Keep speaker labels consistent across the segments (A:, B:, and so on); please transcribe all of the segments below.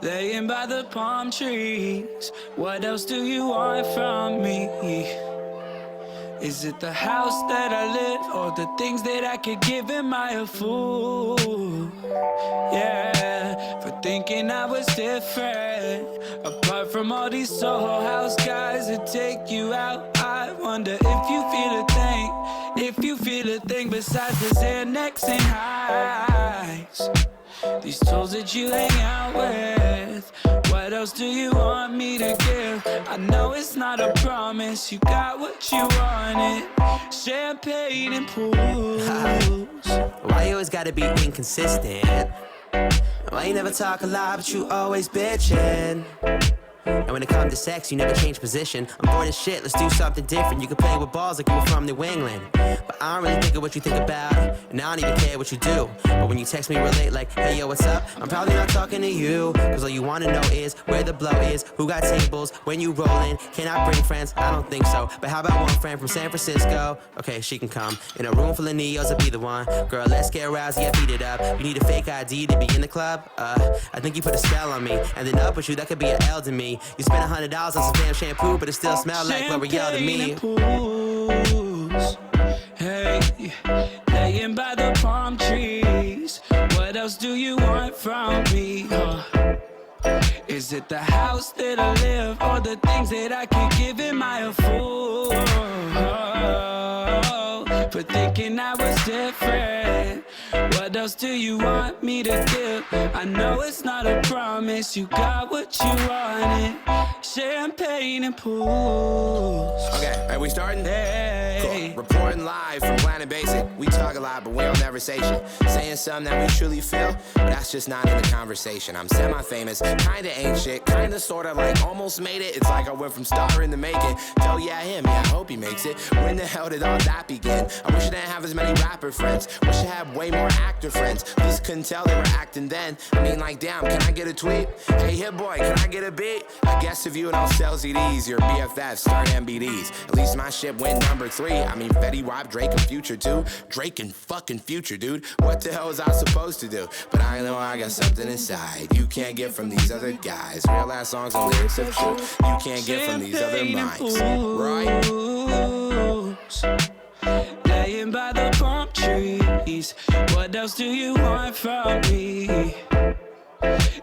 A: laying by the palm trees. What else do you want from me? Is it the house that I live or the things that I could give? Am I a fool? Yeah, for thinking I was different. Apart from all these Soho House guys that take you out, I wonder if you feel a thing. If you feel a thing besides the Xanax and highs. These tools that you hang out with. What else do you want me to give? I know it's not a promise. You got what you wanted. Champagne and pools.
B: Why you always gotta be inconsistent? Why you never talk a lot but you always bitching? And when it comes to sex, you never change position. I'm bored as shit, let's do something different. You can play with balls like you were from New England. But I don't really think of what you think about, and I don't even care what you do. But when you text me real late like, hey yo, what's up? I'm probably not talking to you, cause all you wanna know is where the blow is, who got tables, when you rollin'. Can I bring friends? I don't think so. But how about one friend from San Francisco? Okay, she can come. In a room full of neos, I'll be the one. Girl, let's get aroused, yeah, beat it up. You need a fake ID to be in the club? I think you put a spell on me. And then up with you, that could be an L to me. You spend $100 on some damn shampoo, but it still smells like L'Oreal to me.
A: Pools. Hey, laying by the palm trees. What else do you want from me? Is it the house that I live or the things that I can give? Am I a fool for thinking I was different? What else do you want me to give? I know it's not a promise. You got what you wanted. Champagne and pools.
C: Okay, are we starting?
A: Hey.
C: Cool. Reporting live from Planet Basic. We talk a lot, but we don't never say shit. Saying something that we truly feel, but that's just not in the conversation. I'm semi-famous, kinda ain't shit, kinda sorta like almost made it. It's like I went from star in the making. Tell yeah him, yeah I hope he makes it. When the hell did all that begin? I wish I didn't have as many rapper friends. Wish I had way more actor friends. At least couldn't tell they were acting then. I mean like damn, can I get a tweet? Hey hit boy, can I get a beat? I guess if you and I'll sell CDs, your BFFs start MBDs. At least my shit went number 3. I mean Fetty Wap, Drake and Future too. Drake and fucking Future, dude. What the hell was I supposed to do? But I know I got something inside you can't get from these other guys. Real ass songs and lyrics of truth you can't get from these other mics.
A: Right? Laying by the palm trees. What else do you want from me?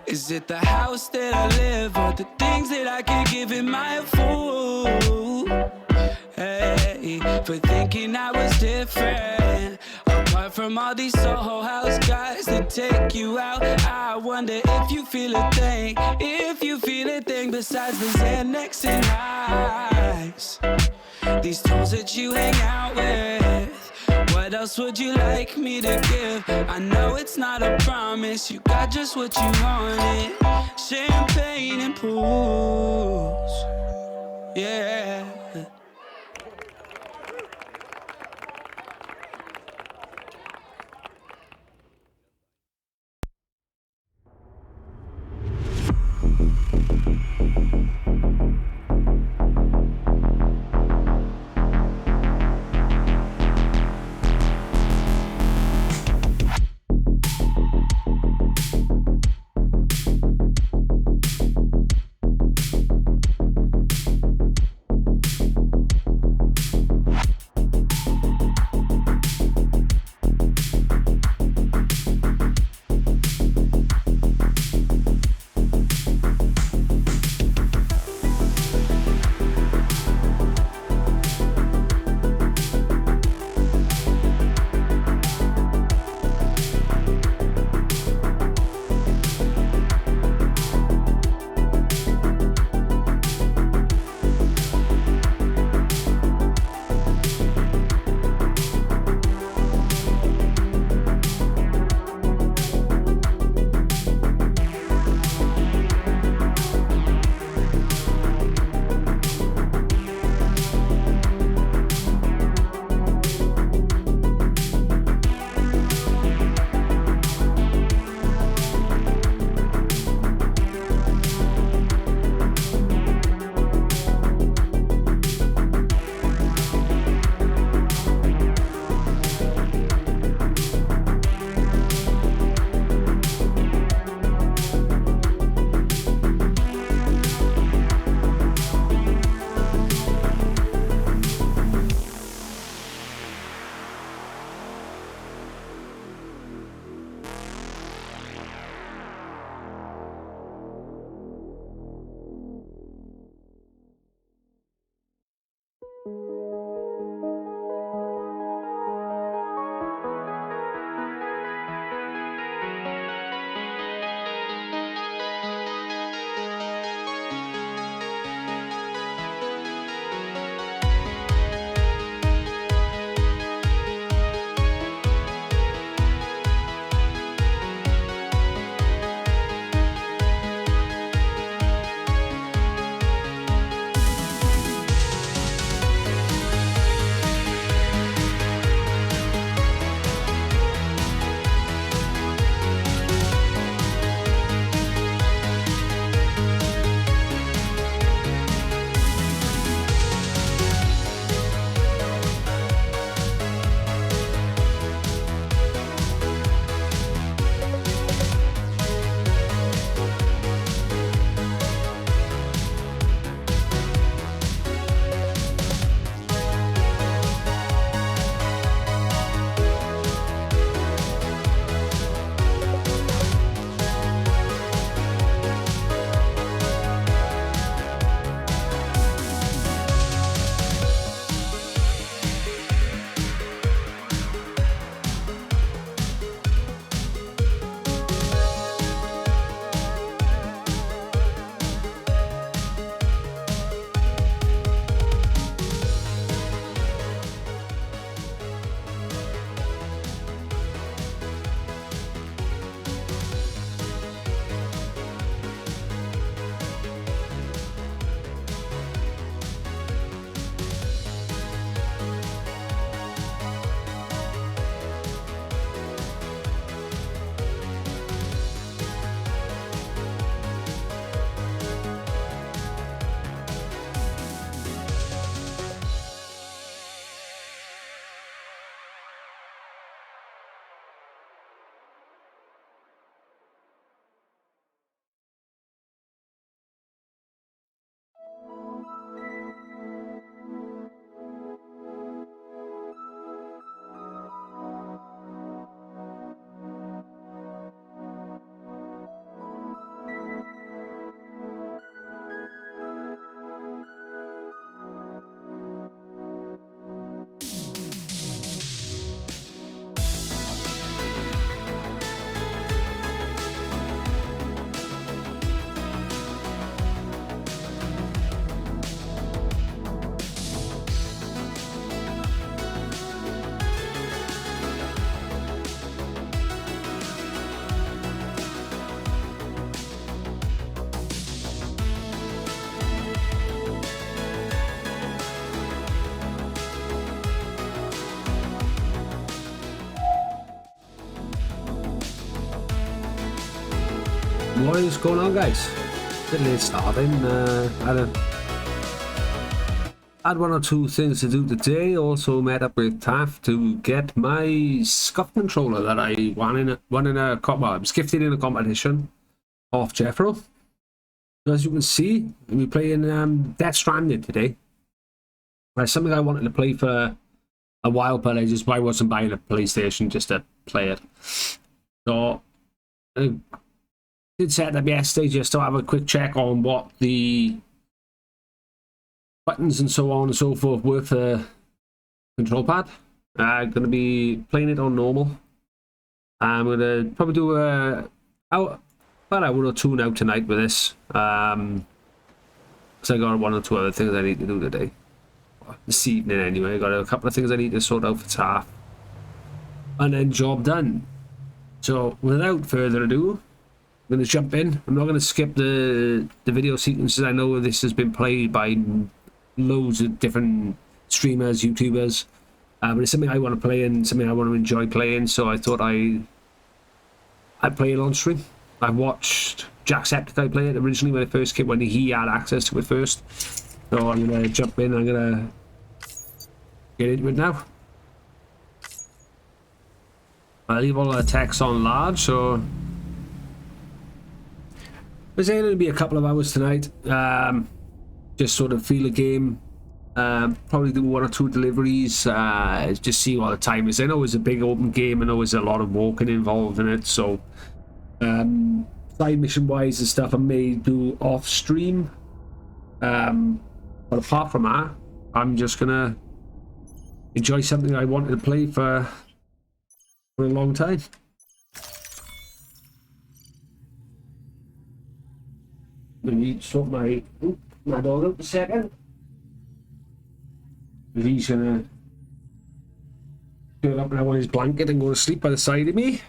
A: Is it the house that I live or the things that I can give? Am I a fool? Hey, for thinking I was different. Apart from all these Soho House guys that take you out, I wonder if you feel a thing. If you feel a thing besides the Xanax and highs. These tools that you hang out with. What else would you like me to give? I know it's not a promise. You got just what you wanted. Champagne and pools. Yeah.
D: What is going on, guys? Bit late starting. Had one or two things to do today. Also met up with Taff to get my scuff controller that I won in a I was gifted in a competition off Jeffro. So as you can see, we're playing Death Stranding today. It's something I wanted to play for a while, but I wasn't buying a PlayStation just to play it. So I did set up yesterday just to have a quick check on what the buttons and so on and so forth were for the control pad. I'm going to be playing it on normal. I'm going to probably do about an hour or two now tonight with this. So I got one or two other things I need to do today. This evening anyway. I got a couple of things I need to sort out for Taff. And then job done. So without further ado, I'm going to jump in. I'm not going to skip the video sequences. I know this has been played by loads of different streamers, YouTubers. But it's something I want to play and something I want to enjoy playing. So I thought I'd play it on stream. I watched Jacksepticeye play it originally when it first came, when he had access to it first. So I'm going to jump in. I'm going to get into it now. I'll leave all the text on large, so it's going to be a couple of hours tonight. Just sort of feel the game. Probably do one or two deliveries. Just see what the time is. I know it's a big open game. I know there's a lot of walking involved in it. So side mission wise and stuff I may do off stream. But apart from that, I'm just gonna enjoy something I wanted to play for a long time. I need to sort my dog out a second. He's gonna curl up now on his blanket and go to sleep by the side of me.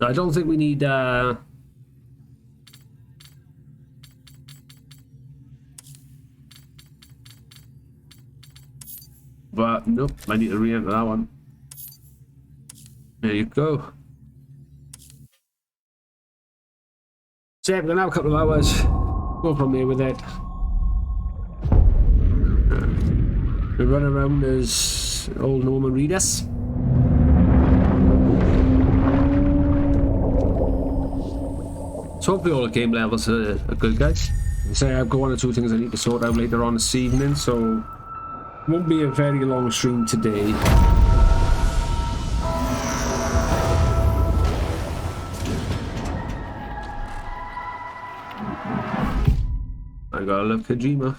D: I don't think we need but nope, I need to re-enter that one. There you go. So yeah, we're gonna have a couple of hours. Go from here with it. We run around as old Norman Reedus. So hopefully all the game levels are good, guys. So I've got one or two things I need to sort out later on this evening, so won't be a very long stream today. I gotta love Kojima.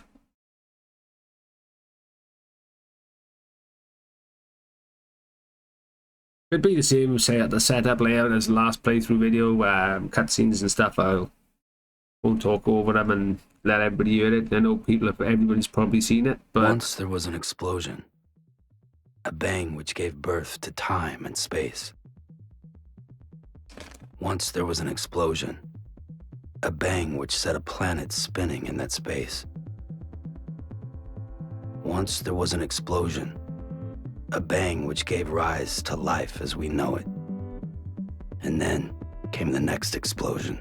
D: It'd be the same, say, at the setup layout as the last playthrough video, cutscenes and stuff. I won't talk over them and let everybody hear it. I know everybody's probably seen it, but
E: once there was an explosion, a bang which gave birth to time and space. Once there was an explosion, a bang which set a planet spinning in that space. Once there was an explosion, a bang which gave rise to life as we know it. And then came the next explosion.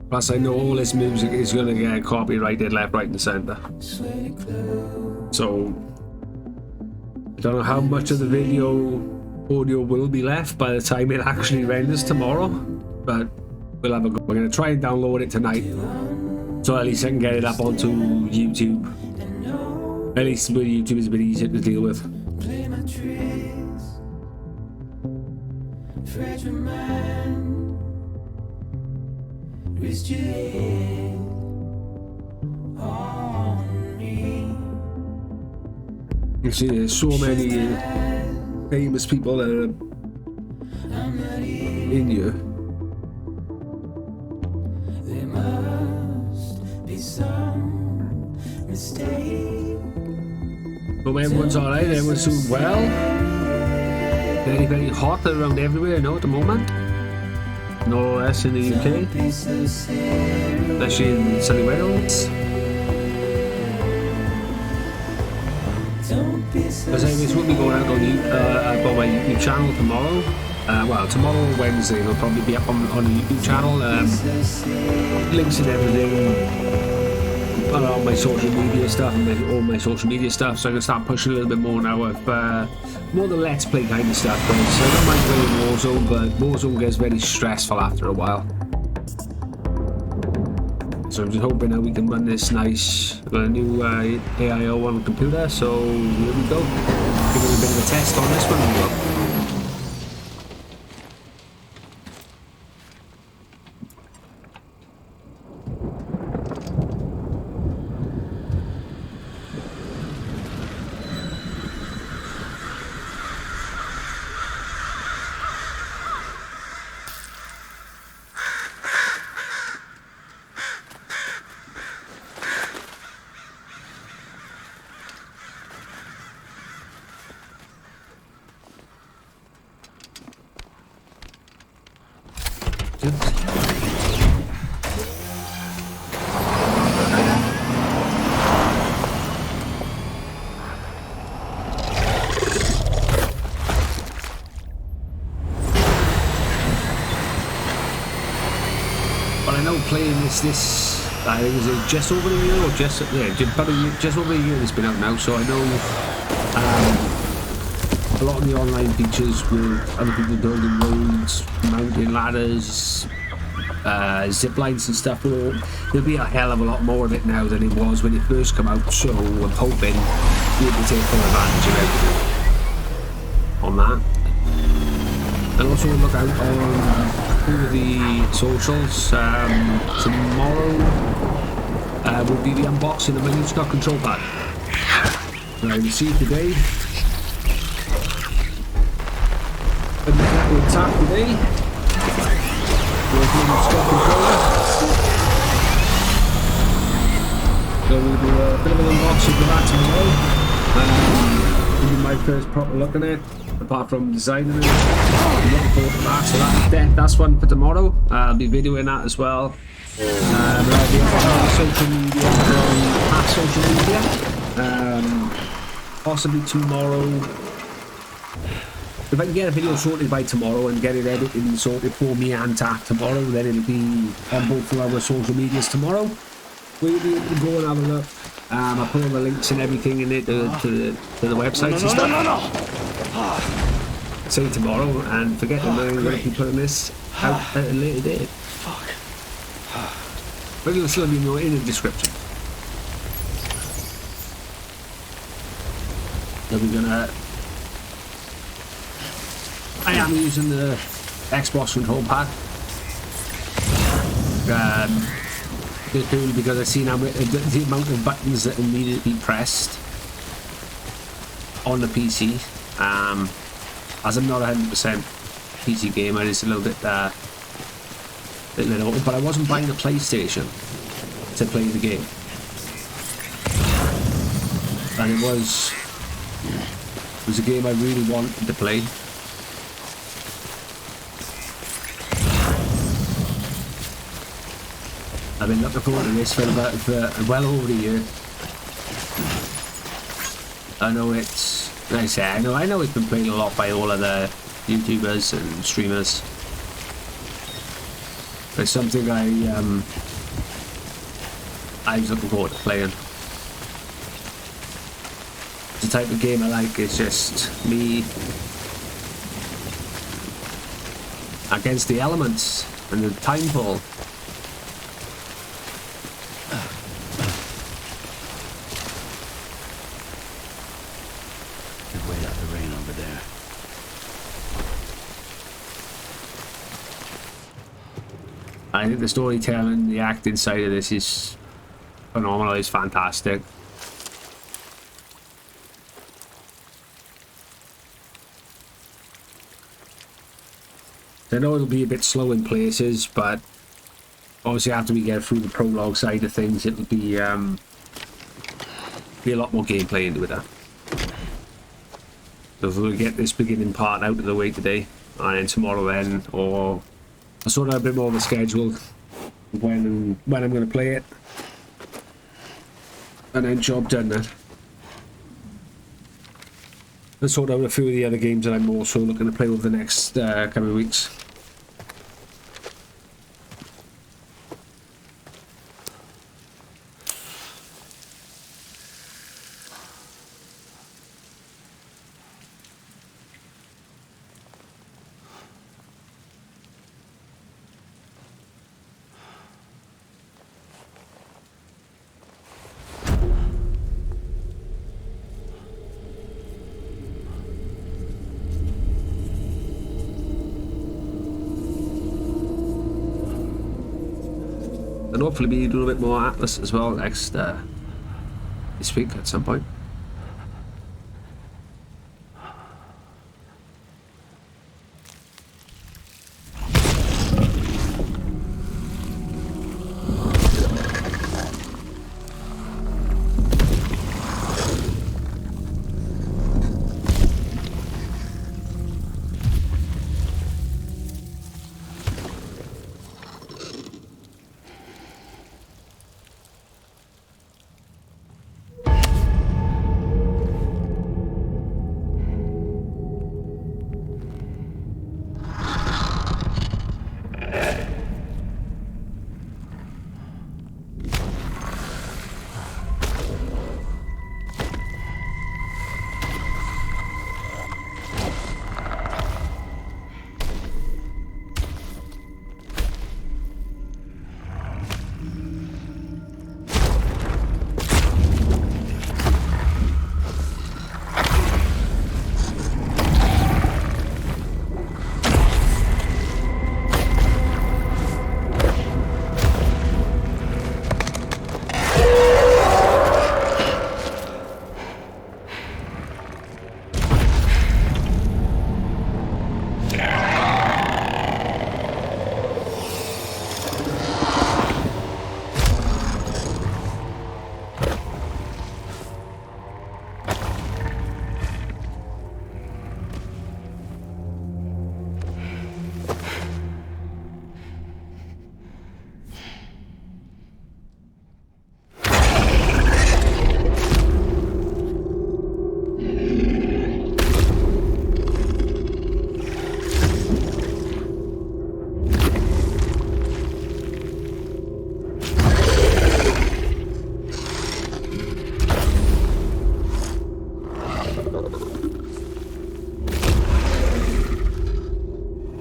D: Plus I know all this music is going to get copyrighted left, right and centre. So I don't know how much of the audio will be left by the time it actually renders tomorrow, but we'll have a go. We're going to try and download it tonight, so at least I can get it up onto YouTube. At least with YouTube is a bit easier to deal with. You see, there's so many famous people that are in here. There must be some mistake. But everyone's alright, everyone's doing well. Very, very hot around everywhere now at the moment. No less in the UK, especially in sunny Wales. As I this will be going out on my YouTube channel tomorrow. Well, tomorrow Wednesday it'll probably be up on the YouTube channel. Links and everything on my social media stuff and all my social media stuff. So I'm gonna start pushing a little bit more now of more the Let's Play kind of stuff. So I don't mind playing Warzone, but Warzone gets very stressful after a while. So I'm just hoping that we can run this nice new AIO on the computer. So here we go. Give it a bit of a test on this one. But I know playing this I think it was just over a year or just over a year it's been out now, so I know a lot of the online features with other people building roads, mountain ladders, zip lines and stuff, there'll be a hell of a lot more of it now than it was when it first came out, so I'm hoping we'll be taking full advantage of it on that. And also look out on all the socials. Tomorrow will be the unboxing of my new stock control pad. Now you see today, with attack today, working on stock controller. So we'll do a bit of an unboxing for that tomorrow. This is my first proper look at it, apart from designing it. I'm looking forward to that. So that's one for tomorrow. I'll be videoing that as well. I'll be on social media, on past social media. Possibly tomorrow. If I can get a video sorted by tomorrow and get it edited and sorted for me and Tack tomorrow, then it'll be on both of our social medias tomorrow. We'll be able to go and have a look. I'll put all the links and everything in it to the websites and stuff. Say tomorrow, and forget that I'm going to be putting this out at a later date. But it'll still be in the description. Then we're gonna. I am using the Xbox control pad. Just purely because I've seen the amount of buttons that need to be pressed on the PC. As I'm not 100% PC gamer, it's a little bit little, but I wasn't buying a PlayStation to play the game, and it was a game I really wanted to play. I've been looking forward to this for well over a year. I know it's, like I say, I know it's been played a lot by all of the YouTubers and streamers. But it's something I was looking forward to playing. The type of game I like is just me against the elements and the time pull. I think the storytelling, the acting side of this is phenomenal. It's fantastic. I know it'll be a bit slow in places, but obviously after we get through the prologue side of things, it'll be a lot more gameplay into it. So we'll get this beginning part out of the way today, and then tomorrow then, or I'll sort out a bit more of a schedule when I'm going to play it, and then job done then. and sort out a few of the other games that I'm also looking to play over the next coming weeks. And hopefully be doing a bit more Atlas as well next this week at some point.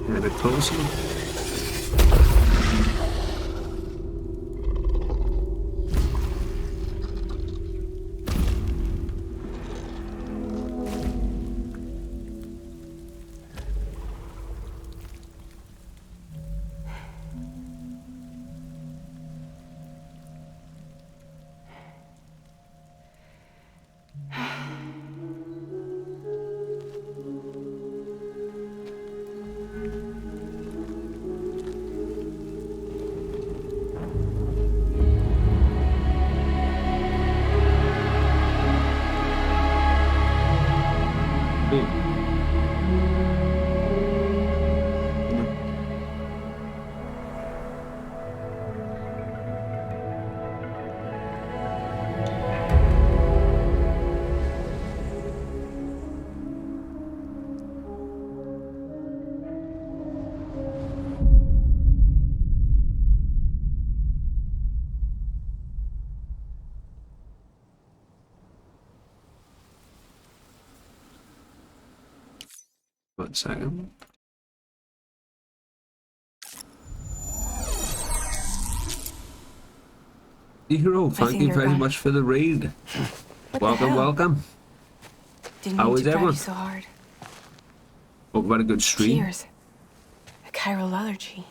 D: A bit closer. One second. Hero, thank you very much for the raid. Welcome.
F: Didn't
D: How
F: mean
D: is
F: to drive
D: everyone?
F: you so hard.
D: Hope you had a good stream.
F: Tears. A chiral allergy.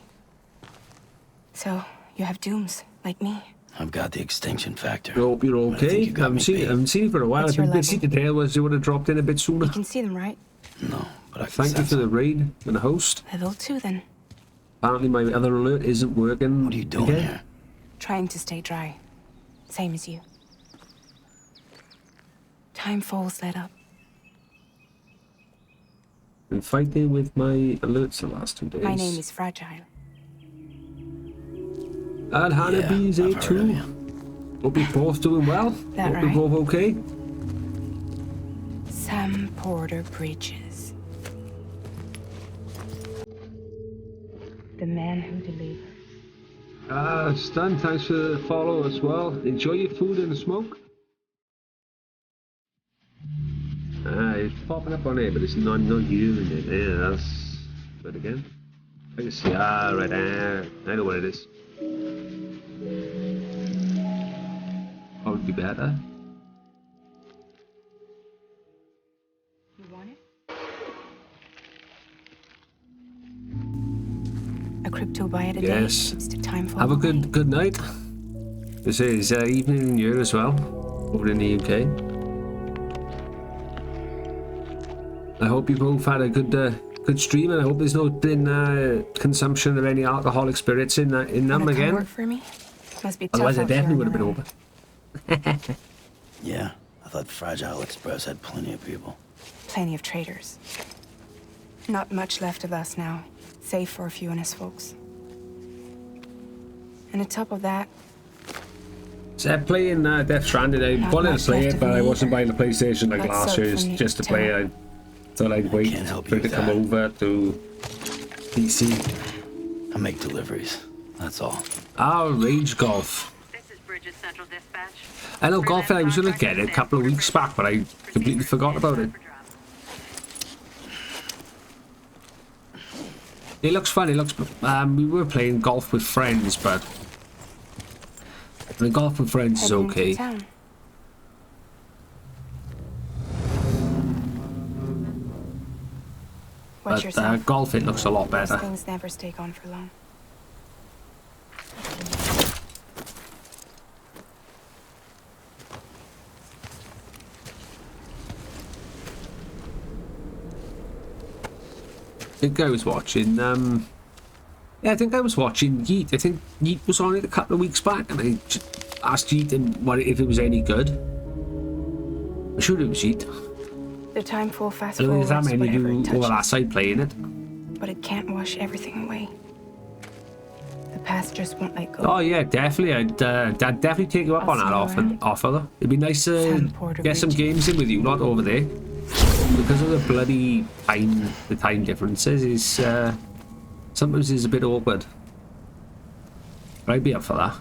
F: So, you have dooms, like me.
E: I've got the extinction factor.
D: I hope you're
E: But I think
D: okay.
E: you got me
D: I haven't seen you for a while.
F: What's
D: I've been
F: your
D: busy
F: level?
D: today, otherwise you would have dropped in a bit sooner.
F: You can see them, right?
E: No, but I can
D: Thank you
E: sense
D: for the
E: them.
D: raid and the host.
F: Level 2 then.
D: Apparently my other alert isn't working.
E: What are you doing
D: again.
E: here?
F: Trying to stay dry. Same as you. Time falls let up.
D: Been fighting with my alerts the last 2 days.
F: My name is Fragile.
D: And Hannah
E: Yeah,
D: B's
E: I've heard of
D: A2.
E: you.
D: Hope you're both doing well.
F: That
D: Hope you're
F: right?
D: both okay.
F: Sam Porter Bridges. The man who delivers.
D: Stan, thanks for the follow as well. Enjoy your food and the smoke. It's popping up on here, but it's not you in it. Yeah, that's good again. I can see, right there. I know what it is. Probably be better.
F: You want it? A crypto buy at a day keeps the time for.
D: Have a good night. This is evening in Europe as well, over in the UK. I hope you both had a good stream, and I hope there's no consumption of any alcoholic spirits in them again.
F: Work for me? Must be tough.
D: Otherwise, I definitely would have been over.
E: Yeah, I thought Fragile Express had plenty of people.
F: Plenty of traitors. Not much left of us now, save for a few honest folks. And on top of that,
D: so playing Death Stranding, I wanted to play it, but I wasn't buying the PlayStation like last year just to play it. I thought I'd wait for it to come over to PC.
E: I make deliveries, that's all.
D: Rage Golf.
G: This is Bridges Central Dispatch.
D: I know Golf, I was going to get it a couple of weeks back, but I completely forgot about it. It looks fun, it looks... we were playing golf with friends, but... the golf with friends is okay. But golf, it looks a lot better.
F: Things never stay gone for long.
D: I think I was watching, yeah, I think I was watching Yeet. I think Yeet was on it a couple of weeks back, and I just asked Yeet if it was any good. I'm sure it was Yeet.
F: The time for fast
D: I don't think
F: forwards,
D: there's that many
F: whatever it
D: over that
F: touches.
D: side playing it.
F: But it can't wash everything away. The past just won't let go.
D: Oh yeah, definitely. I'd definitely take you up on that offer. It'd be nice to get some games in with you, not over there. Because of the bloody time differences is sometimes is a bit awkward. But I'd be up for that.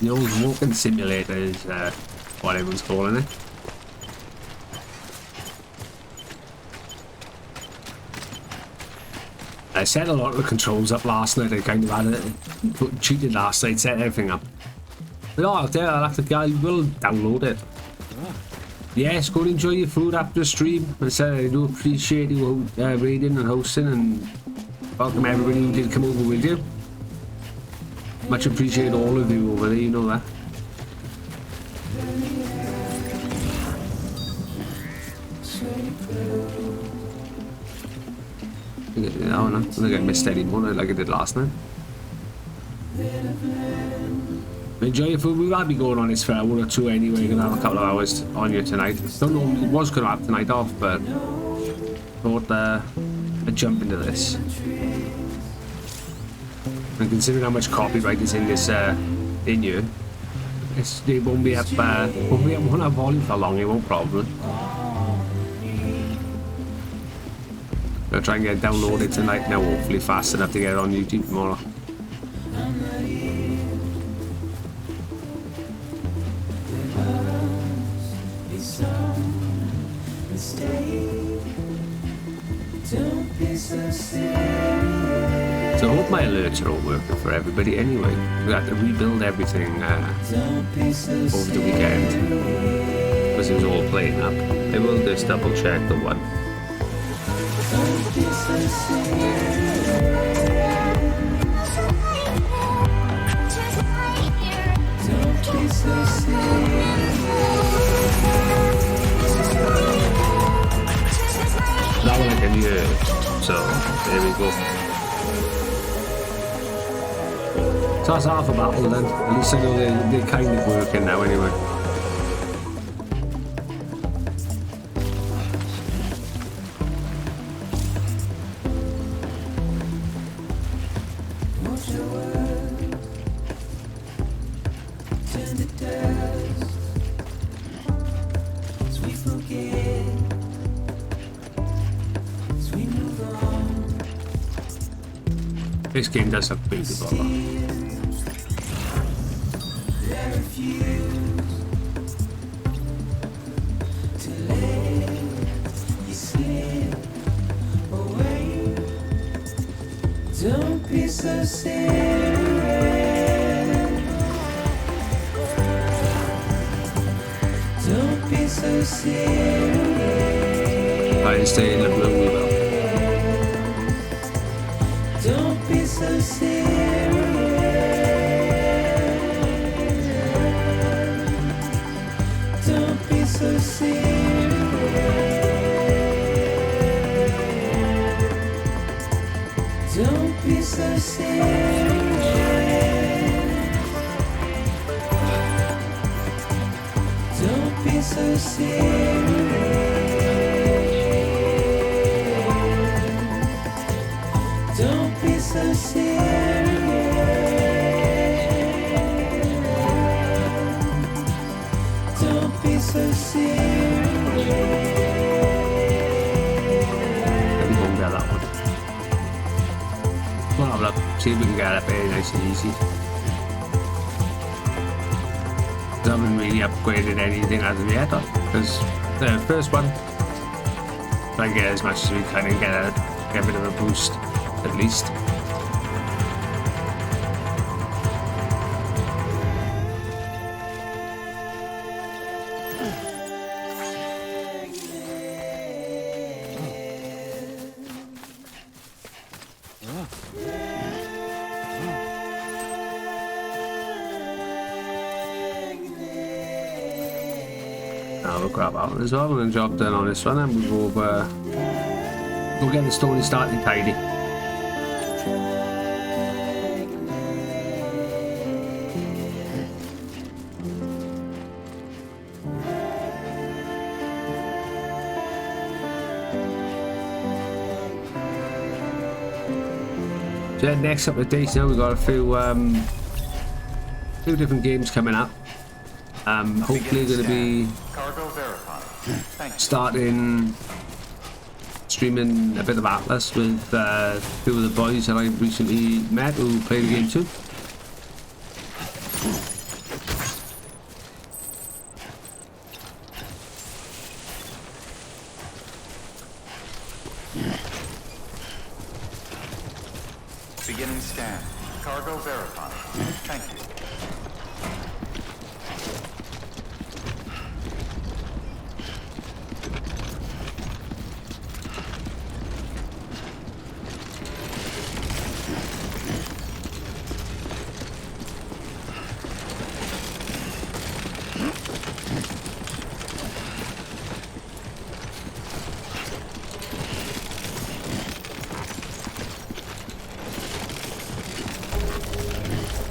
D: The old walking simulator is what everyone's calling it. I set a lot of the controls up last night. I kind of had it cheated last night, set everything up. But I'll have to I will download it. Yes, go and enjoy your food after the stream. I said I do appreciate you raiding and hosting, and welcome everybody who did come over with you. Much appreciate all of you over there, you know that. No, I don't think I missed any more like I did last night. Enjoy your food. We might be going on this for 1 or 2 anyway. We're going to have a couple of hours on you tonight. Don't know, it was going to have tonight off, but thought I'd jump into this. And considering how much copyright is in this in you, it won't be up won't have volume for long. It won't probably. I'll try and get it downloaded tonight now, hopefully fast enough to get it on YouTube tomorrow. So I hope my alerts are all working for everybody anyway. We had to rebuild everything over the weekend because it was all playing up. I will just double check the one. That one I can hear, so there we go. So that's half a battle then. At least I know they're kind of working now anyway. This game does look beautiful though.
A: Don't be so serious. Don't be so serious.
D: I stay in the blue though.
A: Don't be so serious. Don't be so serious. Don't be so serious. Don't be so serious. Don't be so serious. Don't be so serious.
D: Let me go and get that one. Well, have a look. See if we can get it very nice and easy. I haven't really upgraded anything as of yet, because the first one, try and get as much as we can and get a bit of a boost, at least. Now we'll grab that one as well. We're going to job done on this one and we'll go we'll get the story started tidy. So yeah, next up with days now, we've got a few different games coming up. Hopefully going to be starting streaming a bit of Atlas with a few of the boys that I recently met who play the game too.
H: Beginning scan. Cargo verified. Thank you.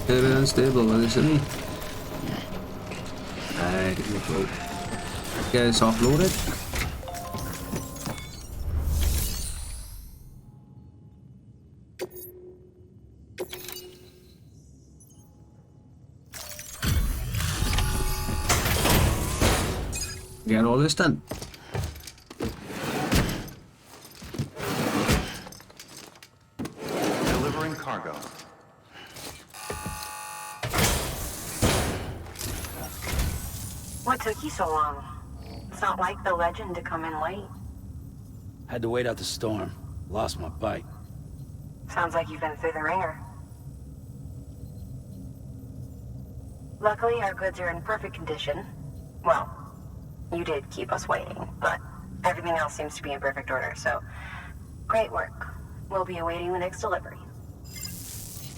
D: A bit unstable with this, isn't he? Get this offloaded. Get all this done.
H: Delivering cargo.
F: What took you so long? It's not like the legend to come in late.
E: Had to wait out the storm. Lost my bike.
F: Sounds like you've been through the ringer. Luckily, our goods are in perfect condition. Well, you did keep us waiting, but everything else seems to be in perfect order, so great work. We'll be awaiting the next delivery.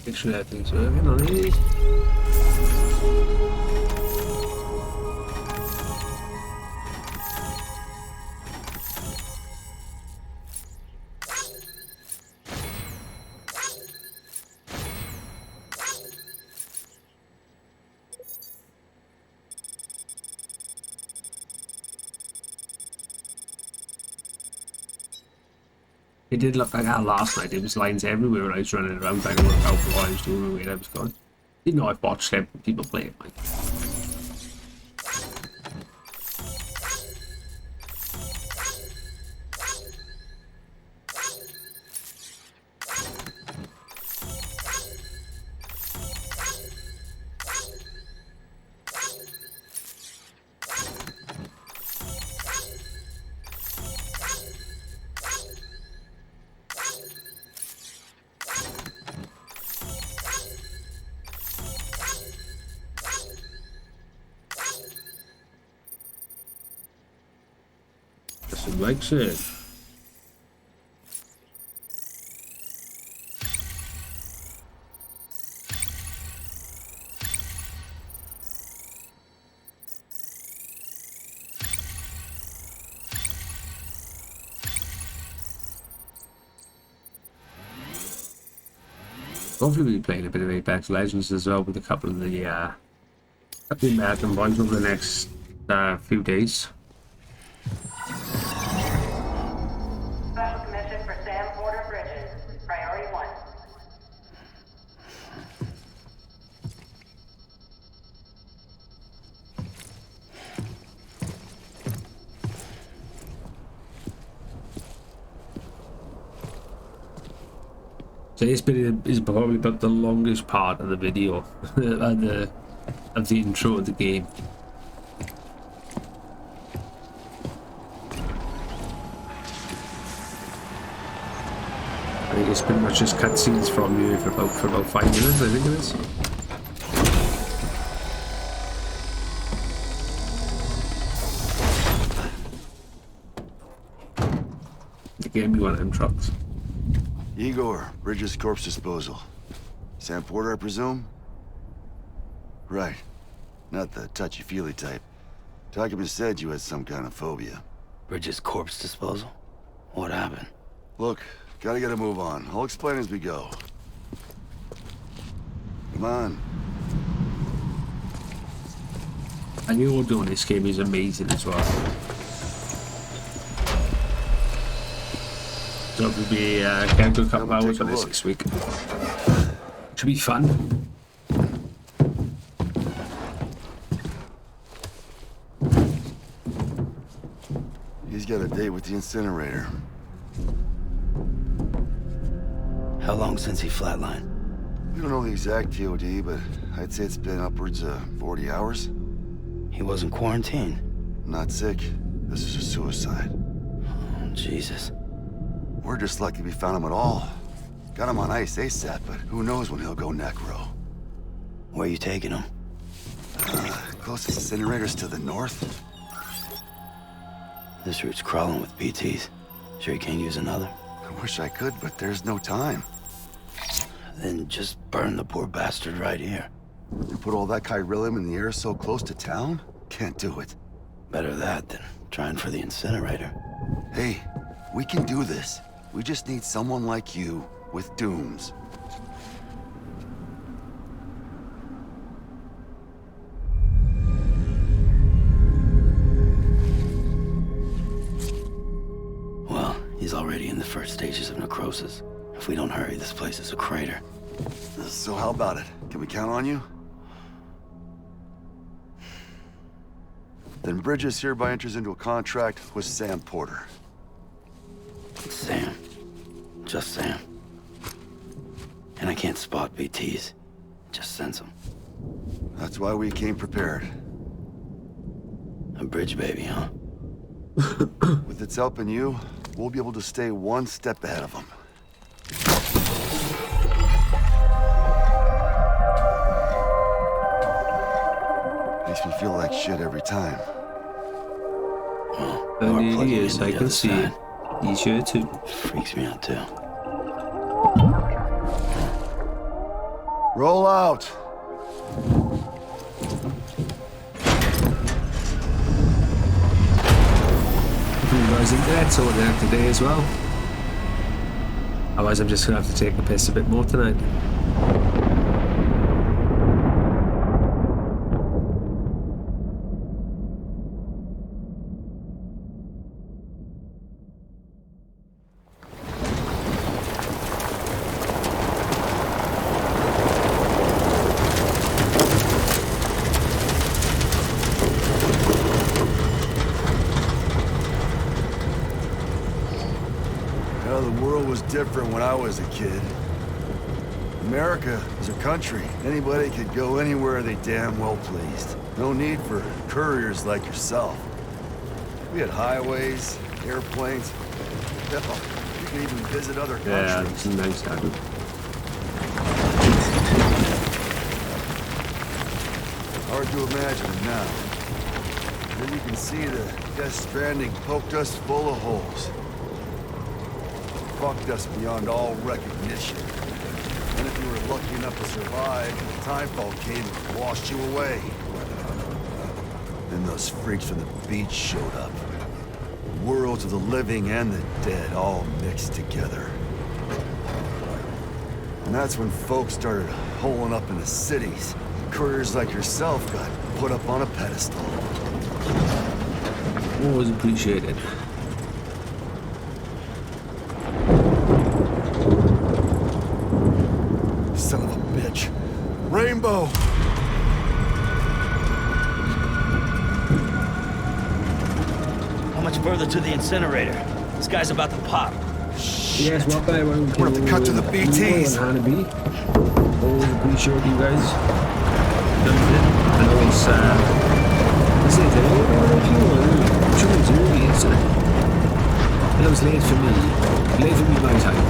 D: Make sure everything's working on these. It did look like that last night. There was lines everywhere when I was running around trying to work out what I was doing and where I was going. Didn't know I've watched people play it, like. Some likes it. Hopefully we'll be playing a bit of Apex Legends as well with a couple of the American boys over the next few days.
G: Special commission for Sam Porter Bridges. Priority 1.
D: So this bit is probably about the longest part of the video, of the intro of the game. I think it's pretty much just cutscenes from you for about 5 minutes, I think it is. It gave me one of them trucks.
I: Igor, Bridges Corpse Disposal. Sam Porter, I presume? Right. Not the touchy-feely type. Document said you had some kind of phobia.
E: Bridges corpse disposal? What happened?
I: Look, gotta get a move on. I'll explain as we go. Come on.
D: And the audio in this game is amazing as well. So it'll be a good couple of hours on this week. Should be fun.
I: He's got a date with the incinerator.
E: How long since he flatlined?
I: We don't know the exact TOD, but I'd say it's been upwards of 40 hours.
E: He wasn't quarantined.
I: Not sick. This is a suicide.
E: Oh, Jesus.
I: We're just lucky we found him at all. Got him on ice ASAP, but who knows when he'll go necro.
E: Where you taking him?
I: Closest incinerator's to the north.
E: This route's crawling with BTs. Sure you can't use another?
I: I wish I could, but there's no time.
E: Then just burn the poor bastard right here.
I: You put all that chiralium in the air so close to town? Can't do it.
E: Better that than trying for the incinerator.
I: Hey, we can do this. We just need someone like you with dooms.
E: Well, he's already in the first stages of necrosis. If we don't hurry, this place is a crater.
I: So how about it? Can we count on you? Then Bridges hereby enters into a contract with Sam Porter.
E: Sam. Just Sam. And I can't spot BTs. Just sense them.
I: That's why we came prepared.
E: A bridge baby, huh?
I: With its help and you, we'll be able to stay one step ahead of them. Makes me feel like shit every time.
E: Well,
D: And he is, I can see it. He's here too.
E: Freaks me out too.
I: Roll out!
D: You guys internet sorted out today as well. Otherwise I'm just gonna have to take the piss a bit more tonight.
I: Different when I was a kid. America is a country. Anybody could go anywhere they damn well pleased. No need for couriers like yourself. We had highways, airplanes. Hell, you could even visit other countries.
D: Yeah, it's nice having.
I: Hard to imagine it now. As you can see, the Death Stranding poked us full of holes. Fucked us beyond all recognition. And if you were lucky enough to survive, the timefall came and washed you away. Then those freaks from the beach showed up. Worlds of the living and the dead all mixed together. And that's when folks started holing up in the cities. Couriers like yourself got put up on a pedestal.
D: Always appreciated.
I: Son of a bitch. Rainbow!
J: How much further to the incinerator? This guy's about to pop.
D: Yes, welcome everyone.
I: We're gonna have to cut to the BTs.
D: Hanabi. Always appreciate you guys. I know it's this is early, isn't it? It was late for me. Late for me my time.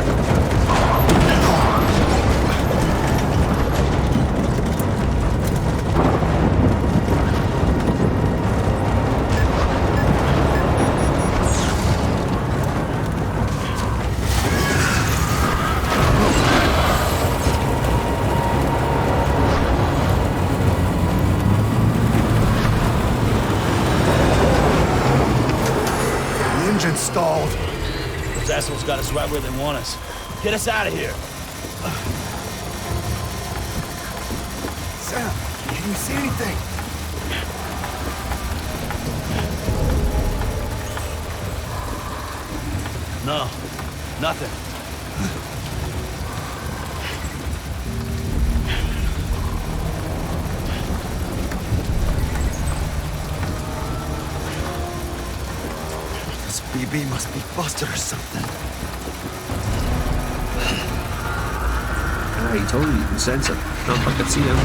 I: Engine stalled.
J: Those assholes got us right where they want us. Get us out of here.
I: Sam, can you see anything?
J: No, nothing.
I: This BB must be busted or something.
D: Ah, he told me you can sense it. Not if I can see him.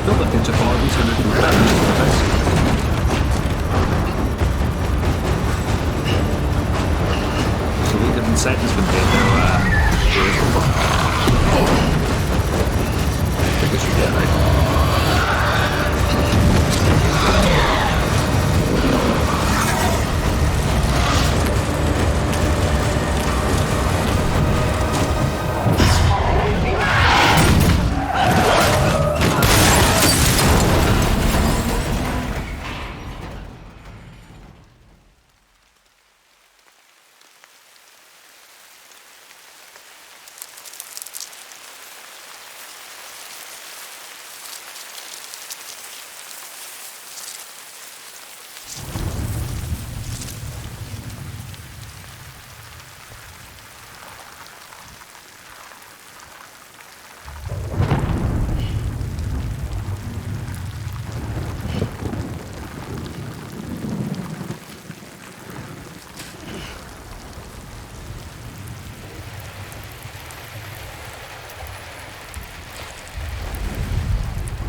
D: Not that it's a ball, he's going to do better. So we didn't set this with the I think we should get right.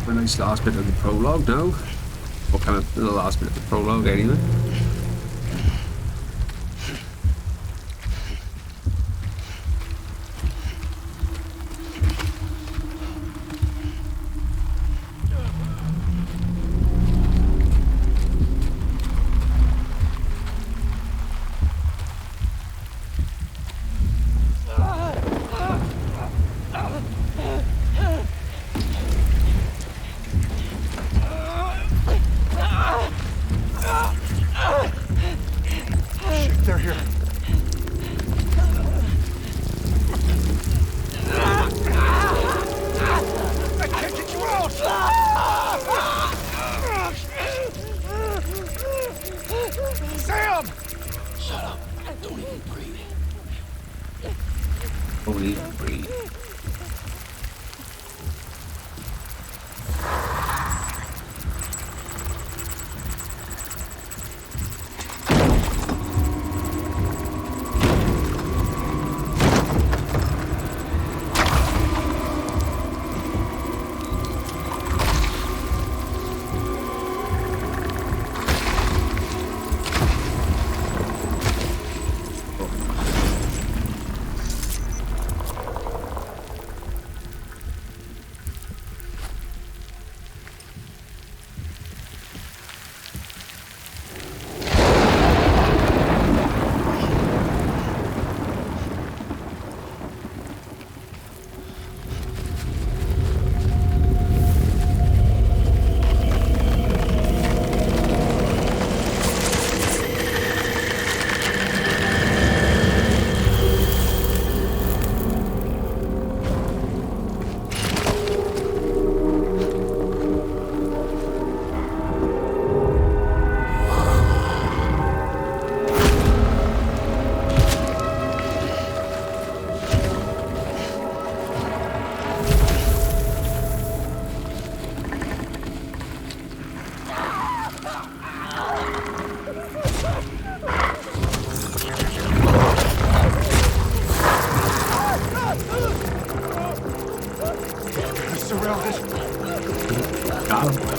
D: A nice last bit of the prologue now. Or kind of the last bit of the prologue anyway.
I: They're here. I can't get you out! Sam!
J: Shut up. Don't even breathe.
D: Don't even breathe. Got him.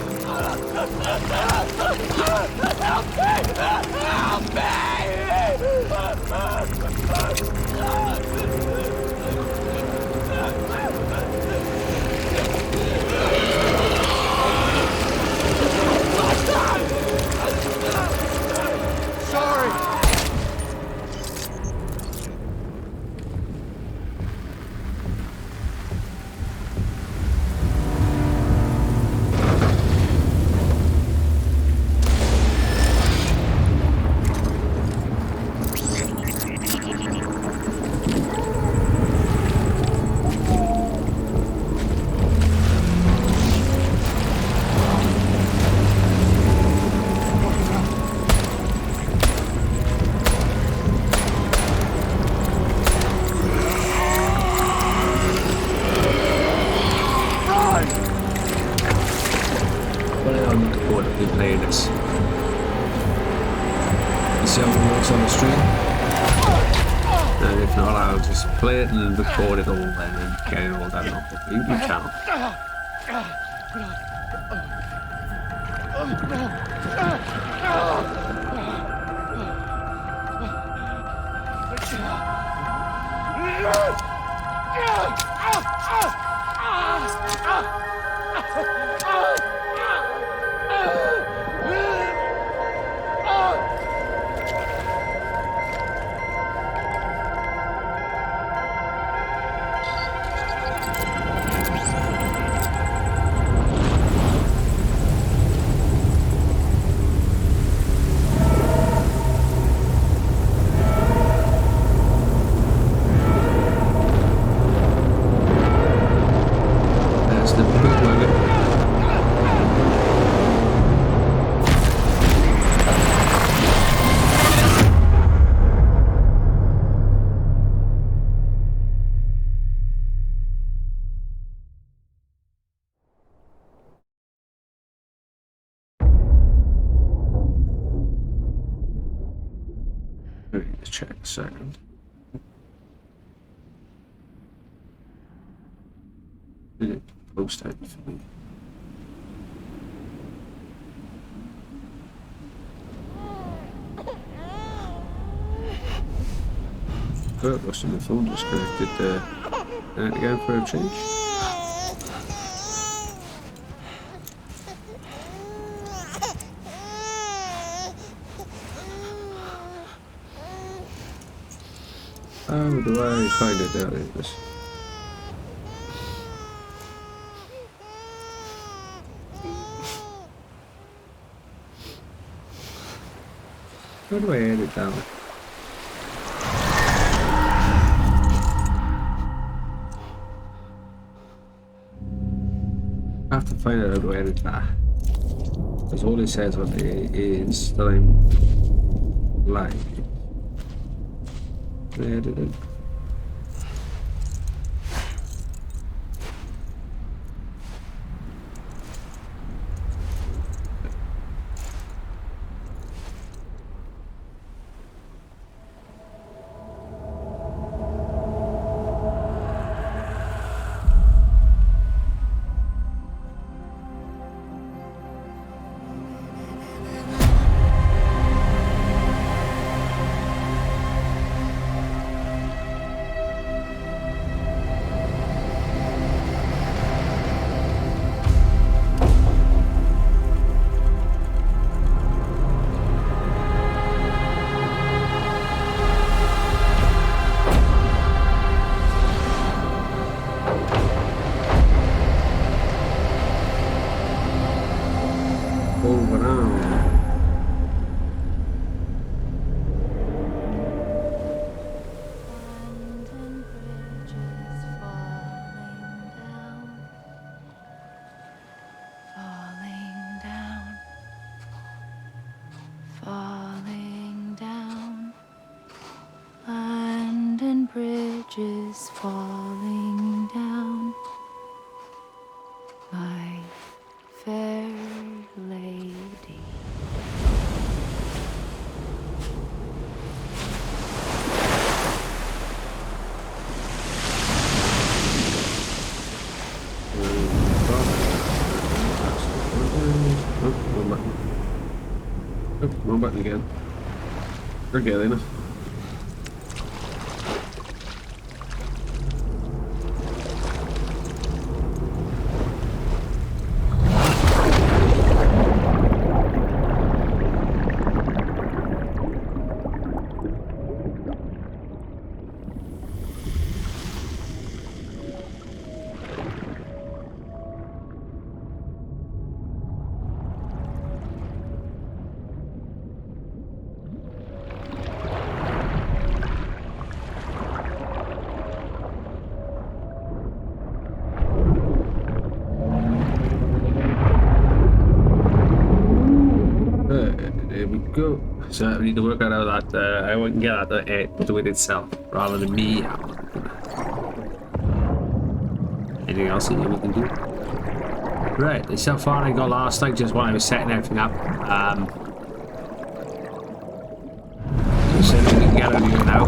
D: Play it and record it all then and get it all down off the YouTube channel. Let's check a second. Did it post out for me? Oh, it must have been the phone disconnected again for a change. How do I find it out in this? How do I edit down? I have to find out how to edit that. Because all it says on it is that I'm live. Edit it.
K: Bridges falling down, my fair lady.
D: button. Oh, wrong button again. We're getting it. There we go. So we need to work out how that I can get that to do it itself rather than me. Anything else that we can do? Right, this is how far I got last night just while I was setting everything up. So we can get out of here now.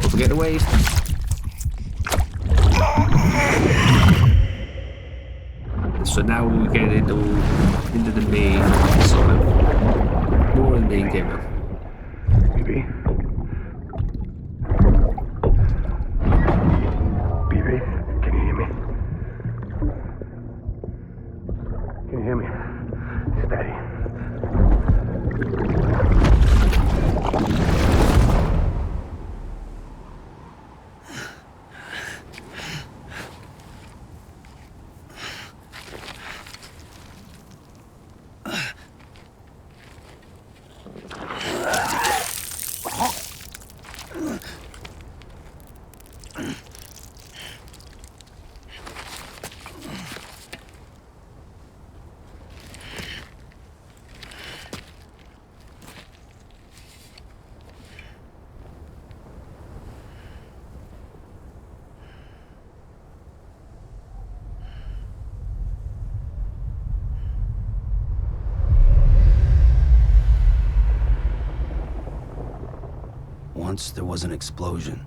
D: Don't forget to wave. So now we get into the main sort of more of the main game.
L: BB? BB? Can you hear me? Can you hear me? Steady.
E: Once there was an explosion.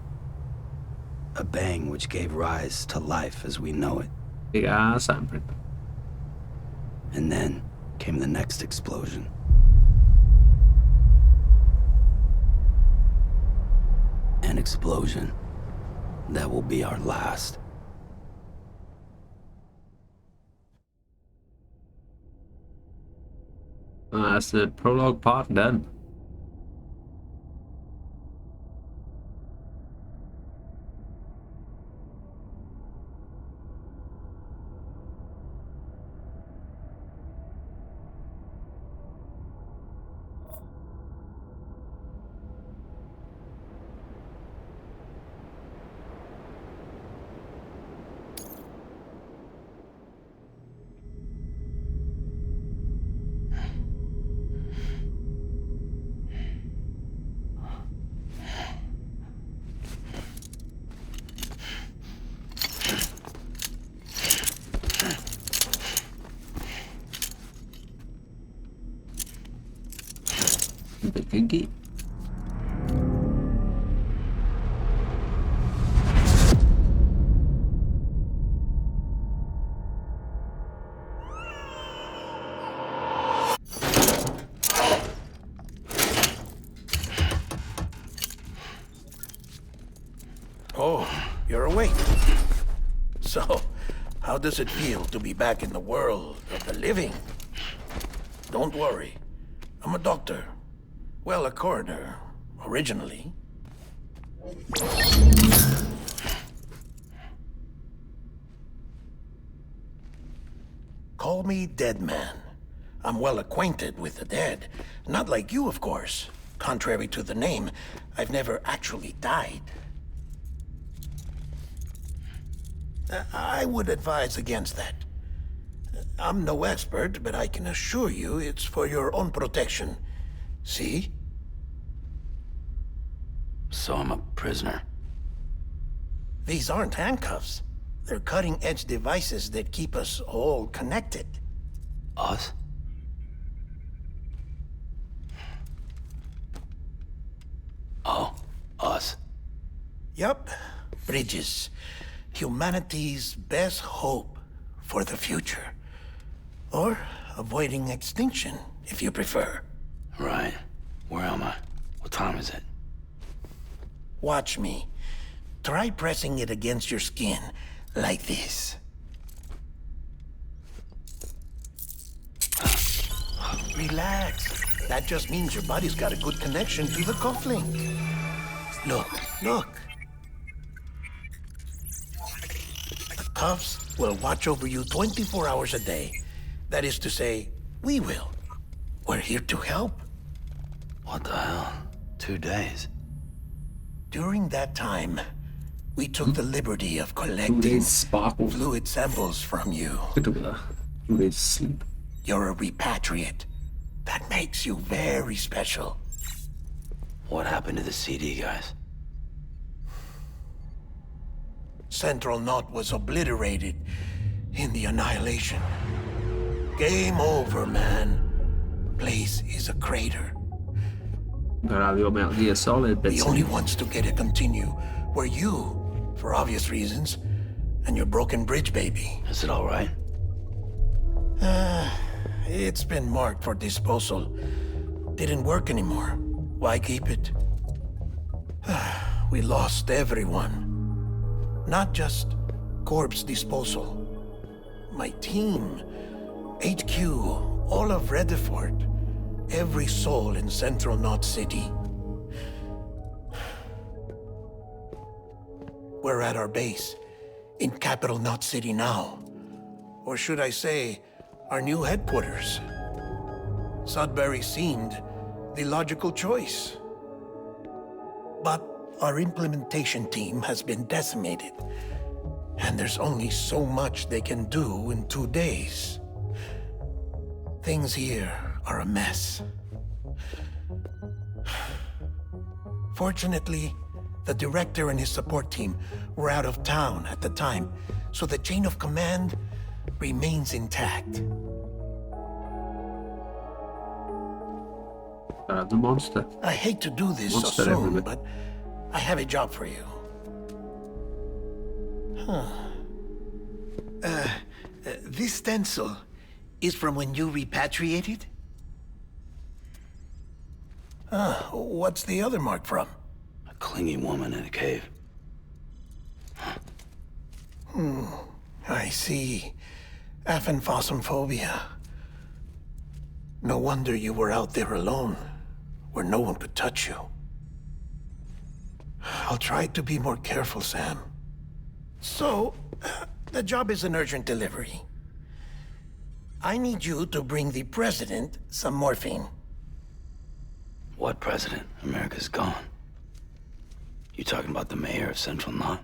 E: A bang which gave rise to life as we know it.
D: Yeah, sempre.
E: And then came the next explosion. An explosion that will be our last.
D: That's the prologue part done. Cookie.
M: Oh, you're awake. So, how does it feel to be back in the world of the living? Don't worry. I'm a doctor. Well, a coroner, originally. Call me Dead Man. I'm well acquainted with the dead. Not like you, of course. Contrary to the name, I've never actually died. I would advise against that. I'm no expert, but I can assure you it's for your own protection. See?
E: So I'm a prisoner.
M: These aren't handcuffs. They're cutting-edge devices that keep us all connected.
E: Us? Oh, us.
M: Yup. Bridges. Humanity's best hope for the future. Or avoiding extinction, if you prefer.
E: Right. Where am I? What time is it?
M: Watch me. Try pressing it against your skin, like this. Relax. That just means your body's got a good connection to the cufflink. Look, look. The cuffs will watch over you 24 hours a day. That is to say, we will. We're here to help.
E: What the hell? 2 days?
M: During that time, we took the liberty of collecting fluid samples from you.
D: 2 days sleep.
M: You're a repatriate. That makes you very special.
E: What happened to the CD guys?
M: Central Knot was obliterated in the annihilation. Game over, man. Place is a crater. The only ones to get it continue were you, for obvious reasons, and your broken bridge baby.
E: Is it all right?
M: It's been marked for disposal. Didn't work anymore. Why keep it? We lost everyone. Not just corpse disposal. My team, HQ, all of Redefort, every soul in Central Knot City. We're at our base, in Capital Knot City now. Or should I say, our new headquarters. Sudbury seemed the logical choice. But our implementation team has been decimated, and there's only so much they can do in 2 days. Things here are a mess. Fortunately, the director and his support team were out of town at the time, so the chain of command remains intact.
D: The monster.
M: I hate to do this so soon, but I have a job for you. This stencil is from when you repatriated? What's the other mark from?
E: A clingy woman in a cave.
M: I see. Aphenphosmphobia. No wonder you were out there alone, where no one could touch you. I'll try to be more careful, Sam. So, the job is an urgent delivery. I need you to bring the president some morphine.
E: What president? America's gone. You talking about the mayor of Central Knot?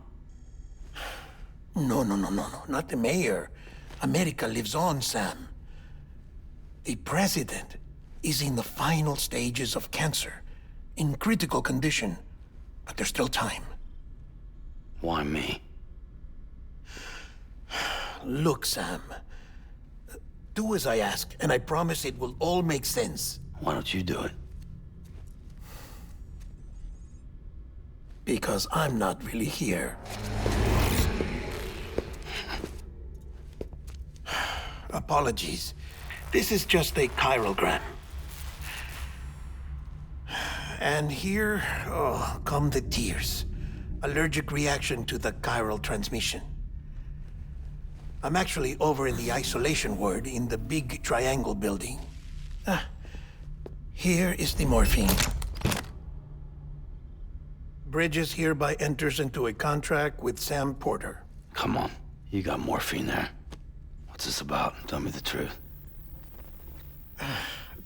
M: No, not the mayor. America lives on, Sam. The president is in the final stages of cancer, in critical condition, but there's still time.
E: Why me?
M: Look, Sam. Do as I ask, and I promise it will all make sense.
E: Why don't you do it?
M: Because I'm not really here. Apologies. This is just a chiralgram. And here, come the tears. Allergic reaction to the chiral transmission. I'm actually over in the isolation ward in the big triangle building. Here is the morphine. Bridges hereby enters into a contract with Sam Porter.
E: Come on, you got morphine there. What's this about? Tell me the truth.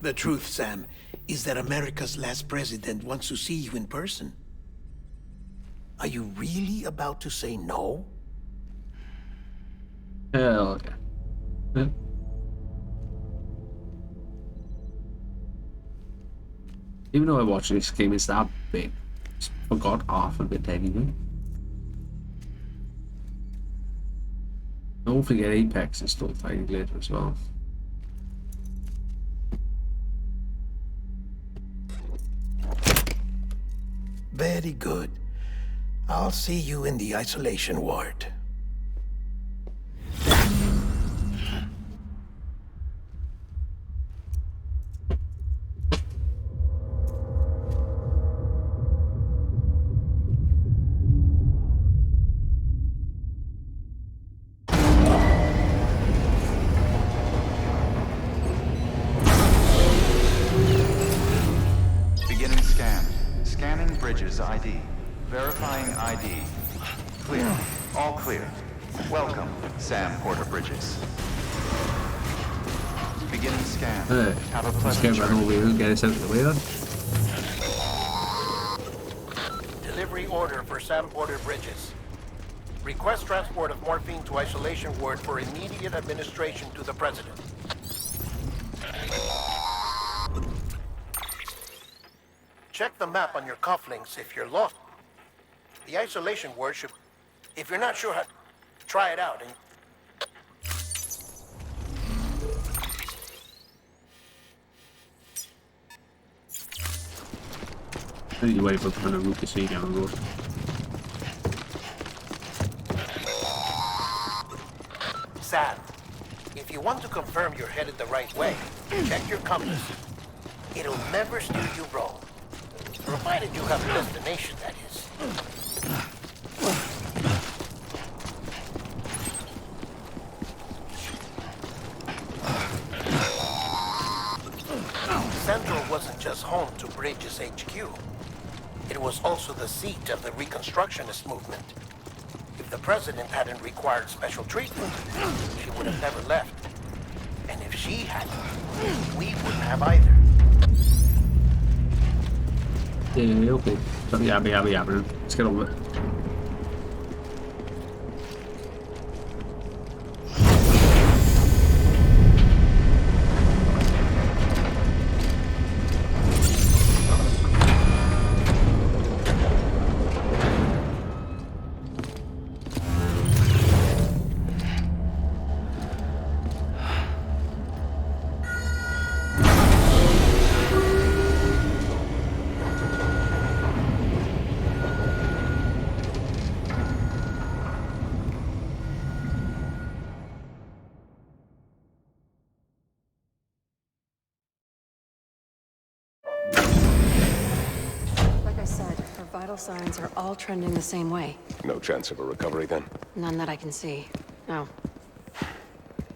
M: The truth, Sam, is that America's last president wants to see you in person. Are you really about to say no?
D: Hell yeah. Even though I watched this game, it's that big. Just forgot half of it anyway. Don't forget Apex is still tiny later as well.
M: Very good. I'll see you in the isolation ward.
H: ID. Clear. All clear. Welcome, Sam Porter Bridges. Beginning scan. Have a
D: Let's
H: pleasant
D: get right
H: journey.
D: over here and get us out of the way then.
M: Delivery order for Sam Porter Bridges. Request transport of morphine to isolation ward for immediate administration to the president. Check the map on your cufflinks if you're lost. The isolation ward should... If you're not sure how... Try it out and...
D: I need to wait for the route to see down the road.
M: Sam, if you want to confirm you're headed the right way, check your compass. It'll never steer you wrong. Provided you have a destination, that is. Central wasn't just home to Bridges HQ. It was also the seat of the Reconstructionist movement. If the president hadn't required special treatment, she would have never left. And if she hadn't, we wouldn't have either.
D: Yeah, okay. So, yeah, let's get on with it.
F: Like I said, her vital signs are all trending the same way.
N: No chance of a recovery then?
F: None that I can see. No.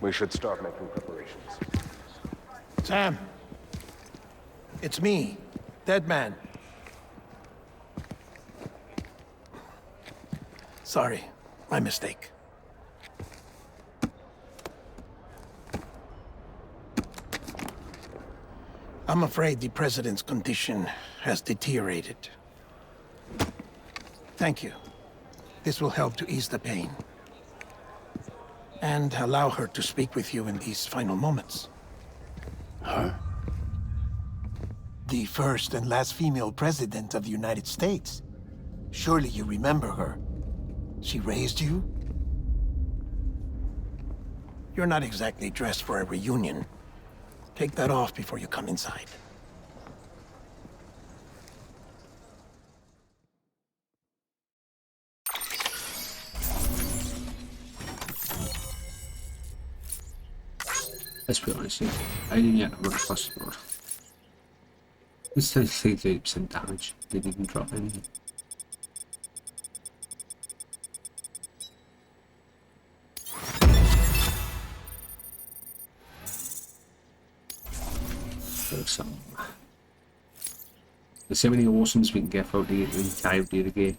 N: We should start making preparations.
M: Sam. It's me, Dead Man. Sorry, my mistake. I'm afraid the president's condition has deteriorated. Thank you. This will help to ease the pain. And allow her to speak with you in these final moments.
E: Huh?
M: The first and last female president of the United States. Surely you remember her. She raised you? You're not exactly dressed for a reunion. Take that off before you come inside.
D: Let's be honest here. I didn't yet run across the road. This thing 38% damage. Didn't even drop anything. Some. There's so many awesomes we can get out the entirety of the game.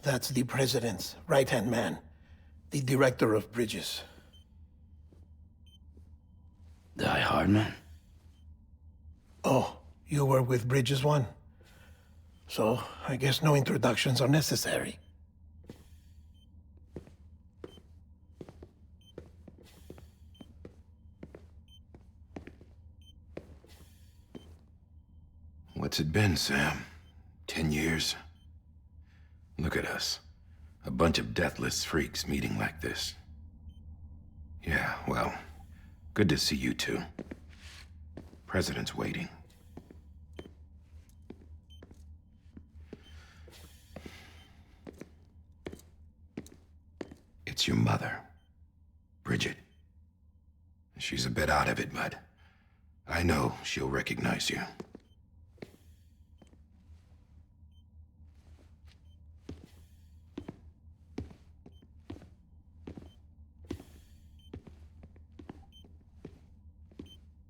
M: That's the president's right-hand man, the director of bridges.
E: Die Hardman?
M: Oh, you were with Bridges 1? So, I guess no introductions are necessary.
O: What's it been, Sam? 10 years? Look at us. A bunch of deathless freaks meeting like this. Yeah, well, good to see you two. President's waiting. It's your mother, Bridget. She's a bit out of it, but I know she'll recognize you.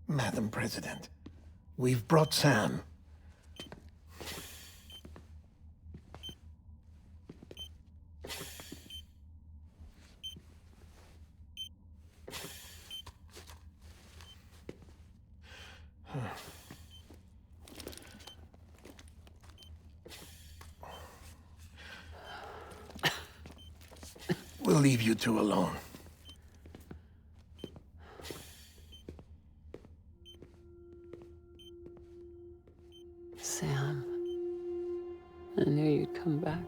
M: Madam President, we've brought Sam. We'll leave you two alone.
P: Sam, I knew you'd come back.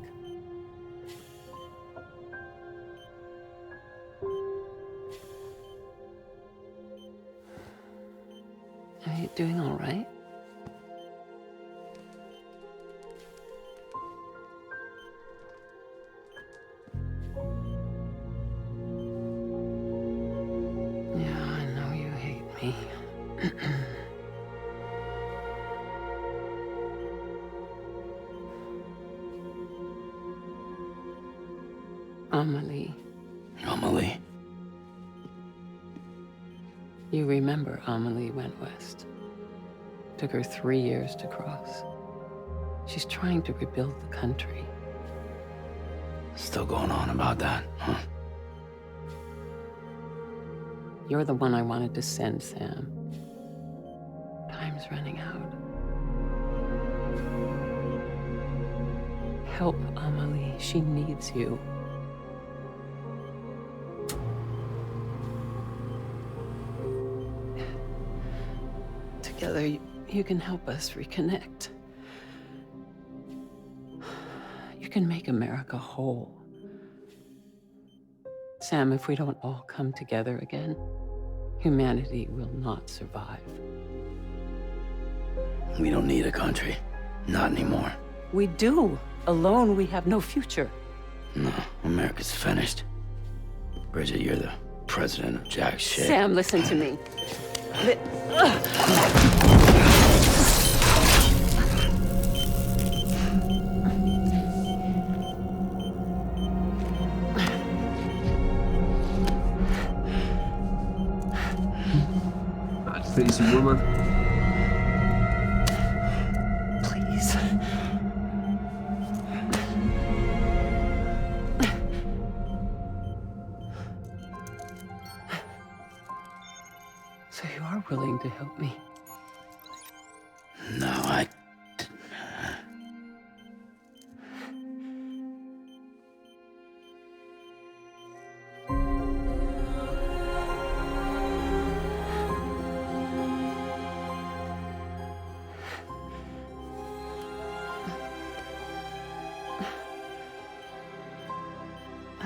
P: Are you doing all right? Yeah, I know you hate me. Amelie.
E: Amelie?
P: You remember Amelie went west. Took her 3 years to cross. She's trying to rebuild the country.
E: Still going on about that, huh?
P: You're the one I wanted to send, Sam. Time's running out. Help Amelie. She needs you. Together, you can help us reconnect. You can make America whole. Sam, if we don't all come together again, humanity will not survive.
E: We don't need a country. Not anymore.
P: We do. Alone, we have no future.
E: No, America's finished. Bridget, you're the president of jack shit.
P: Sam, listen to me.
D: That's Daisy woman.
P: Please. So you are willing to help me?
E: No, I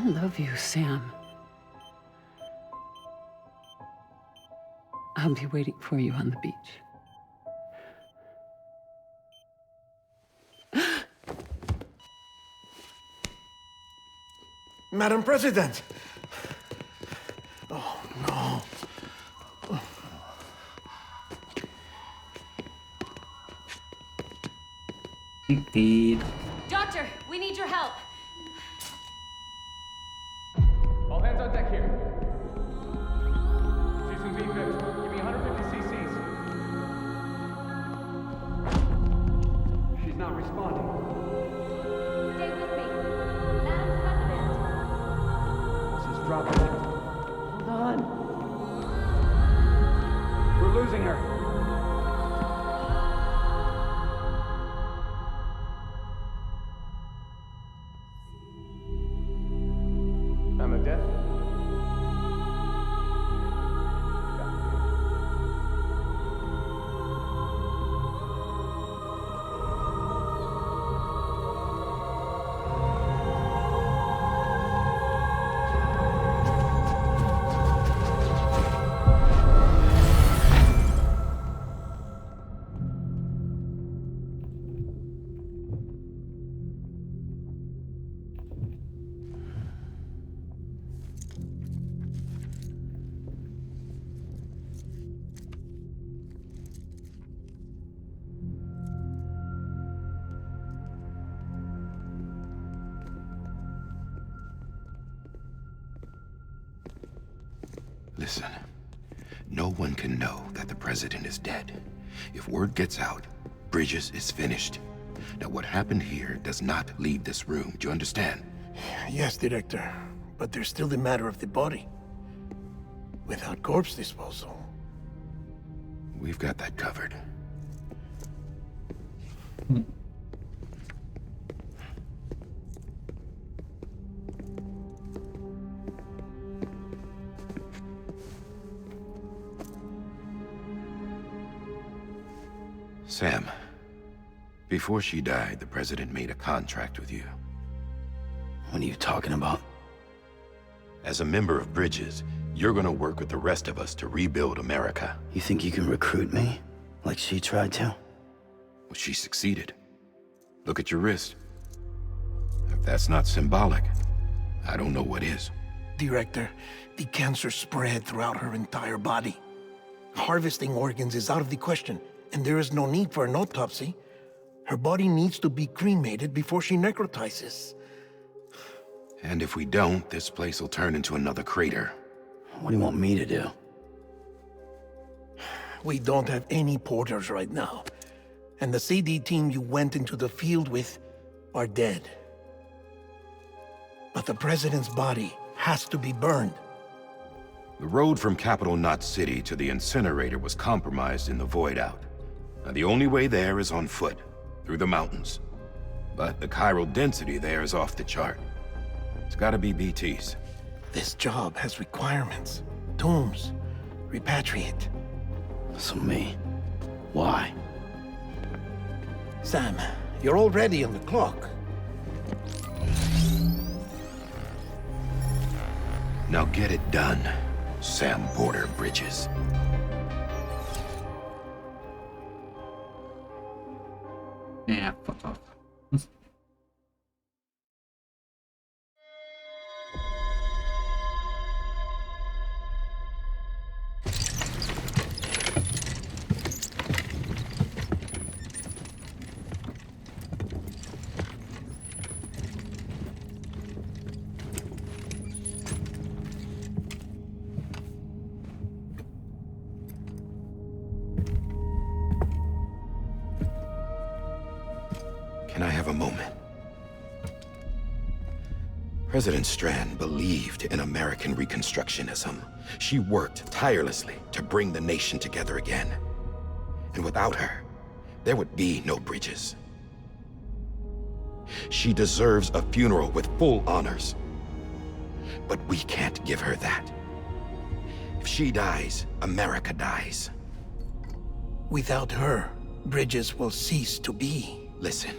P: love you, Sam. I'll be waiting for you on the beach.
M: Madam President! Oh, no.
Q: Doctor, we need your help.
R: All hands on deck here. Season V-Fit, give me 150 cc's. She's not responding.
Q: Stay with me. Madam President.
R: This is dropping.
P: Hold on.
R: We're losing her. I'm a death.
O: Listen, no one can know that the president is dead. If word gets out, Bridges is finished. Now, what happened here does not leave this room. Do you understand?
M: Yes, Director. But there's still the matter of the body. Without corpse disposal.
O: We've got that covered. Sam, before she died, the president made a contract with you.
E: What are you talking about?
O: As a member of Bridges, you're gonna work with the rest of us to rebuild America.
E: You think you can recruit me? Like she tried to?
O: Well, she succeeded. Look at your wrist. If that's not symbolic, I don't know what is.
M: Director, the cancer spread throughout her entire body. Harvesting organs is out of the question, and there is no need for an autopsy. Her body needs to be cremated before she necrotizes.
O: And if we don't, this place will turn into another crater.
E: What do you want me to do?
M: We don't have any porters right now. And the CD team you went into the field with are dead. But the president's body has to be burned.
O: The road from Capital Knot City to the incinerator was compromised in the void out. Now, the only way there is on foot, through the mountains. But the chiral density there is off the chart. It's gotta be BTs.
M: This job has requirements. Tombs. Repatriate.
E: So me. Why?
M: Sam, you're already on the clock.
O: Now get it done, Sam Porter Bridges.
D: Yeah, fuck off.
O: Can I have a moment? President Strand believed in American Reconstructionism. She worked tirelessly to bring the nation together again. And without her, there would be no Bridges. She deserves a funeral with full honors. But we can't give her that. If she dies, America dies.
M: Without her, Bridges will cease to be.
O: Listen.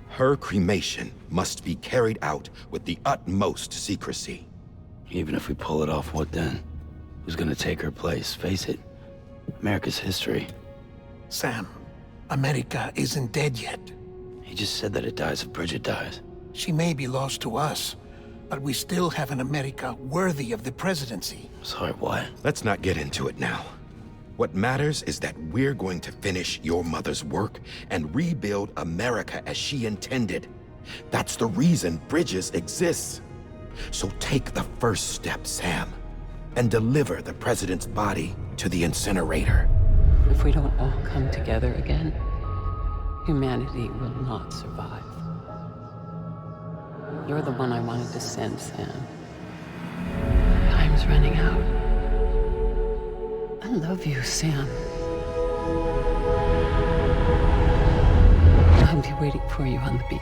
O: Her cremation must be carried out with the utmost secrecy.
E: Even if we pull it off, what then? Who's gonna take her place? Face it, America's history.
M: Sam, America isn't dead yet.
E: He just said that it dies if Bridget dies.
M: She may be lost to us, but we still have an America worthy of the presidency.
E: Sorry, what?
O: Let's not get into it now. What matters is that we're going to finish your mother's work and rebuild America as she intended. That's the reason Bridges exists. So take the first step, Sam, and deliver the president's body to the incinerator.
P: If we don't all come together again, humanity will not survive. You're the one I wanted to send, Sam. Time's running out. I love you, Sam. I'll be waiting for you on the beach.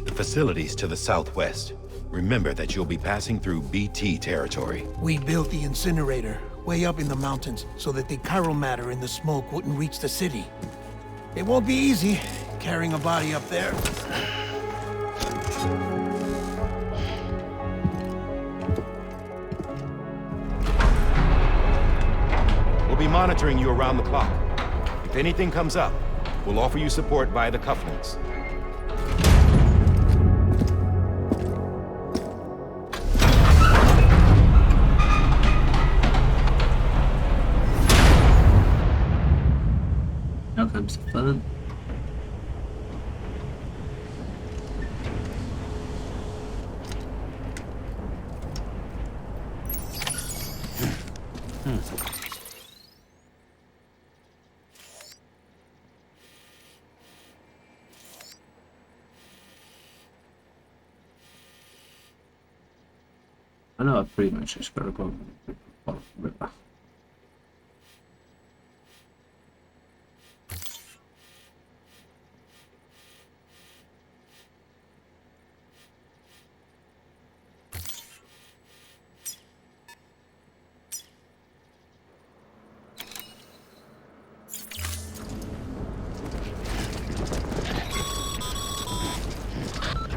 O: The facilities to the southwest. Remember that you'll be passing through BT territory.
M: We built the incinerator way up in the mountains so that the chiral matter in the smoke wouldn't reach the city. It won't be easy carrying a body up there.
O: We'll be monitoring you around the clock. If anything comes up, we'll offer you support via the cufflinks.
D: comes the fun. I know I've pretty much just got to go follow the river.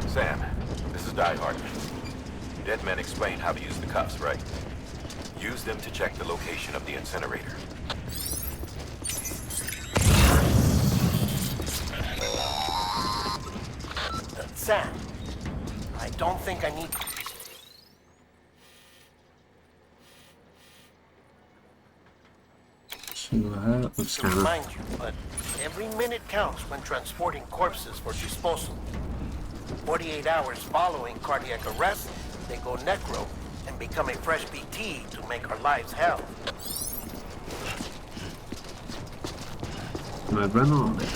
O: Sam, this is Die Hard. Dead men explained how to use the cuffs, right? Use them to check the location of the incinerator.
M: Sam, I don't think I need...
D: To
M: remind you, but every minute counts when transporting corpses for disposal. 48 hours following cardiac arrest, they go necro and become a fresh BT to make our lives hell.
D: My run on it.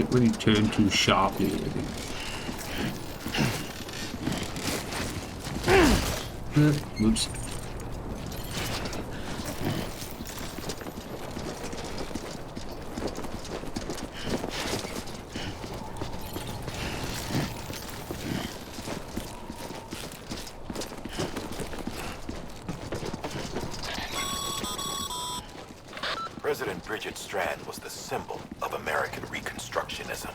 D: When you turn too sharply, oops.
O: President Bridget Strand was the symbol of American Reconstructionism.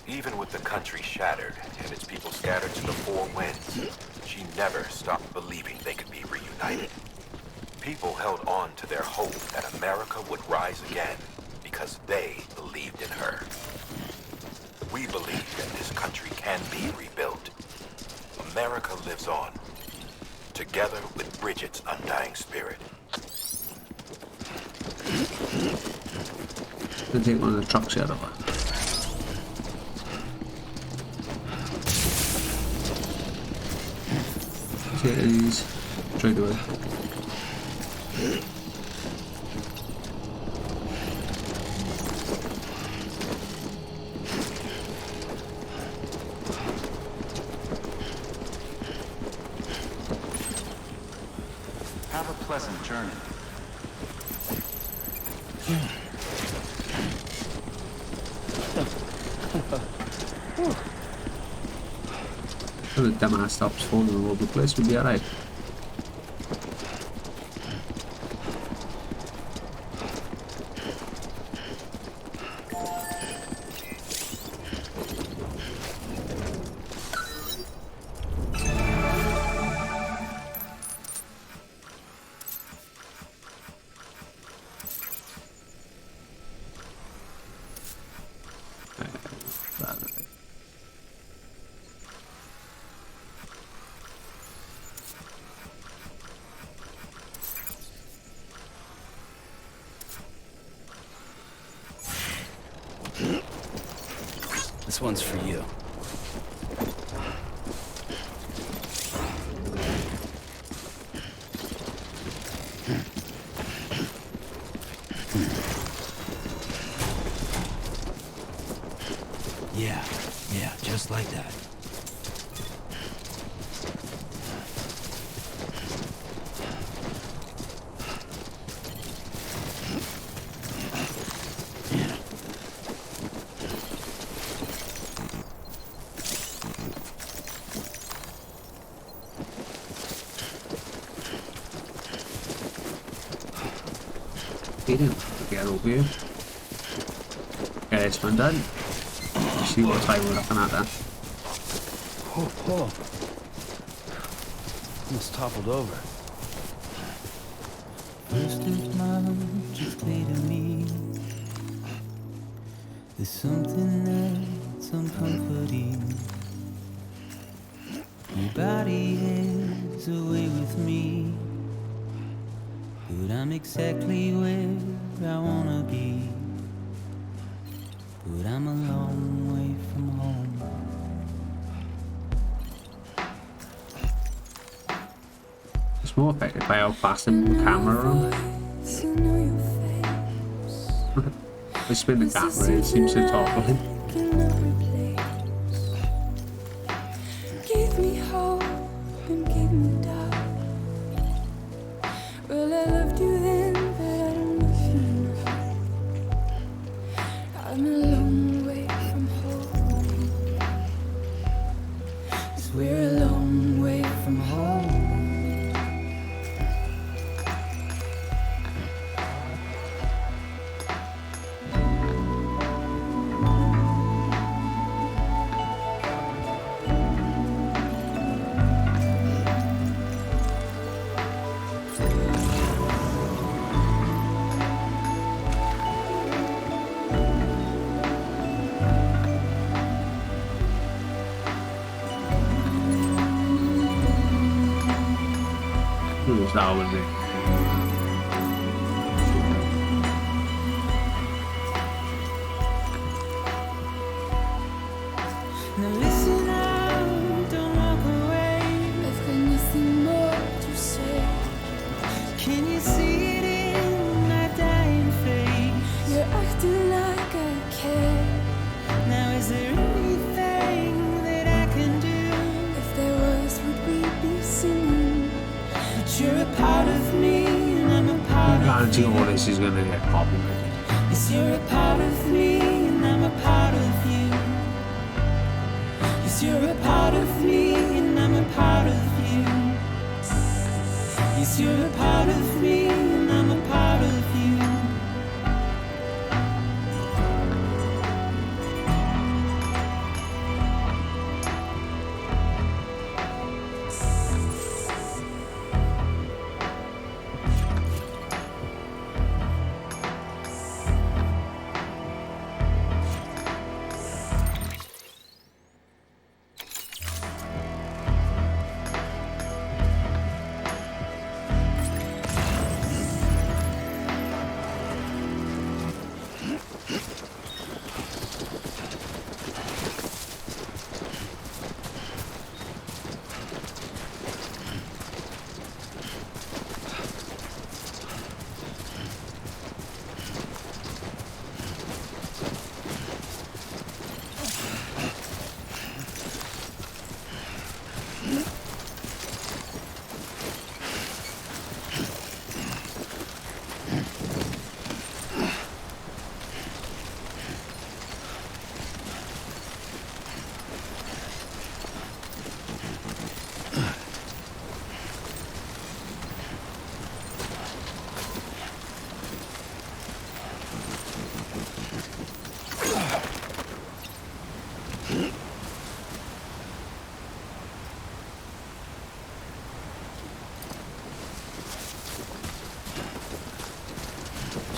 O: Even with the country shattered and its people scattered to the four winds, she never stopped believing they could be reunited. People held on to their hope that America would rise again because they believed in her. We believe that this country can be rebuilt. America lives on, together with Bridget's undying spirit.
D: Gonna take one of the trucks out of her. Take these straight away.
H: Have a pleasant journey.
D: So the dumbass stops falling all over the place, we'll be alright.
E: This one's for you. Yeah, just like that.
D: He didn't get over here. Okay, this one done. Let's see what side we're looking at then.
E: Oh. Almost toppled over.
S: First of March is clear to me. There's something that's
A: some comforting. Your body is away with me, but I'm exactly where I wanna be. But I'm a long way from home.
D: It's more affected by how fast the camera on. I spin the camera, it seems to talk to him.
A: Give me hope and give me doubt. Well, I loved you then, but I don't love you now. I'm a long way from home. 'Cause we're a long way from home.
D: Who's that with me?
A: Now listen out, don't walk away. I've got nothing more to say. Can you see it in my dying face? You're acting like I care. Now is there anything that I can do? If there was, would we be singing? But you're a part of me and I'm a part of
D: guarantee
A: you.
D: all this is gonna get copyrighted.
A: Yes, you're a part of me and I'm a part of you. Yes, you're a part of me and I'm a part of you. Yes, you're a part of me and I'm a part of you.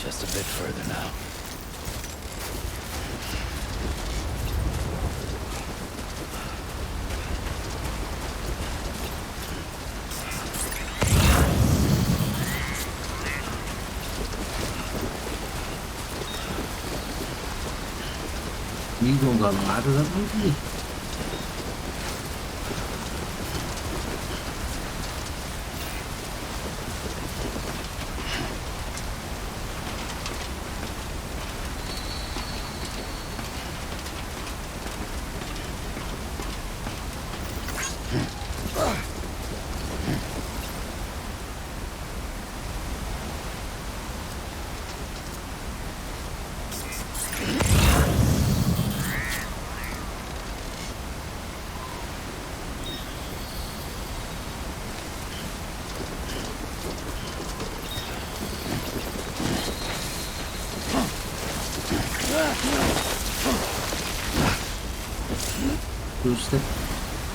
J: Just a bit further now.
D: You going on a ladder, that might be. Blue stick.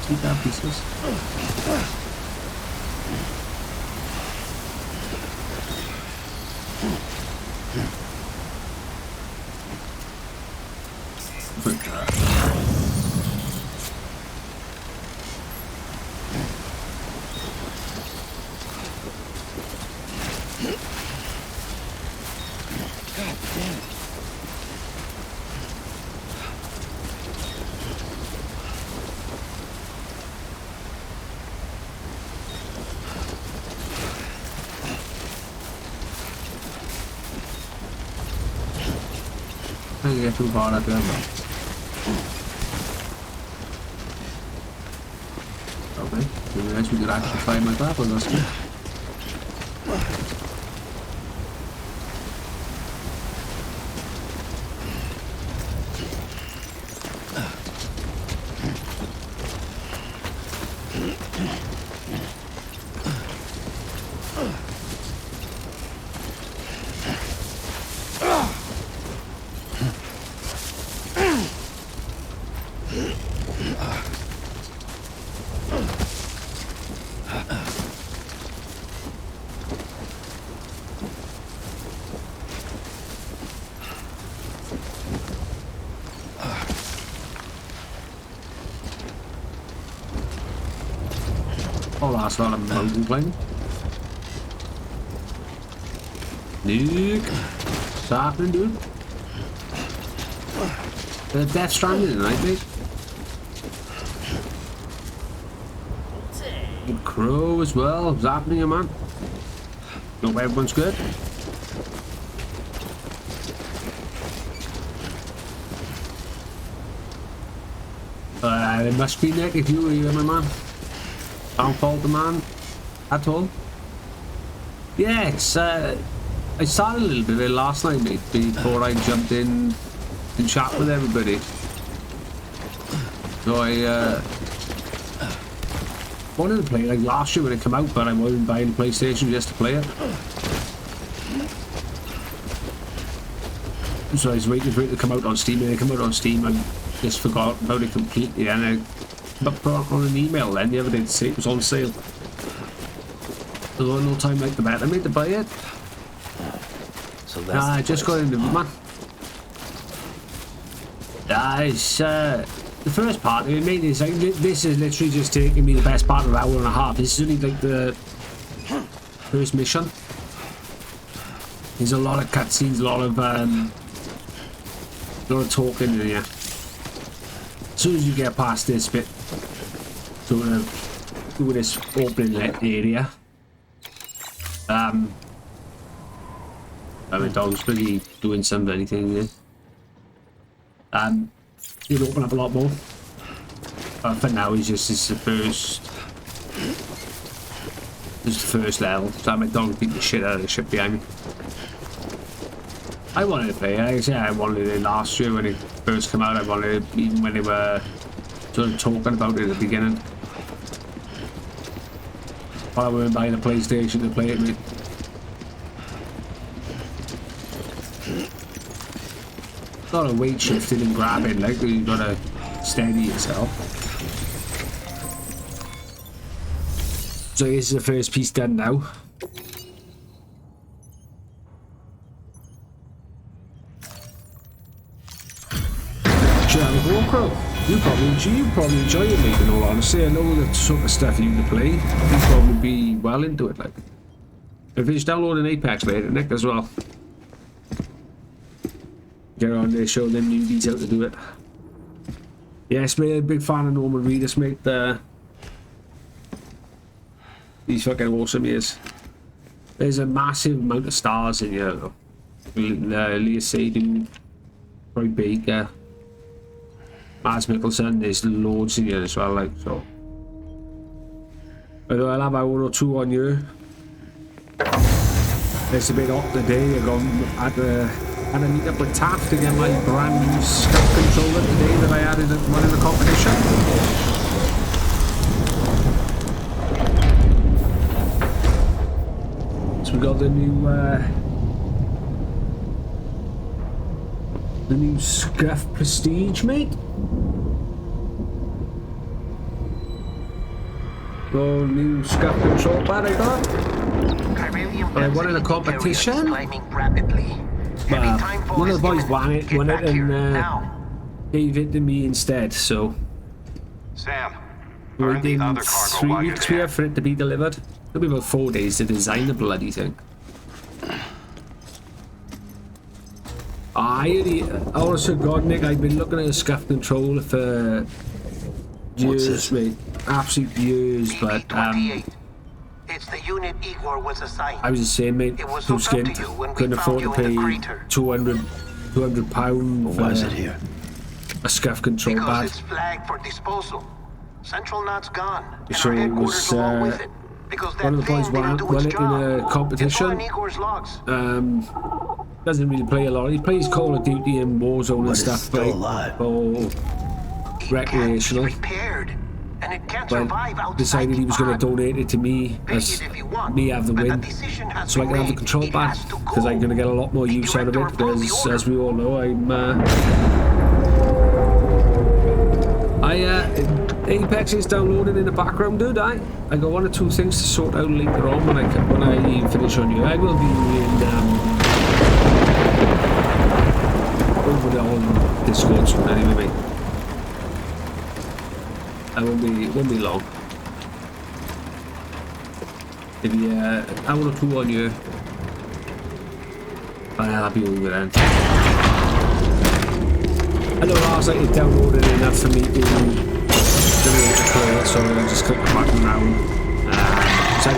D: See that pieces. Good job.
J: God damn it.
D: I can get too far at the end. Okay, maybe I should actually find my grapple gun. Oh, that's not a mountain plane. Nuke. What's happening, dude? Death Stranding tonight, mate. Good Crow as well. What's happening, man? Hope everyone's good. It must be Nick if you were here, my man. Don't fault the man at all. Yeah, it's I started a little bit of it last night, mate, before I jumped in and chat with everybody. So I wanted to play like last year when it came out, but I wasn't buying the PlayStation just to play it. So I was waiting for it to come out on Steam, and it came out on Steam and just forgot about it completely, and I put on an email then the other day to say it was on sale. So no time like the better, mate, to buy it.
J: So that's
D: I just got into it, man. It's the first part. I mean, it's like, this is literally just taking me the best part of an hour and a half. This is only like the first mission. There's a lot of cutscenes, a lot of talking in here. As soon as you get past this bit, sort of do this opening area. I mean, dog's really doing some bloody thing here. It'll open up a lot more. For now, it's just the first level. So my dog beat the shit out of the shit behind me. I wanted to play it. Like I said, I wanted it last year when it first came out. I wanted it even when they were sort of talking about it at the beginning. While I weren't buying a PlayStation to play it with. A lot of weight shifting and grabbing, like you gotta steady yourself. So this is the first piece done now. Should have a walk. You probably enjoy it, mate, in all honesty. I know the sort of stuff you play. You'd probably be well into it, like. I finished downloading Apex later, Nick, as well. Get on there, show them newbies how to do it. Yes, mate, a big fan of Norman Reedus, mate. He's fucking awesome, he is. There's a massive amount of stars in here, though. Leah Seydoux, Troy Baker, Mads Mikkelsen, there's loads in here as well, like, so. Although I'll have one or two on you. It's a bit hot today. I got had a meet up with Taft to get my brand new scout controller today that I added at one of the competition. So we got the new Scuff Prestige, mate. The new Scuff control pad I got. One in the competition. One of the boys won it and gave it to me instead, so
H: Sam,
D: within 3 weeks we have for it to be delivered. It'll be about 4 days to design the bloody thing. honest to God, Nick, I've been looking at a scuff controller for years, mate. Absolute years, but
S: It's the unit Igor was assigned.
D: I was the same, mate. Too skint. Couldn't afford to pay £200 for
E: why is it here?
D: a scuff control
S: Because
D: pad.
S: it's flagged for disposal. Central Knot's gone, and
D: So
S: our
D: it
S: headquarters
D: was
S: along with it. Because
D: one of
S: that
D: the boys
S: thing didn't do
D: won
S: its
D: it in
S: job.
D: a competition.
S: It's on Igor's logs.
D: Doesn't really play a lot. He plays Call of Duty and Warzone and
E: But it's
D: stuff,
E: still
D: but
E: alive.
D: all recreational.
S: Repaired, and it can't
D: But
S: survive outside
D: decided he was going to
S: the
D: donate it to me as me have the win, so I can have the control pad because I'm going to get a lot more use out of it. Because as we all know, Apex is downloading in the background, dude. I got one or two things to sort out later on when I finish on you. I will be in over there on Discord soon anyway, mate. I won't be long. Maybe an hour or two on you, but I'll be over then. I know last night it downloaded enough for me to play it, so I just click the button round. So I've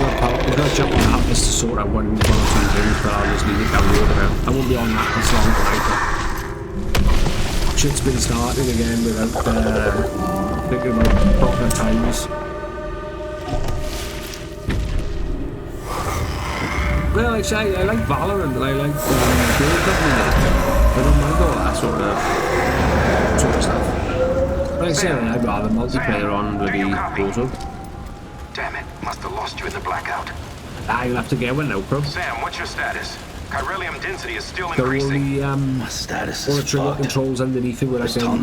D: got to jump on that list to sort out one or two things, but I'll just leave it downloaded now. I won't be on that as long tonight. Shit's been starting again without thinking about proper times. Well, like I say, I like Valorant and I like game company. I don't mind all that sort of stuff. Like I say, I'd rather multiplayer on bloody Warzone.
T: Damn it, must have lost you in the blackout.
D: You'll have to get one now, bro.
T: Sam, what's your status? Chiralium density is still
D: So
T: increasing.
D: all the
E: status
D: all the trigger controls underneath it where I can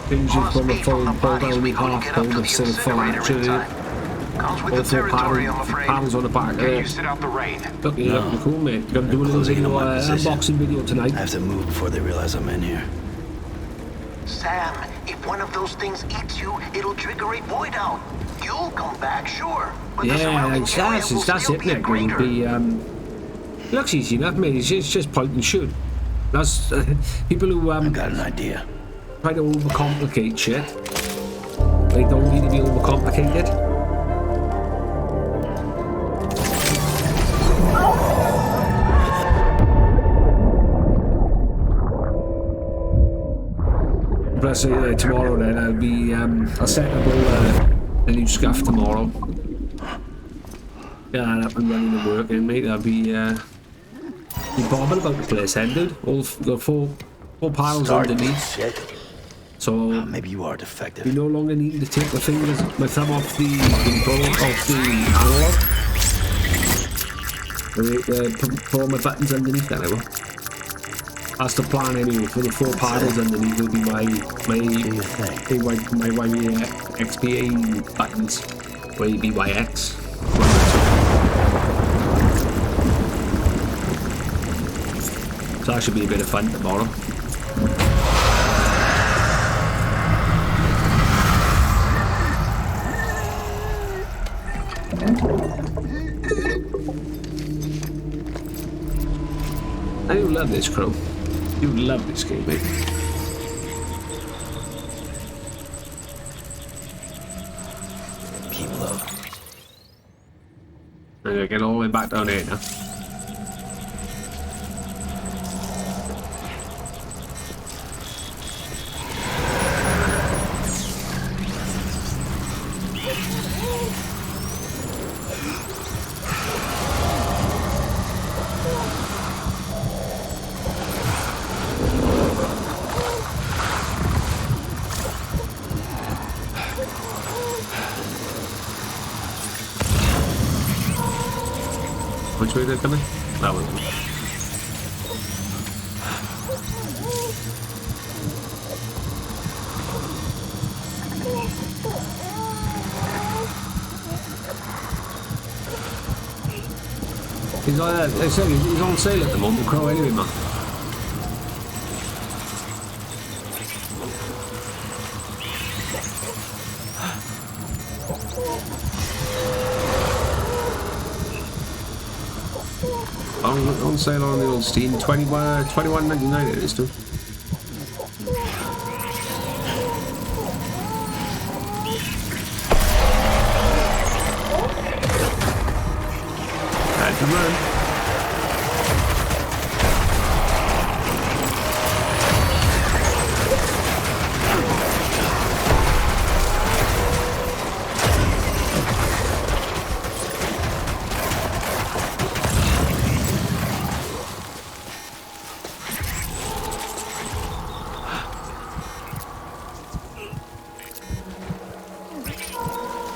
D: things you've got to pull down with half pull instead of full action. All four paddles on the back there. Looking cool, mate. Gonna do a little video, unboxing video tonight.
E: I have to move before they realize I'm in here.
S: Sam, if one of those things eats you, it'll trigger a void out. You'll come back, sure. But
D: Yeah, that's it, Nick. It'll be looks easy enough, mate. It's just point and shoot. That's people who
E: I got an idea.
D: Try to overcomplicate shit. They don't need to be overcomplicated. Plus, tomorrow then I'll be I'll set up a new scuff tomorrow. Get that up and running and working, mate. I'll be bobbing about the place, then, dude. All got four piles underneath. So
E: maybe you are defective.
D: You no longer need to take my thumb off the control of the analog. Put all my buttons underneath that now. That's the plan anyway. For the four paddles underneath will be my XPA buttons. Way BYX. So that should be a bit of fun tomorrow. I do love this crew. You love this game, mate.
E: Keep low.
D: I'm gonna get all the way back down here now. Which way they're coming? That one. He's on sale at the moment, Crow, anyway, man. On sale on the old Steam, $21.99 it is too. Had to run.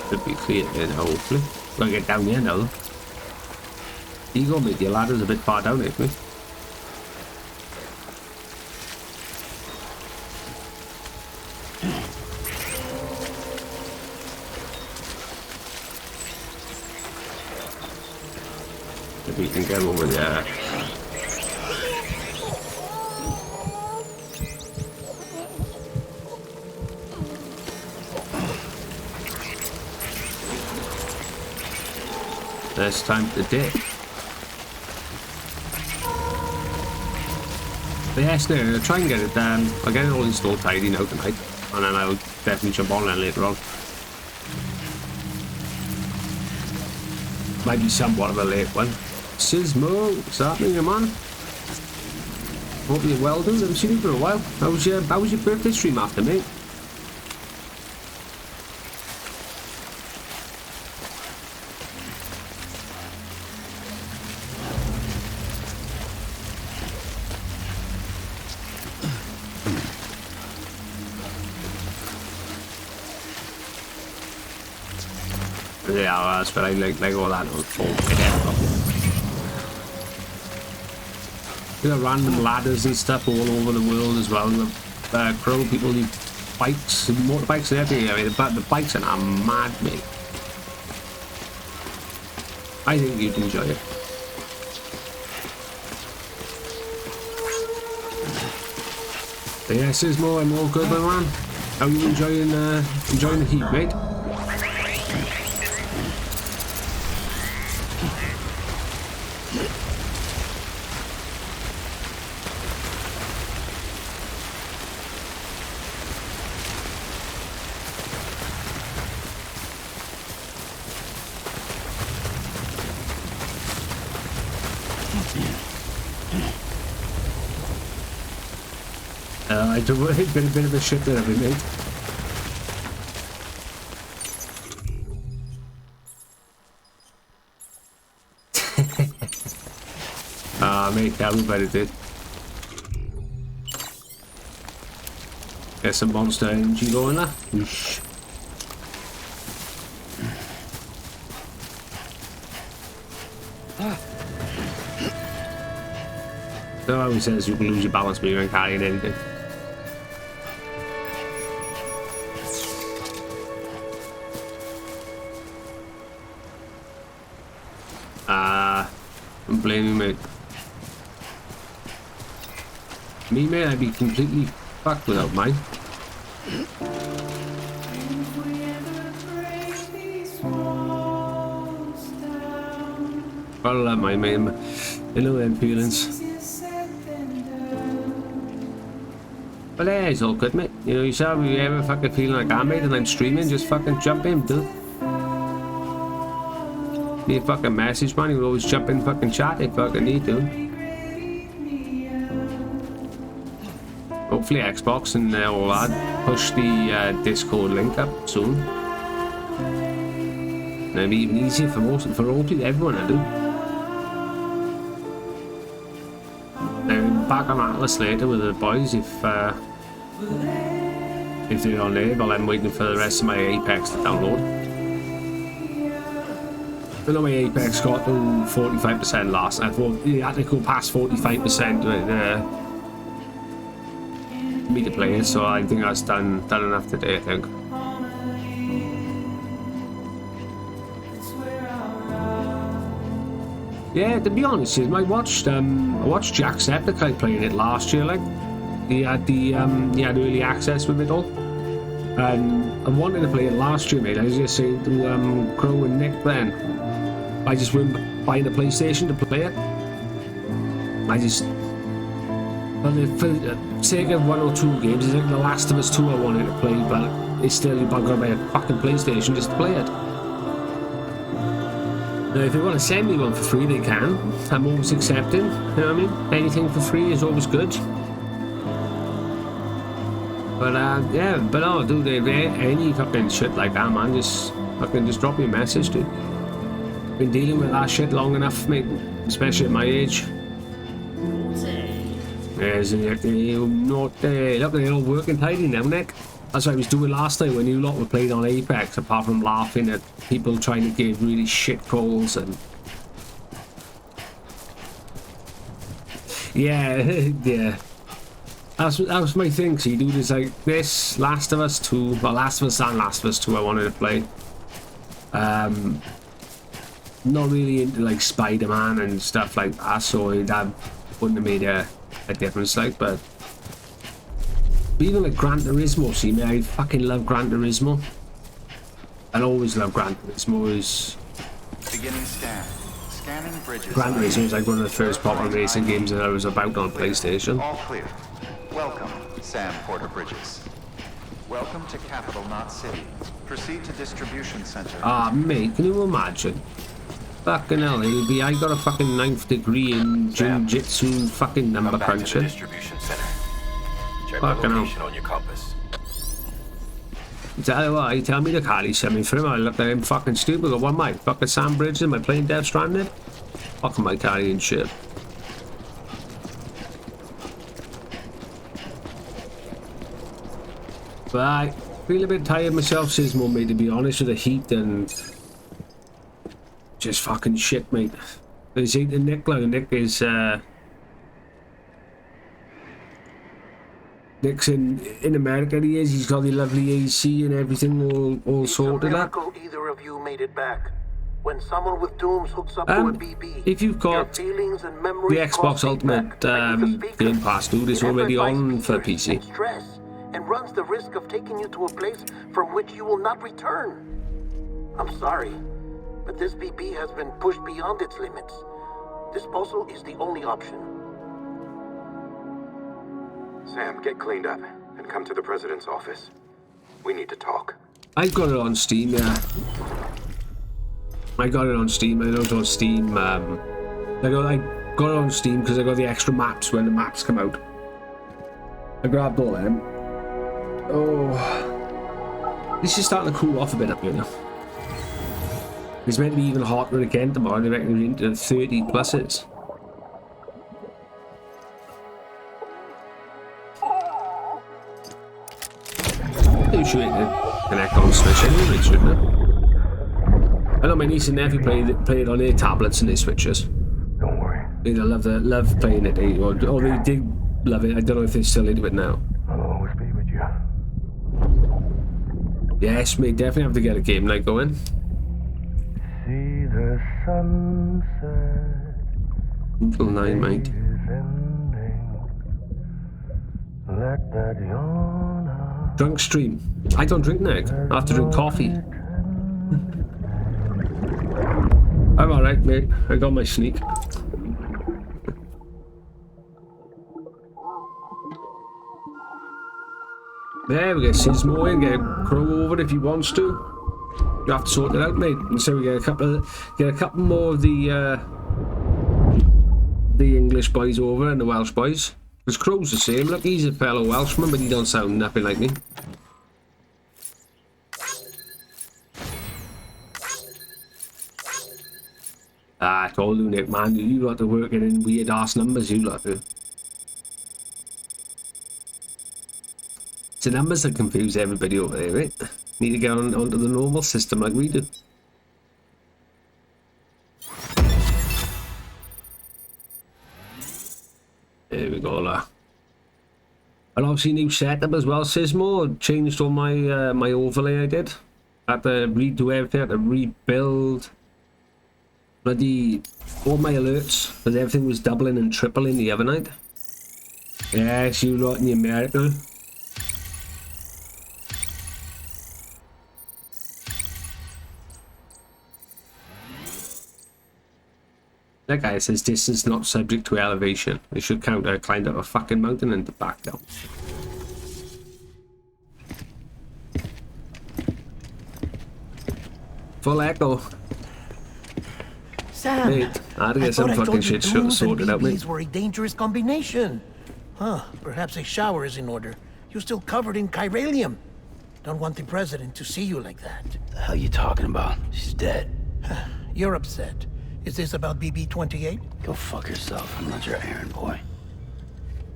D: Should be clear then, hopefully. Gotta get down here now. You gotta make your ladders a bit far down, ain't we? If we can get over there. It's time to dip. But yes, no, try and get it done. I'll get it all installed tidy now tonight, and then I'll definitely jump on that later on. Might be somewhat of a late one. Sismo, what's happening, man? Hope you're well done. Haven't seen you for a while. How was your birthday stream after, mate? Yeah, that's what I like all that old foam. There are random ladders and stuff all over the world as well. Crow people need bikes and motorbikes and everything. I mean, the bikes are mad, mate. I think you'd enjoy it. But yeah, Sismo, I'm all good, my man. How are you enjoying the heat, mate? It's been a bit of a shit that I've been made. Mate, that was what it did. Get some monster energy going there. Whoosh. So always says you can lose your balance when you're carrying anything. Don't blame you, mate. Me, mate, I'd be completely fucked without mine. I love my mate. I know them feelings. But yeah, it's all good, mate. You know yourself, if you ever fucking feeling like I'm mate and I'm streaming, just fucking jump in, dude. Need a fucking message, man. You would always jump in fucking chat if fucking need to. Hopefully Xbox and all that push the Discord link up soon. It'll be even easier for all people, everyone I do. Now back on Atlas later with the boys if they're on there, but I'm waiting for the rest of my Apex to download. I know my Apex got to 45% last night. I thought you had to go past 45% for me to play it, so I think I was done enough today, I think. Yeah, to be honest, I watched Jacksepticeye playing it last year. Like he had early access with it all, and I wanted to play it last year, mate. I was just saying to Crow and Nick then. I just went buying a PlayStation to play it. I just... For the sake of 1 or 2 games, it's like The Last of Us 2 I wanted to play, but it's still you've got to buy a fucking PlayStation just to play it. Now, if they want to send me one for free, they can. I'm always accepting, you know what I mean? Anything for free is always good. But, yeah, but no, dude, if any fucking shit like that, man, just drop me a message, dude. Been dealing with that shit long enough, mate, especially at my age. Yes, you're not look, they're all working tidy now, Nick. That's what I was doing last night when you lot were playing on Apex, apart from laughing at people trying to give really shit calls and... Yeah, yeah. That was my thing, see, dude, it's like this, Last of Us 2, well, Last of Us and Last of Us 2 I wanted to play. Not really into, like, Spider-Man and stuff like that, so that wouldn't have made a difference, like, but even like Gran Turismo, see me, I fucking love Gran Turismo. I'll always love Gran Turismo.
H: Beginning scan. Scanning bridges.
D: Gran Turismo is like one of the first proper racing games that I was about on PlayStation.
H: All clear. Welcome, Sam Porter Bridges. Welcome to Capital Knot City. Proceed to distribution center.
D: Ah, mate, can you imagine? Fucking hell, I got a fucking 9th degree in Jiu-Jitsu fucking number crunching.
N: Distribution center. Check
D: fucking
N: the location on your compass.
D: Tell you what, you tell me to carry something for him, I look like I'm fucking stupid. What am I? Fucking Sam Bridges? Am I playing Death Stranding? Fuck am I carrying shit? But I feel a bit tired myself, says Mum, mate, to be honest, with the heat and just fucking shit, mate. They say to Nick, like, Nick is Nick's in America. He is. He's got the lovely AC and everything all sorted out.
S: Either of you made it back. When someone with dooms hooks up to a BB,
D: if you've got the Xbox Ultimate Game Pass, dude, it's already on for PC.
S: Stress and runs the risk of taking you to a place from which you will not return. I'm sorry, but this BB has been pushed beyond its limits. Disposal is the only option.
N: Sam, get cleaned up and come to the president's office. We need to talk.
D: I've got it on Steam, yeah. I got it on Steam. I know it's on Steam. I got it on Steam because I got the extra maps when the maps come out. I grabbed all them. Oh, this is starting to cool off a bit up here now. It's meant to be even hotter again tomorrow. I reckon we're into 30 pluses. You should connect on Switch anyway, shouldn't it? I know my niece and nephew play it on their tablets and their Switches.
L: Don't worry.
D: They love playing it, or they did love it. I don't know if they're still into it now.
L: I'll always be with you.
D: Yes, mate, definitely have to get a game night going.
L: See the sunset.
D: Until 9, mate.
L: Let that yawn out.
D: Drunk stream. I don't drink, Nick. I have to drink coffee. I'm alright, mate. I got my sneak. There we get Sismo in, get Crow over if he wants to. You have to sort it out, mate. And so we get a couple more of the English boys over and the Welsh boys. Because Crow's the same. Look, he's a fellow Welshman, but he don't sound nothing like me. I told you, Nick, man, you got to work in weird ass numbers, you lot do. It's the numbers that confuse everybody over there, right? Need to get onto the normal system like we do. There we go, lah. And obviously new setup as well, Sismo. Changed all my my overlay I did. Had to redo everything, had to rebuild bloody all my alerts, because everything was doubling and tripling the other night. Yes, you lot in America. That guy says this is not subject to elevation. They should count I climbed up a fucking mountain and back down. Full echo.
S: Sam,
D: Mate, I had to
S: I
D: get some
S: thought I
D: fucking
S: told you
D: shit
S: dooms and
D: sorted out, mate.
S: BBs were a dangerous combination. Huh, perhaps a shower is in order. You're still covered in chiralium. Don't want the president to see you like that.
E: The hell you talking about? She's dead.
S: You're upset. Is this about BB-28?
E: Go fuck yourself. I'm not your errand boy.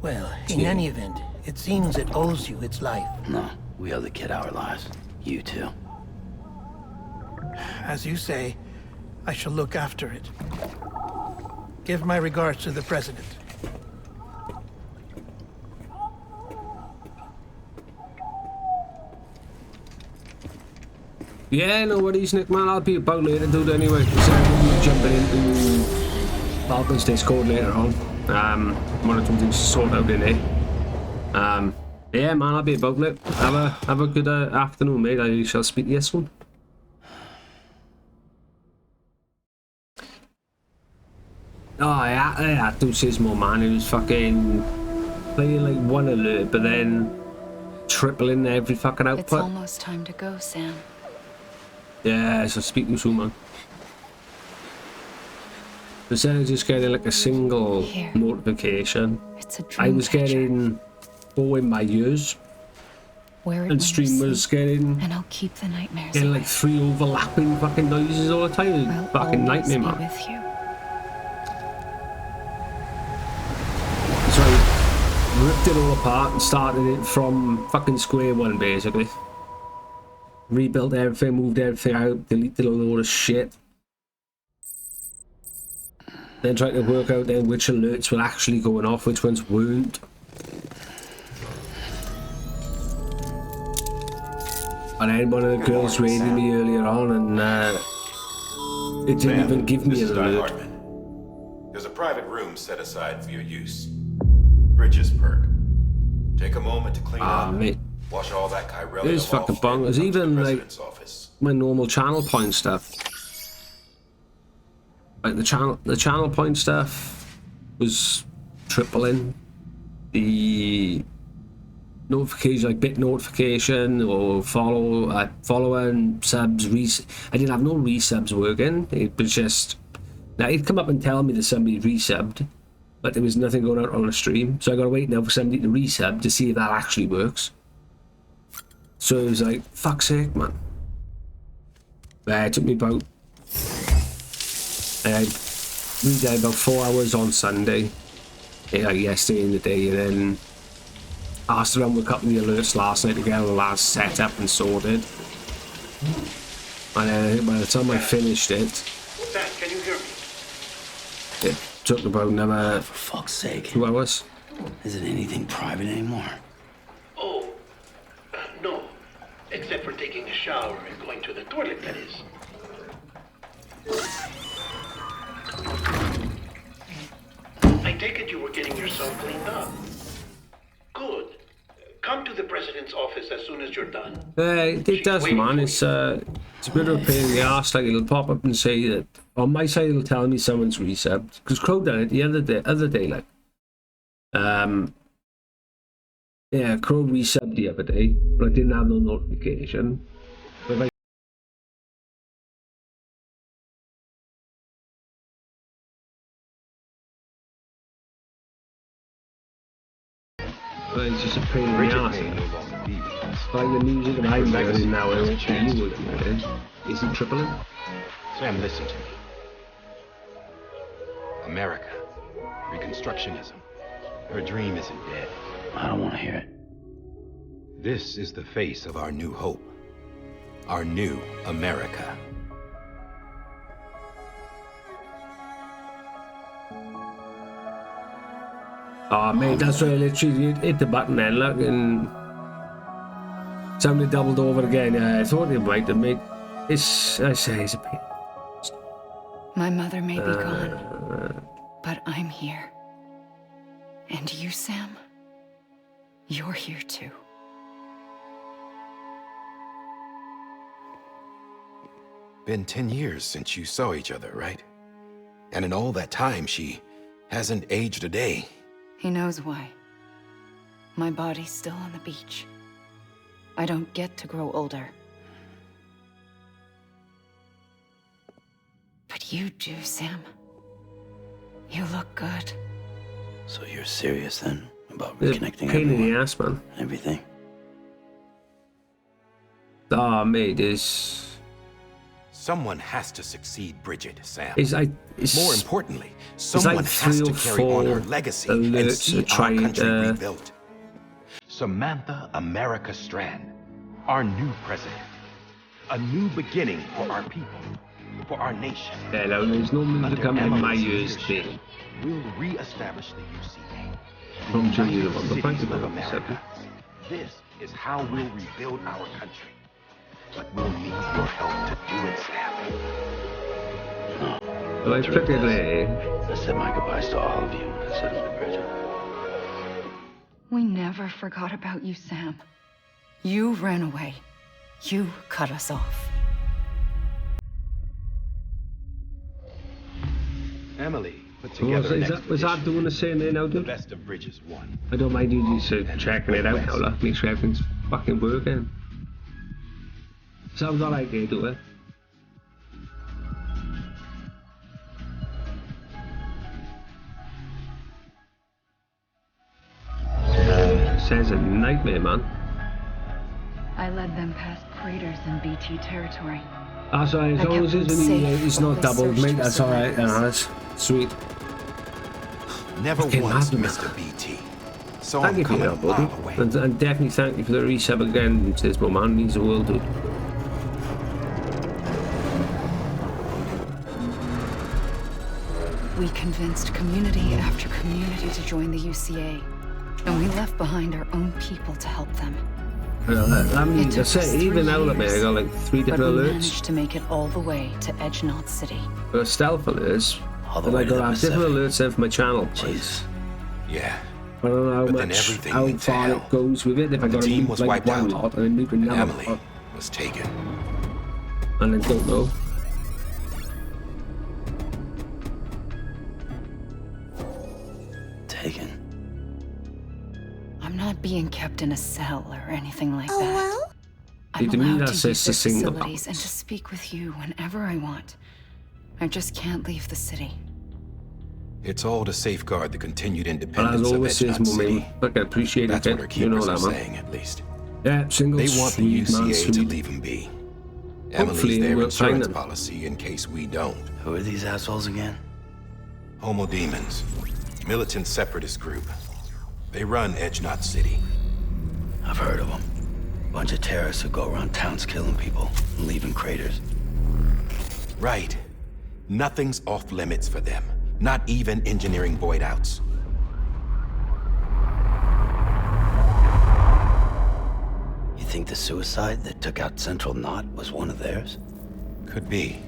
S: Well, in any event, it seems it owes you its life.
E: No, we owe the kid our lives. You too.
S: As you say, I shall look after it. Give my regards to the president.
D: Yeah, no worries, Nick, man. I'll be about later, dude, anyway. So I'm jumping into Falcon's Discord later on. One or two things to sort out in there. Yeah, man, I'll be about later. Have a good afternoon, mate. I shall speak to you soon. Oh, I had to say more, man. It was fucking playing like one alert, but then tripling every fucking output.
K: It's almost time to go, Sam.
D: Yeah, so speak to you soon, man. Instead of just getting like a single notification, I was getting 4 in my ears.
K: Wear it
D: And stream was getting,
K: and I'll keep the nightmares
D: getting like 3 overlapping fucking noises all the time. Fucking nightmare, man.
K: with you.
D: So I ripped it all apart and started it from fucking square one, basically. Rebuilt everything, moved everything out, deleted a load of shit. Then tried to work out then which alerts were actually going off, which ones weren't. And then one of the girls raided me earlier on and it didn't even give me an alert.
O: There's a private room set aside for your use. Bridges perk. Take a moment to clean up.
D: Mate.
O: Wash all that chiralium
D: It is fucking bonkers. Even like my normal channel point stuff. Like the channel point stuff was tripling. The notification, like bit notification or following subs, I didn't have no resubs working. It was just, now it'd come up and tell me that somebody resubbed, but there was nothing going out on the stream. So I gotta wait now for somebody to resub to see if that actually works. So it was like, fuck's sake, man. It took me about, I redid about 4 hours on Sunday, like yesterday in the day, and then asked around with a couple of the alerts last night to get all the last set up and sorted. And then by the time I finished it,
S: Sam, can you hear me?
D: it took about another,
E: for fuck's sake,
D: 2 hours.
E: Isn't anything private anymore?
S: Oh, no. Except for taking a shower and going to the toilet, that is. I take it you were getting yourself cleaned up. Good. Come to the president's office as soon as you're done.
D: It does, man. It's a bit of a pain in the arse. Like, it'll pop up and say that on my side it'll tell me someone's resubbed. Because Crow done it the other day, like. Yeah, Crow resubbed the other day, but I didn't have no notification. But if I but it's just a pain in the arse. Like the music that I'm hearing now, I hope you would hear. Is it tripling?
T: Sam, listen to me. America. Reconstructionism. Her dream isn't dead.
E: I don't want to hear it.
T: This is the face of our new hope. Our new America.
D: Oh, mate, that's where I literally hit the button then, look, and somebody doubled over again. I thought it might have made. I say, it's a pain.
K: My mother may be gone, but I'm here. And you, Sam, you're here too.
O: Been 10 years since you saw each other, right?
T: And in all that time, she hasn't aged a day.
K: He knows why. My body's still on the beach. I don't get to grow older. But you do, Sam. You look good.
E: So you're serious then about
D: It's
E: reconnecting
D: a pain in
E: everyone?
D: the ass, man.
E: Everything?
D: Ah, mate, there's...
T: Someone has to succeed Bridget, Sam.
D: It's
T: More importantly,
D: it's
T: someone
D: like
T: has
D: 3
T: to
D: or
T: carry on
D: 4
T: her legacy and
D: alerts
T: see
D: are
T: our
D: trying
T: country
D: to...
T: rebuilt. Samantha America Strand, our new president. A new beginning for our people, for our nation.
D: Hello, there's no music coming in my ears,
T: leadership,
D: thing.
T: We'll re-establish the UCA.
D: From Julia,
T: United
D: the
T: Cities
D: thank you
T: of
D: very
T: America. This is how we'll rebuild our country. But we'll need your help to do it, Sam.
E: No.
D: Like, particularly...
E: I said my goodbyes to all of you. I said them to Bridget.
K: We never forgot about you, Sam. You ran away. You cut us off.
T: Emily put
D: Oh,
T: together an
D: was that doing the same there now,
T: The
D: dude?
T: best of Bridges won.
D: I don't mind you just checking it out now, look. Make sure everything's fucking working. Sounds alright, they do it. Sounds a nightmare, man.
K: I led them past craters in BT territory.
D: That's alright, as
K: I
D: long as
K: kept them safe
D: it's
K: while
D: not
K: they
D: doubled,
K: searched
D: mate,
K: for
D: that's alright.
K: survivors.
D: That's sweet.
T: Never
D: Okay,
T: once,
D: madman.
T: Mr. BT. So
D: Thank
T: I'm
D: you for
T: coming
D: your
T: a
D: help, buddy.
T: mile away.
D: And definitely thank you for the resub again. Says my man needs the world, dude.
K: We convinced community after community to join the UCA. And we left behind our own people to help them.
D: I mean,
K: It took
D: that's
K: us
D: it.
K: 3
D: Even now, I
K: years,
D: got like 3
K: but
D: different
K: we
D: alerts.
K: managed to make it all the way to Edge Knot City.
D: But stealth alerts.
E: All the
D: And
E: way
D: I
E: to the
D: got different
E: Pacific.
D: alerts there for my channel.
E: Jeez.
T: Yeah.
D: I don't know
T: But then
D: much,
T: everything
D: how
T: went to
D: far
T: hell.
D: it goes with it. If I
T: The
D: got to
T: team
D: loop
T: was
D: like
T: wiped
D: one
T: out.
D: lot and then loop
T: And
D: another
T: Emily
D: lot,
T: was taken.
D: and then don't know.
E: Taken.
K: I'm not being kept in a cell or anything like that.
D: See,
K: I'm
D: to me,
K: allowed
D: that's
K: to use
D: just
K: their
D: a single
K: facilities and to speak with you whenever I want. I just can't leave the city.
T: It's all to safeguard the continued
D: But as
T: independence of
D: always, says
T: Edge Knot
D: Mummy,
T: City.
D: look, I appreciate
T: That's
D: it.
T: what our
D: You know
T: keepers
D: that,
T: are
D: man.
T: saying, at least.
D: Yeah, single
T: They want the
D: sweet, man,
T: UCA to
D: sweet.
T: leave him be.
D: Hopefully
T: Emily's their
D: we'll find
T: insurance
D: them.
T: policy in case we don't.
E: Who are these assholes again?
T: Homo Demons. Militant separatist group. They run Edge Knot City.
E: I've heard of them. Bunch of terrorists who go around towns killing people and leaving craters.
T: Right. Nothing's off limits for them. Not even engineering void outs.
E: You think the suicide that took out Central Knot was one of theirs?
T: Could be.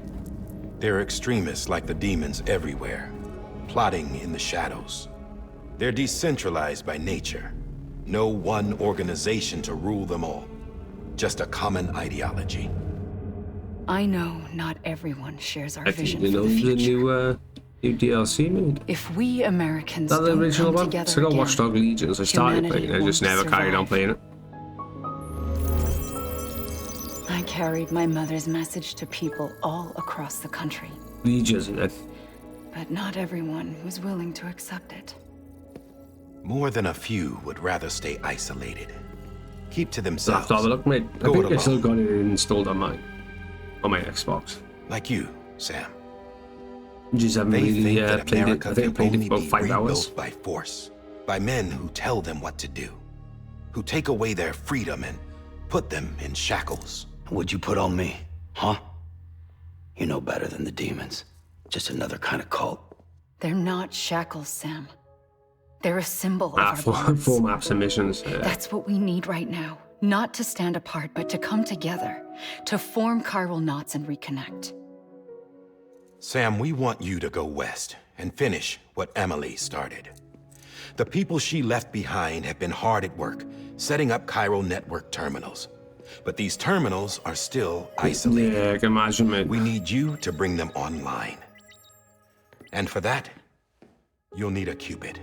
T: There are extremists like the demons everywhere, plotting in the shadows. They're decentralized by nature. No one organization to rule them all. Just a common ideology.
K: I know not everyone shares our
D: I think
K: vision
D: you
K: for
D: know
K: the
D: the
K: future.
D: new DLC made.
K: If we Americans
D: That the
K: don't
D: original
K: come
D: one?
K: together
D: So I got
K: again,
D: Watchdog Legions. I started
K: humanity
D: playing it, I just
K: won't
D: never carried on
K: survive.
D: playing it.
K: I carried my mother's message to people all across the country,
D: Legions, isn't it?
K: but not everyone was willing to accept it.
T: More than a few would rather stay isolated. Keep to
D: So
T: themselves.
D: after have a look, mate. I
T: Go
D: think
T: it
D: I still
T: alone.
D: got it installed on my Xbox.
T: Like you, Sam.
D: Just haven't
T: They
D: really
T: think that
D: played it.
T: America
D: I think I
T: can
D: played
T: only
D: it for
T: be
D: about 5 hours.
T: rebuilt by force, by men who tell them what to do, who take away their freedom and put them in shackles.
E: What'd you put on me? Huh? You know better than the demons. Just another kind of cult.
K: They're not shackles, Sam. They're a symbol of our
D: For
K: bonds.
D: maps and missions.
K: That's what we need right now. Not to stand apart, but to come together. To form chiral knots and reconnect.
T: Sam, we want you to go west and finish what Emily started. The people she left behind have been hard at work, setting up chiral network terminals. But these terminals are still isolated.
D: Yeah, I can imagine, mate.
T: We need you to bring them online. And for that, you'll need a Cupid.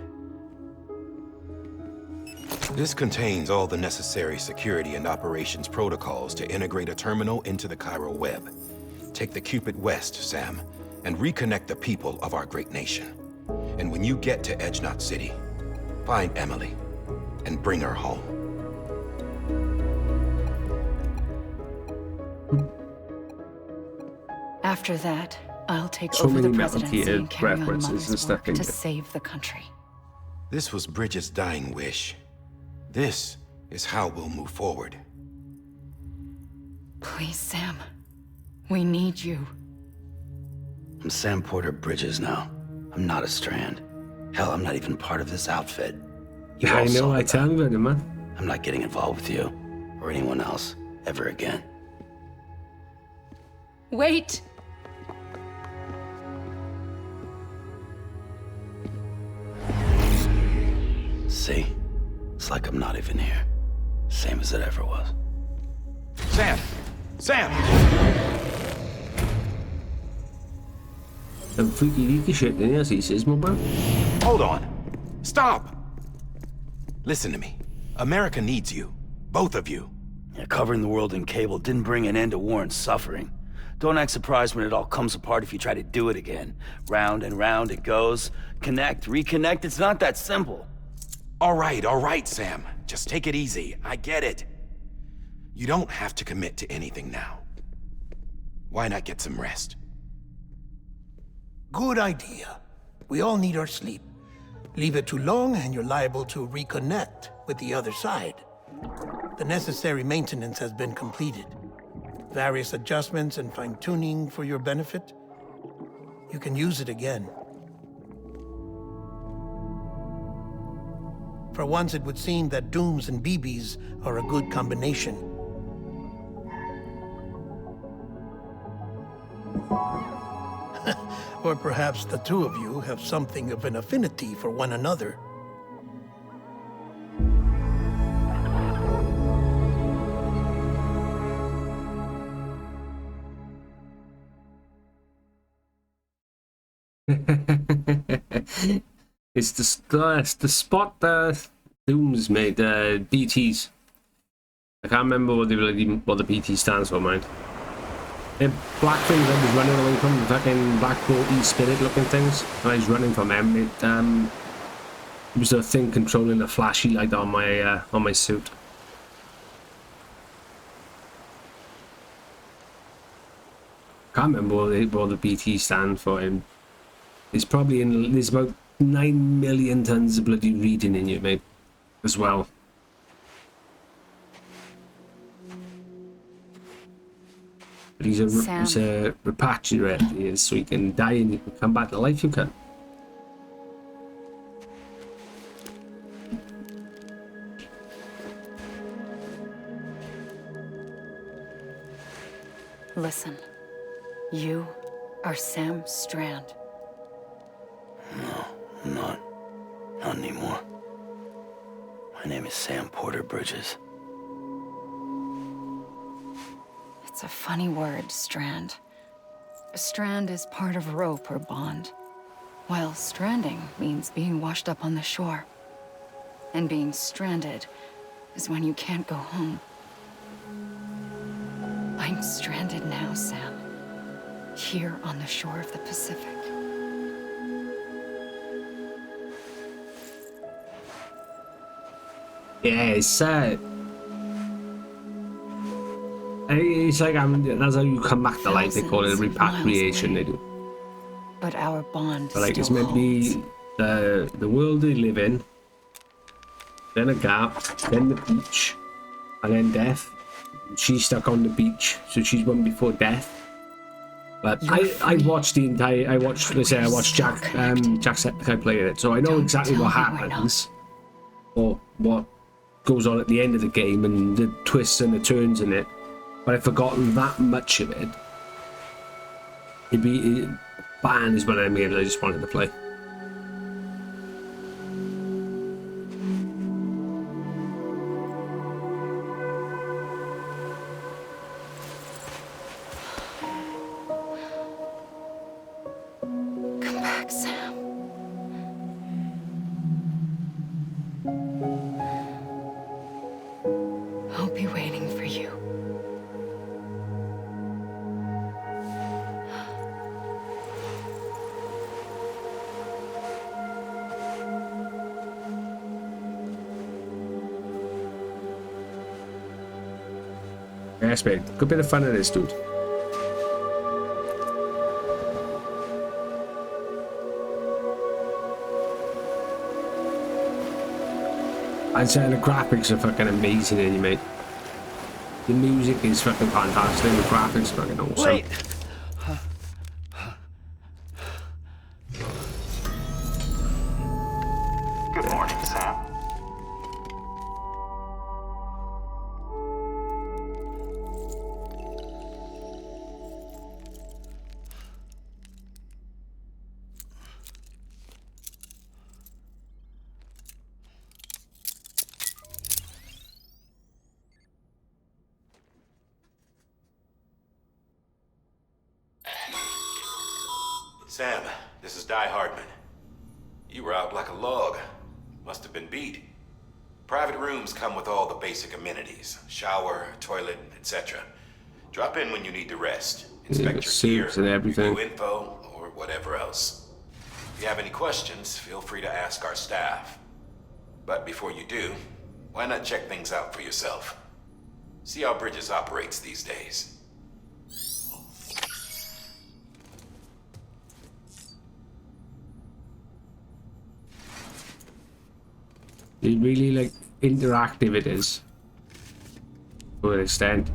T: This contains all the necessary security and operations protocols to integrate a terminal into the Chiral web. Take the Cupid west, Sam, and reconnect the people of our great nation. And when you get to Edge Knot City, find Emily and bring her home.
K: After that, I'll take
D: So
K: over the
D: many
K: presidency
D: Metal Gear
K: and carry on
D: references
K: Mother's
D: and stuff
K: work
D: in
K: to
D: it.
K: save the country.
T: This was Bridget's dying wish. This is how we'll move forward.
K: Please, Sam. We need you.
E: I'm Sam Porter Bridges now. I'm not a Strand. Hell, I'm not even part of this outfit. You
D: I
E: all saw
D: know, I
E: that.
D: tell you, man.
E: I'm not getting involved with you or anyone else ever again.
K: Wait!
E: See? It's like I'm not even here. Same as it ever was.
T: Sam! Sam!
D: Some freaky leaky shit in here, he says, bro.
T: Hold on. Stop! Listen to me. America needs you. Both of you.
E: Yeah, covering the world in cable didn't bring an end to war and suffering. Don't act surprised when it all comes apart if you try to do it again. Round and round it goes. Connect, reconnect, it's not that simple.
T: All right, Sam. Just take it easy. I get it. You don't have to commit to anything now. Why not get some rest?
M: Good idea. We all need our sleep. Leave it too long and you're liable to reconnect with the other side. The necessary maintenance has been completed. Various adjustments and fine-tuning for your benefit. You can use it again. For once, it would seem that Dooms and BBs are a good combination. Or perhaps the two of you have something of an affinity for one another.
D: It's the spot Dooms made, BTs. I can't remember what the BT stands for, mind. They're black things I was running away from, fucking black bolty spirit looking things. And I was running from them. It was a thing controlling the flashy light on my suit. Can't remember what the BT stand for. And it's probably there's about 9 million tons of bloody reading in you, mate, as well. But he's a repatriate, he is, so he can die and you can come back to life, you can.
K: Listen, you are Sam Strand.
E: No, I'm not. Not anymore. My name is Sam Porter Bridges.
K: It's a funny word, Strand. A strand is part of rope or bond, while stranding means being washed up on the shore. And being stranded is when you can't go home. I'm stranded now, Sam. Here on the shore of the Pacific.
D: Yeah, it's sad. It's like that's how you come back to life. They call it repatriation. They do.
K: But our bond
D: But like
K: still
D: it's meant to be the world they live in, then a gap, then the beach, and then death. She's stuck on the beach, so she's one before death. But I watched the entire. I watched Jack Jacksepticeye playing it, so I know exactly what happens, or what goes on at the end of the game, and the twists and the turns in it. But I've forgotten that much of it. Ban is one of them games I just wanted to play.
K: Come back, Sam.
D: best, mate. Good bit of fun in this, dude. I'd say the graphics are fucking amazing in you, mate. The music is fucking fantastic. The graphics are fucking awesome.
J: Wait!
H: Good morning, Sam.
T: Sam, this is Di Hardman. You were out like a log. Must have been beat. Private rooms come with all the basic amenities. Shower, toilet, etc. Drop in when you need to rest. Inspect your gear,
D: and everything.
T: review info, or whatever else. If you have any questions, feel free to ask our staff. But before you do, why not check things out for yourself? See how Bridges operates these days.
D: It really like interactive it is to an extent.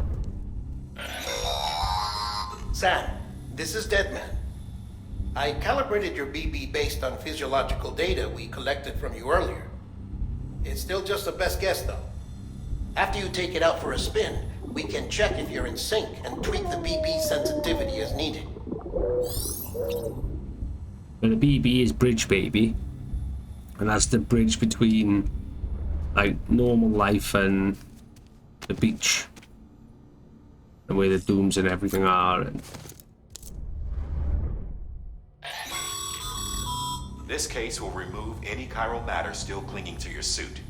S: Sam, this is Deadman. I calibrated your BB based on physiological data we collected from you earlier. It's still just a best guess though. After you take it out for a spin, we can check if you're in sync and tweak the BB sensitivity as needed.
D: But the BB is bridge baby, and that's the bridge between like normal life and the beach, and where the dooms and everything are. And
T: This case will remove any chiral matter still clinging to your suit.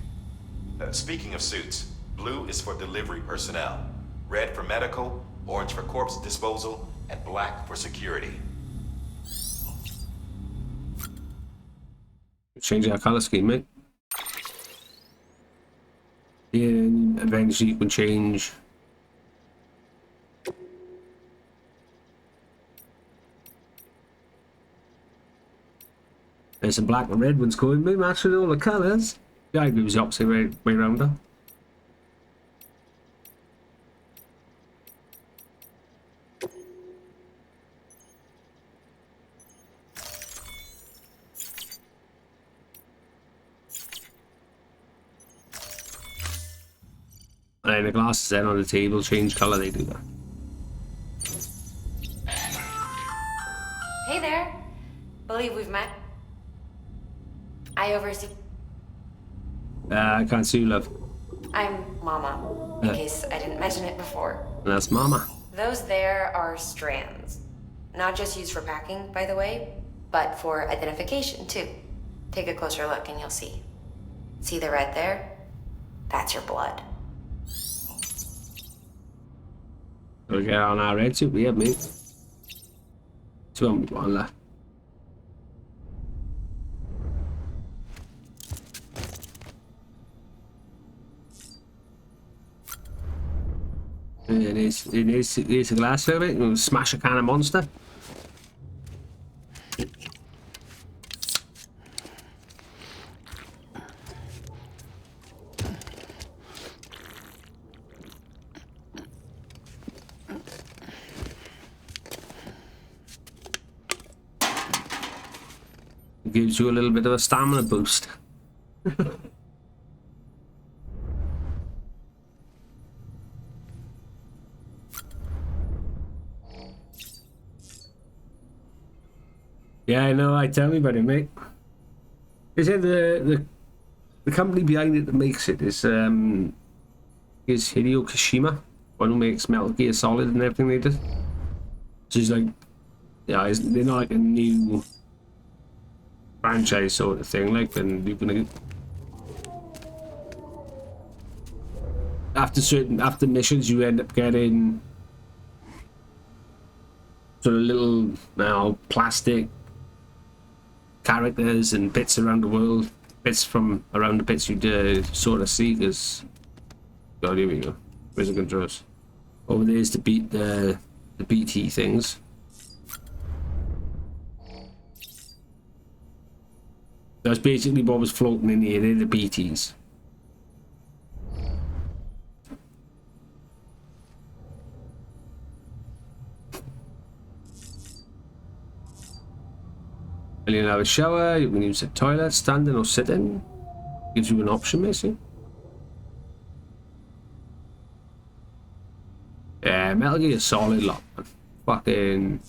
T: Speaking of suits, blue is for delivery personnel, red for medical, orange for corpse disposal, and black for security.
D: change our color scheme, mate. And eventually you can change there's some black and red ones going, maybe matching all the colours. Yeah, I was the opposite way around though. And the glasses then on the table change colour, they do that.
F: Hey there. Believe we've met. I oversee.
D: I can't see you, love.
F: I'm Mama, in case I didn't mention it before.
D: That's Mama.
F: Those there are strands. Not just used for packing, by the way, but for identification, too. Take a closer look and you'll see. See the red there? That's your blood.
D: We'll get on our red suit, we have, mate. So I'm one left. It is a glass of it. We'll smash a can of Monster. Gives you a little bit of a stamina boost. Yeah, I know. I tell me about it, mate. They said the company behind it that makes it is Hideo Kashima, one who makes Metal Gear Solid and everything they did. So he's like, yeah, they're not like a new franchise sort of thing. Like, and you're gonna after missions, you end up getting sort of little plastic characters and bits around the world, bits from around the bits you sort of see. Because God, here we go. Where's the controls? Over there's the BT things. That's basically what was floating in here. They're the BTs. You can have a shower, you can use the toilet, standing or sitting. Gives you an option, basically. Yeah, Metal Gear Solid lot. Fucking...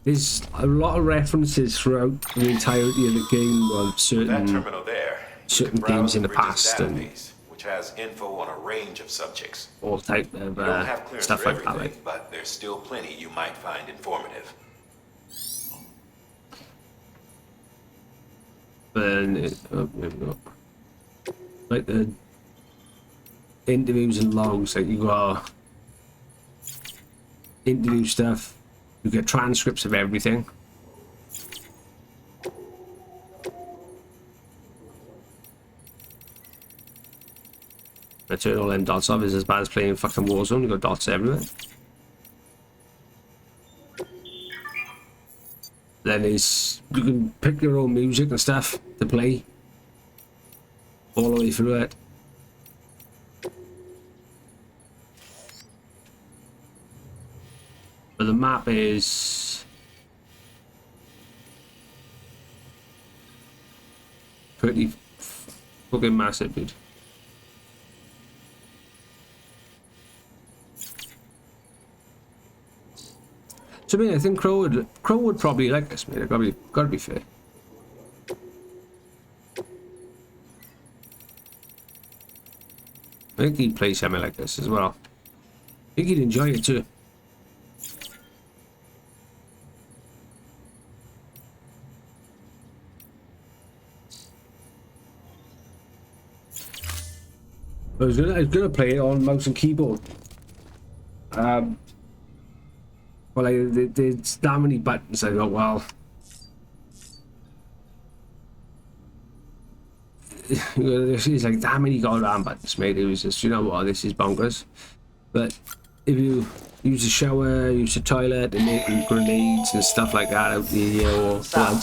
D: There's a lot of references throughout the entirety of the game of
T: That terminal there,
D: certain games in the past and
T: which has info on a range of subjects.
D: all type of
T: You don't have clearance
D: stuff
T: for
D: like that.
T: everything,
D: Like.
T: but there's still plenty you might find informative.
D: Then like the interviews and logs, like you got interview stuff, you get transcripts of everything. I turn all them dots off. Is as bad as playing fucking Warzone. You got dots everywhere. Then is you can pick your own music and stuff to play all the way through it. But the map is pretty fucking massive, dude. So I mean, I think Crow would probably like this, mate. Gotta be fair. I think he'd play something like this as well. I think he'd enjoy it too. I was gonna play it on mouse and keyboard. Well, there's that many buttons. I go, well, there's like that many goddamn buttons, mate. It was just, you know what, this is bonkers. But if you use a shower, use a toilet, and making grenades and stuff like that out the or blood,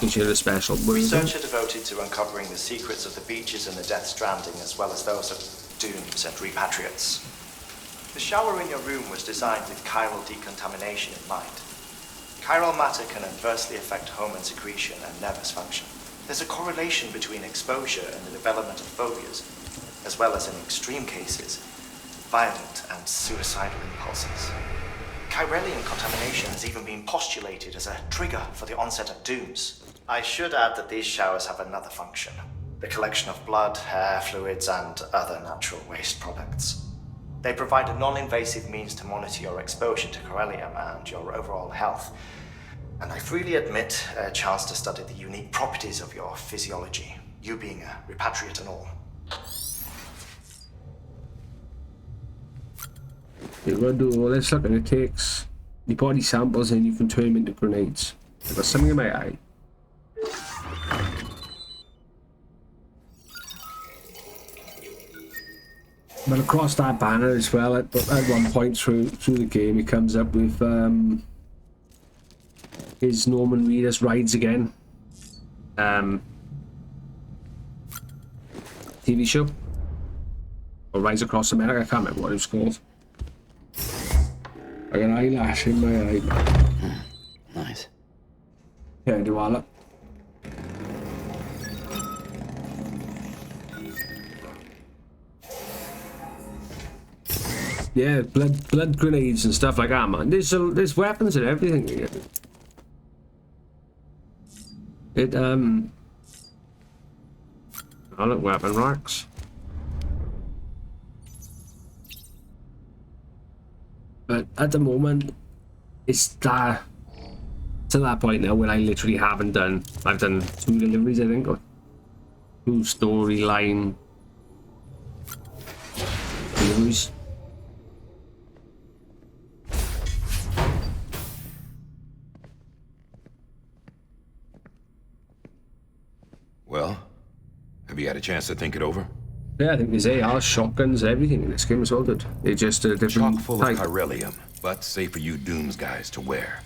D: consider a special.
U: Researcher devoted to uncovering the secrets of the beaches and the Death Stranding, as well as those of dooms and repatriates. The shower in your room was designed with chiral decontamination in mind. Chiral matter can adversely affect hormone secretion and nervous function. There's a correlation between exposure and the development of phobias, as well as in extreme cases, violent and suicidal impulses. Chiralian contamination has even been postulated as a trigger for the onset of dooms. I should add that these showers have another function: the collection of blood, hair, fluids, and other natural waste products. They provide a non-invasive means to monitor your exposure to chiralium and your overall health. And I freely admit a chance to study the unique properties of your physiology, you being a repatriate and all.
D: You're gonna do all this, look, and it takes your body samples and you can turn them into grenades. I've got something in my eye. But across that banner as well, at one point through the game, it comes up with his Norman Reedus Rides Again TV show, or Rides Across America. I can't remember what it was called. I got an eyelash in my eye.
J: Nice.
D: Yeah, do all that. Yeah, blood grenades and stuff like that, man. There's weapons and everything here. I look, weapon racks. But at the moment, it's to that point now when I literally haven't done. I've done 2 deliveries, I think, or 2 storyline deliveries.
T: Well, have you had a chance to think it over?
D: Yeah, I think there's AR, shotguns, everything in this game as well, dude. It's just a different
T: Chock full
D: type.
T: of chiralium, but safe for you Dooms guys to wear.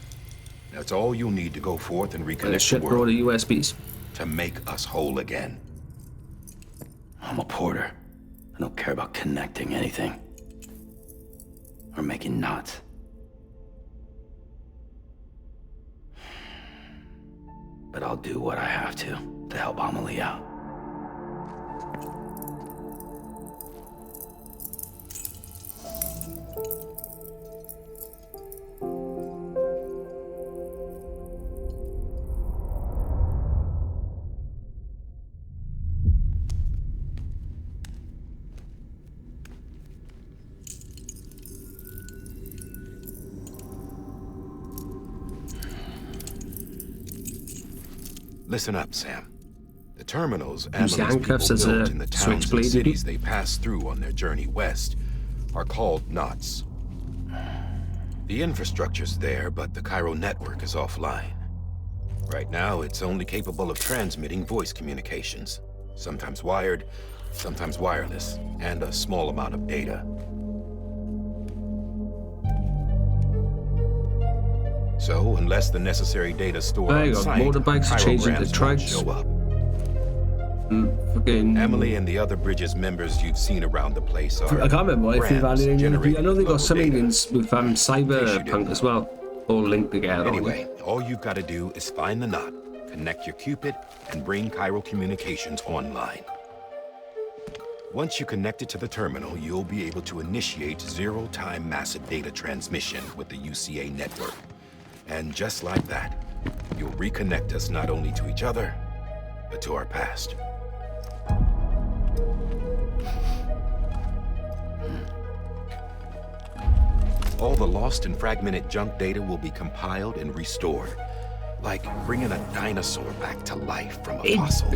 T: That's all you'll need to go forth and reconnect the
D: Shit
T: world.
D: load of USBs.
T: To make us whole again.
E: I'm a porter. I don't care about connecting anything. Or making knots. But I'll do what I have to help Amelie out.
T: Listen up, Sam. The terminals
D: Use
T: Amelie's
D: handcuffs
T: people
D: as
T: built
D: a
T: in the towns and
D: switchblade,
T: cities they pass through on their journey west are called knots. The infrastructure's there, but the Cairo network is offline. Right now, it's only capable of transmitting voice communications, sometimes wired, sometimes wireless, and a small amount of data. So, unless the necessary data stored
D: There you
T: on
D: go.
T: site,
D: Motorbikes are changing to
T: chirograms won't
D: trikes.
T: show up.
D: Fucking...
T: Emily and the other Bridges members you've seen around the place are...
D: I can't remember if they've added any. I know they've got something
T: data.
D: with Cyberpunk as well, all linked together.
T: Anyway, all you've got to do is find the knot, connect your Cupid, and bring Cairo Communications online. Once you connect it to the terminal, you'll be able to initiate zero-time massive data transmission with the UCA network. And just like that, you'll reconnect us not only to each other, but to our past. All the lost and fragmented junk data will be compiled and restored. Like bringing a dinosaur back to life from a fossil.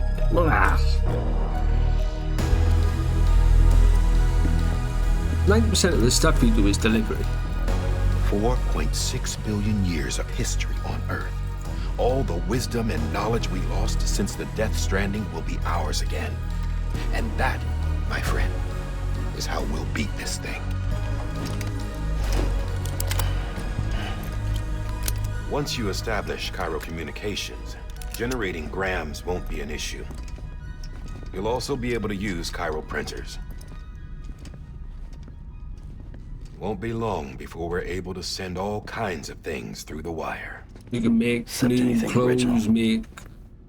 D: 90% of the stuff you do is delivery.
T: 4.6 billion years of history on Earth. All the wisdom and knowledge we lost since the Death Stranding will be ours again. And that, my friend, is how we'll beat this thing. Once you establish Cairo Communications, generating grams won't be an issue. You'll also be able to use Cairo printers. Won't be long before we're able to send all kinds of things through the wire.
D: You can make new clothes, make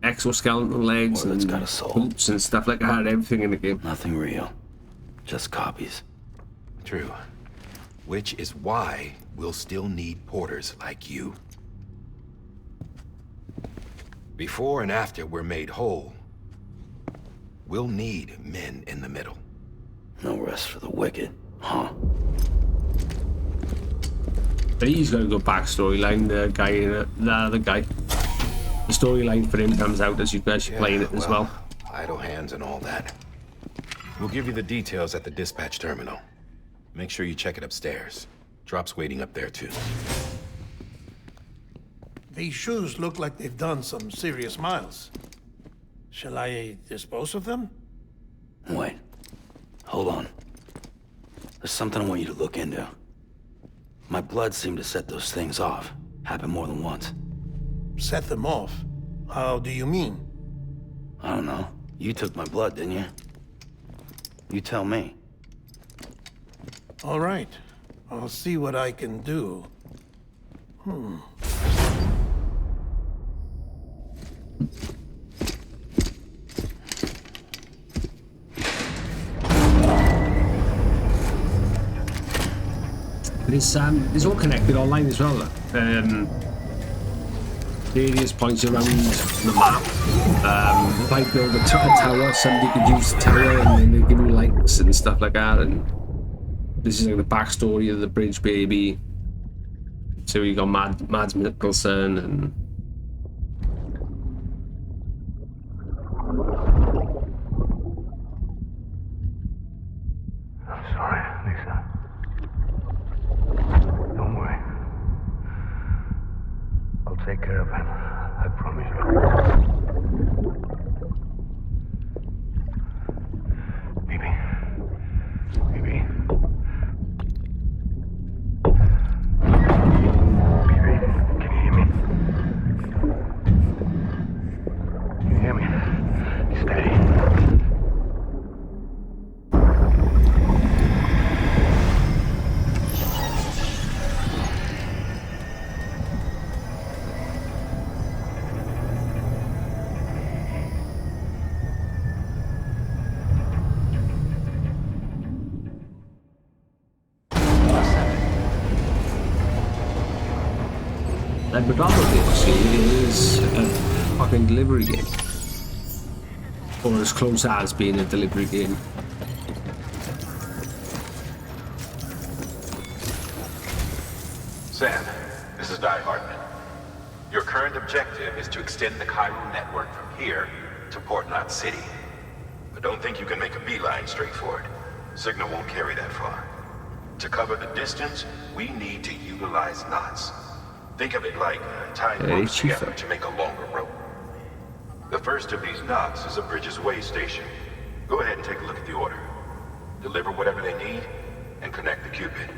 D: exoskeleton legs, and boots and stuff like that. Everything in the game.
E: Nothing real. Just copies.
T: True. Which is why we'll still need porters like you. Before and after we're made whole, we'll need men in the middle.
E: No rest for the wicked, huh?
D: But he's got a good backstoryline, the guy in it, the other guy. The storyline for him comes out as you're playing it as well.
T: Idle hands and all that. We'll give you the details at the dispatch terminal. Make sure you check it upstairs. Drop's waiting up there too.
M: These shoes look like they've done some serious miles. Shall I dispose of them?
E: Wait. Hold on. There's something I want you to look into. My blood seemed to set those things off. Happened more than once.
M: Set them off? How do you mean?
E: I don't know. You took my blood, didn't you? You tell me.
M: All right. I'll see what I can do.
D: It's all connected online as well. Various points around the map. If I build a tower, somebody could use the tower and then they give you likes and stuff like that. And this is like the backstory of the bridge baby. So you got Mads Mikkelsen and
L: I'm sorry, Lisa. Don't worry. I'll take care of him. I promise you. Baby.
D: predominantly is a fucking delivery game. Or as close as being a delivery game.
O: Sam, this is Di Hartman. Your current objective is to extend the chiral network from here to Port Knot City. But don't think you can make a beeline straight for it. Signal won't carry that far. To cover the distance, we need to utilize knots. Think of it like tying ropes together to make a longer rope. The first of these knots is a Bridges Way station. Go ahead and take a look at the order. Deliver whatever they need, and connect the Cupid.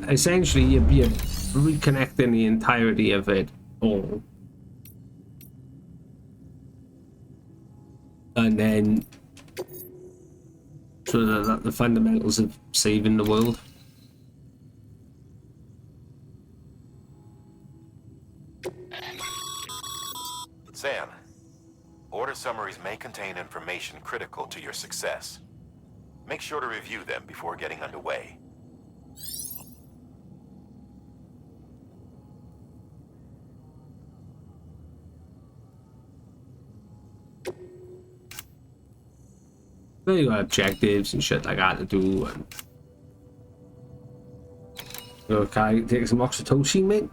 D: Essentially, you're reconnecting the entirety of it all. And then, so that the fundamentals of saving the world.
O: Sam, order summaries may contain information critical to your success. Make sure to review them before getting underway.
D: Then you got objectives and shit like that to do. And okay, take some oxytocin, mate.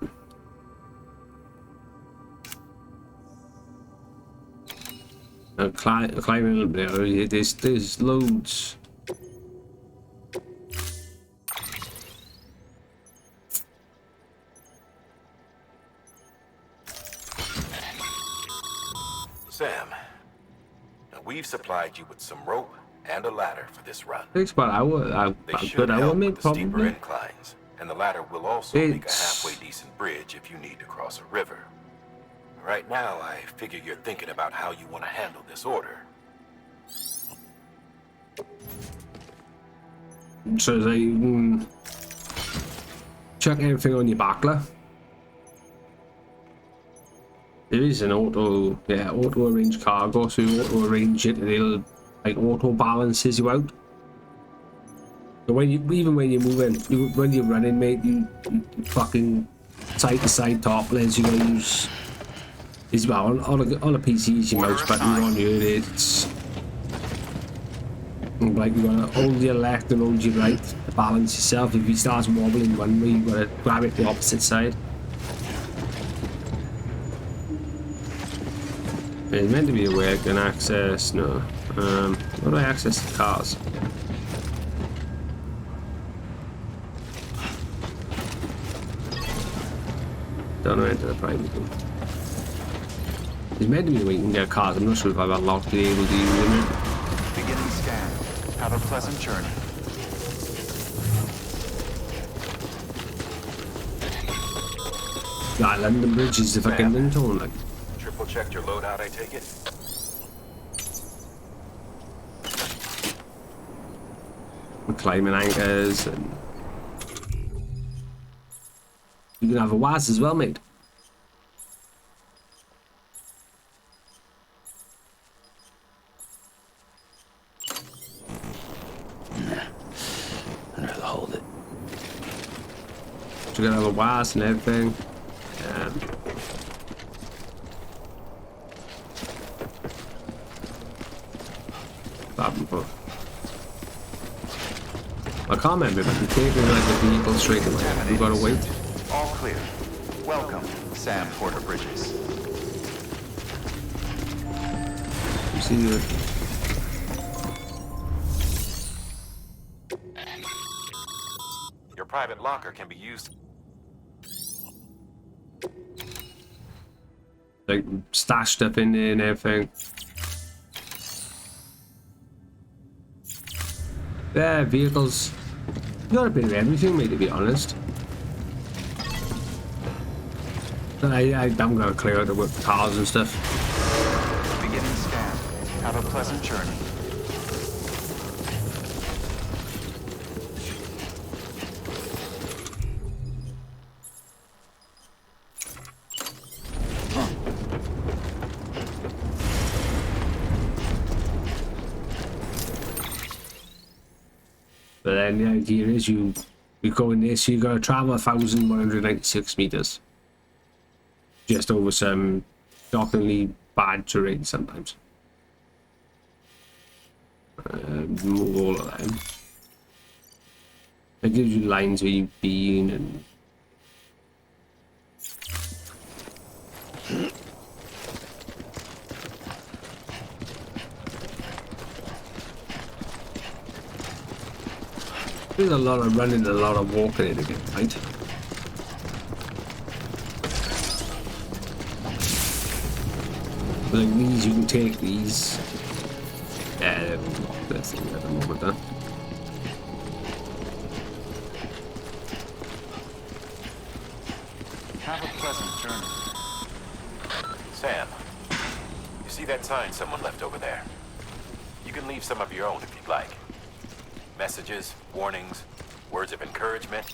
D: Climbing a little bit. There's loads.
O: Sam, we've supplied you with some rope and a ladder for this run.
D: Takes about a good hour, mate,
O: Steeper
D: probably.
O: inclines, and the ladder will also make a halfway decent bridge if you need to cross a river. Right now, I figure you're thinking about how you want to handle this order.
D: So they chuck everything on your backler. There is an auto arrange cargo, so you auto arrange it and it'll like auto balances you out. So even when you're moving, when you're running, mate, you fucking side to side topless. You gotta use on a PC is your mouse button. On your it's like you gotta hold your left and hold your right to balance yourself. If you start wobbling one way, you gotta grab it the opposite side. It's meant to be a way I can access. No. How do I access the cars? Don't know enter the private room. It's meant to be a way you can get cars. I'm not sure if I've unlocked it able to use them.
H: Beginning scan. Have a pleasant journey.
D: Yeah, London Bridge is the fucking ringtone, like.
O: Triple checked your loadout, I take it?
D: Climbing anchors and you can have a WAS as well, mate.
J: I'd rather hold it.
D: So you can have a WAS and everything. I can't remember if I can take like the vehicle straight away. We gotta wait.
H: All clear. Welcome, Sam Porter Bridges.
D: You see the
O: Your private locker can be used.
D: like stash stuff in there and everything. Yeah, vehicles. You got a bit of everything, mate, to be honest. I'm gonna clear out the cars and stuff.
H: Beginning scan. Have a pleasant journey.
D: But then the idea is you We go in this, you're gonna travel 1,196 meters. Just over some shockingly bad terrain sometimes. Move all of them. It gives you lines where you've been and there's a lot of running and a lot of walking in again, right? Like these, you can take these. Let's see at the moment, huh?
H: Have a pleasant journey.
O: Sam, you see that sign someone left over there? You can leave some of your own if you'd like. Messages, warnings, words of encouragement.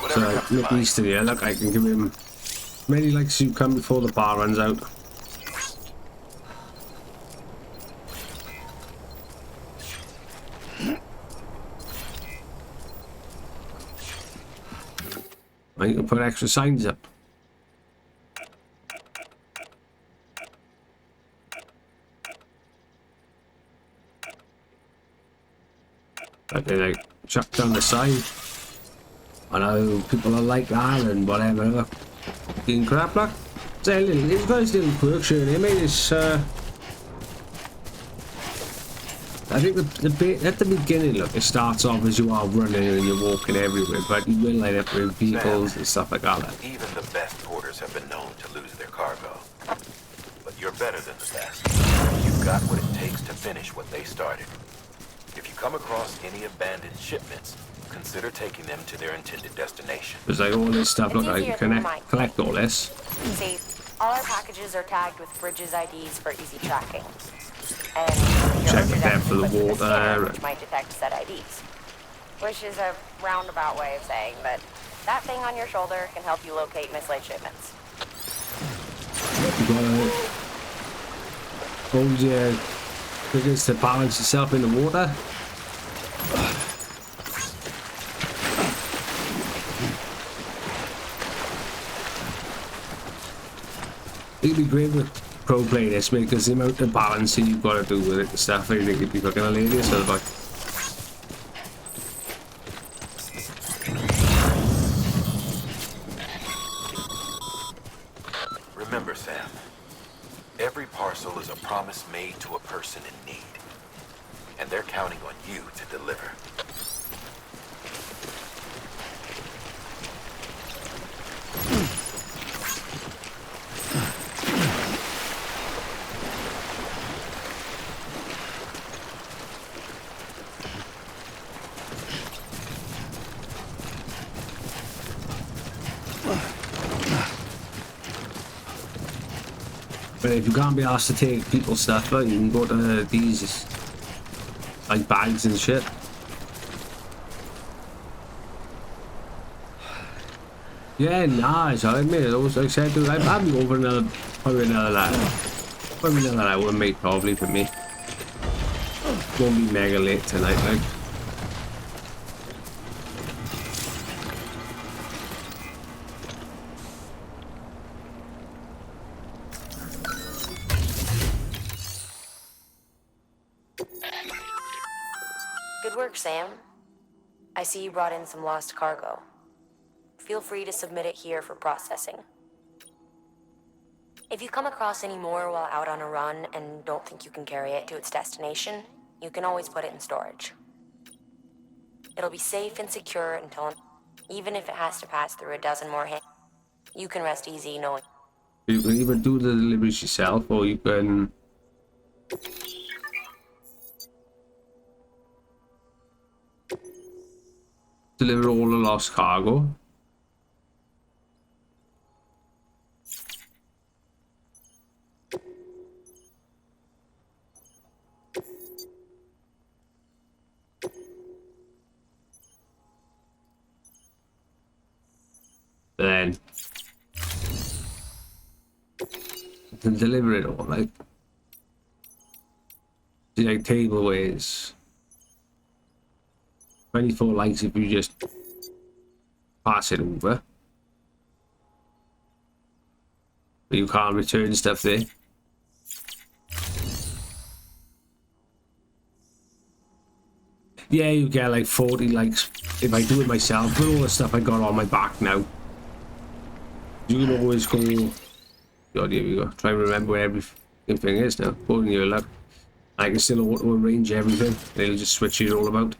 O: Whatever comes to
D: Look
O: mind.
D: east of here, look, I can give him many likes you come before the bar runs out. I can put extra signs up. Like they like chuck down the sign. I know people are like that and whatever. Fucking crap, like. It's got his little quirks here, and mate. It's I think at the beginning, look, it starts off as you are running and you're walking everywhere, but you will end up with vehicles and stuff like that.
O: Even the best porters have been known to lose their cargo. But you're better than the best. You've got what it takes to finish what they started. If you come across any abandoned shipments, consider taking them to their intended destination.
D: There's like all this stuff, look, I can collect all this.
F: See, all our packages are tagged with Bridges IDs for easy tracking. And
D: check the depth of the water.
F: Which might detect set IDs. Which is a roundabout way of saying that that thing on your shoulder can help you locate mislaid shipments.
D: You gotta hold your fingers to balance yourself in the water. It'd be great with pro play this, mate, because the amount of balancing you've got to do with it and stuff, I think you'd be fucking hilarious. So like,
O: remember, Sam, every parcel is a promise made to a person in need, and they're counting on you to deliver.
D: but if you can't be asked to take people's stuff, like, you can go to these like bags and shit. Yeah, nice. I admit it. I was excited. I'll be over probably another hour, mate. Probably for me. Won't be mega late tonight, like.
F: Good work, Sam. I see you brought in some lost cargo. Feel free to submit it here for processing. If you come across any more while out on a run and don't think you can carry it to its destination, you can always put it in storage. It'll be safe and secure until, even if it has to pass through a dozen more hands, you can rest easy knowing.
D: You can either do the deliveries yourself, or you can deliver all the lost cargo. Then you can deliver it all, like tableways. 24 likes if you just pass it over. But you can't return stuff there. Yeah, you get like 40 likes if I do it myself. But all the stuff I got on my back now. You can always go... God, here we go. Try and remember where everything is now. Holding your luck. I can still auto-arrange everything. It'll just switch it all about.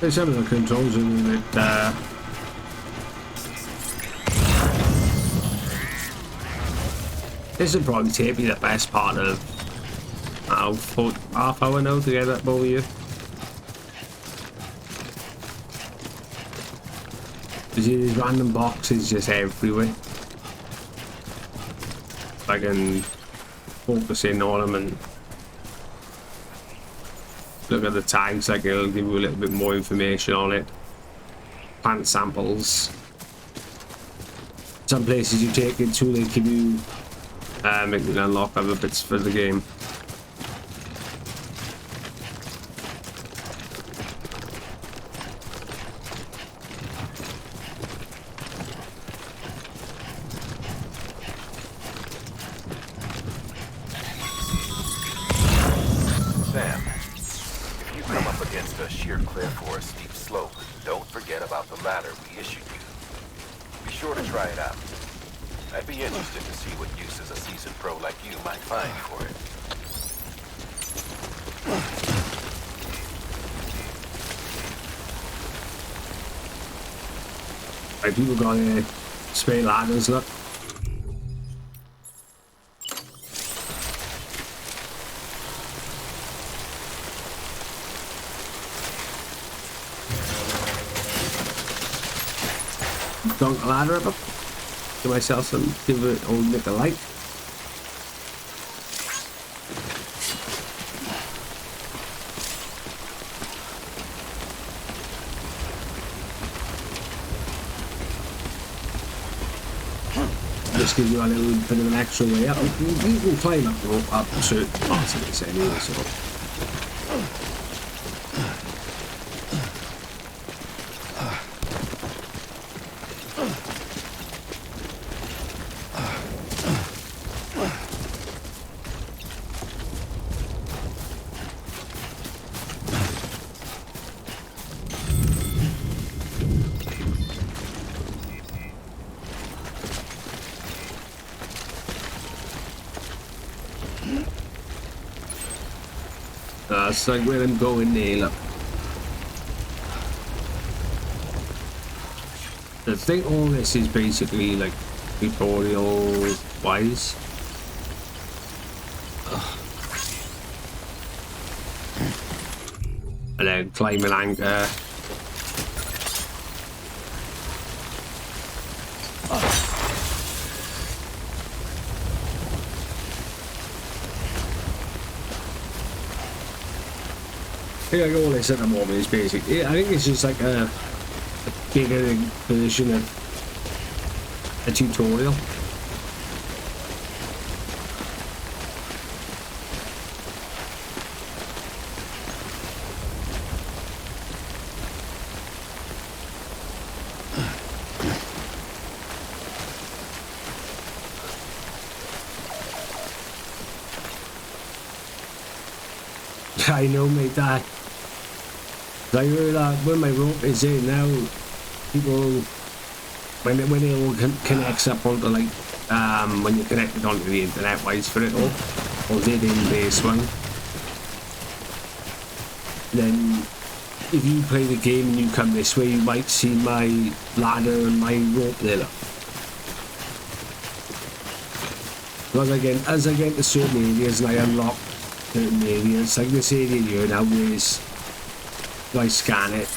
D: Some of the controls are a little bit this will probably take me the best part of half hour now to get that over here. You see these random boxes just everywhere. I can focus in on them and look at the tags, like it'll give you a little bit more information on it. Plant samples. Some places you take it to, they give you make you unlock other bits for the game.
O: Sam, if you come up against a sheer cliff or a steep slope, don't forget about the ladder we issued you. Be sure to try it out. I'd be interested to see what uses a seasoned pro like you might find for it.
D: Right, people got spare ladders, look. Dunk a ladder up. Give myself some, give it old nick a light. Just give you a little bit of an extra way up. You can climb up the rope up certain parts of this anyway, so. That's like where I'm going there, look. I think all this is basically like tutorial wise. And then climb an anchor. I think all this at the moment is basically, I think it's just like a bigger version of a tutorial. I know, mate, that. I heard that when my rope is in now, people, when it all connects up onto like, when you're connected onto the internet wise for it all, or did in base one, then if you play the game and you come this way, you might see my ladder and my rope there. Because as I get to certain areas and I unlock certain areas, like this area here now is, if I scan it,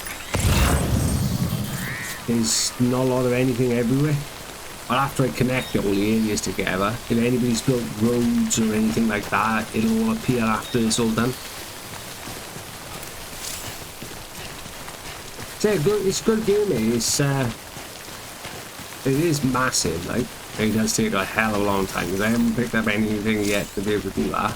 D: there's not a lot of anything everywhere. I'll after I connect all the areas together, if anybody's built roads or anything like that, it'll all appear after it's all done. So it's a good game, mate. It is massive, like. It does take a hell of a long time because I haven't picked up anything yet to be able to do that.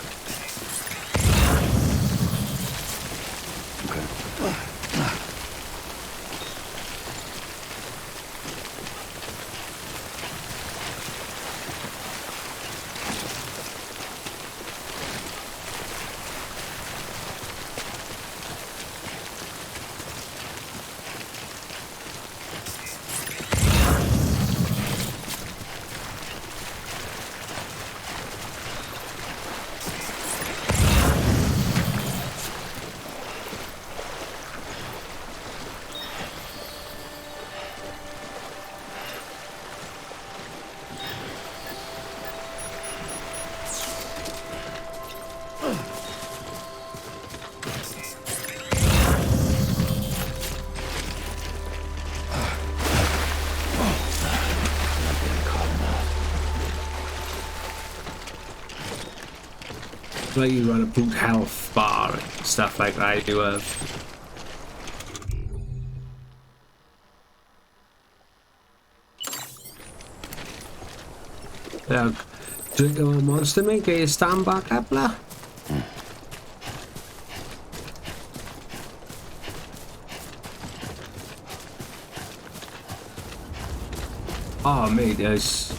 D: Like you run a boot health bar and stuff like that. You drink a little monster, mate. Get your stand back up, lah. Oh, mate, there's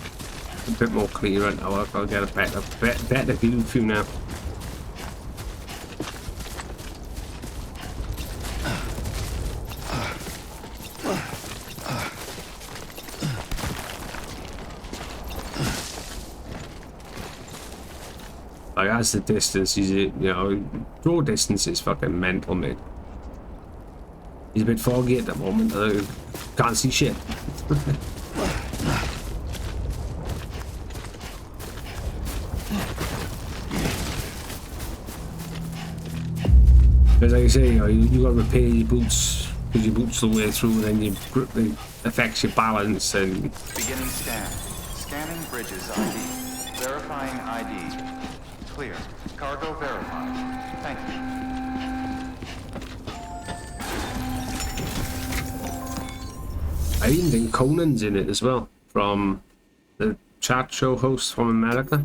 D: a bit more clear now. I'll get a better view for you now. Like, as the distance, draw distance is fucking mental, mate. He's a bit foggy at the moment, though. Can't see shit. As I say, you got to repair your boots, because your boots all the way through, and then it affects your balance. And
H: beginning scan. Scanning bridges ID. Verifying ID. Clear. Cargo verified. Thank you.
D: I even think Conan's in it as well, from the chat show host from America.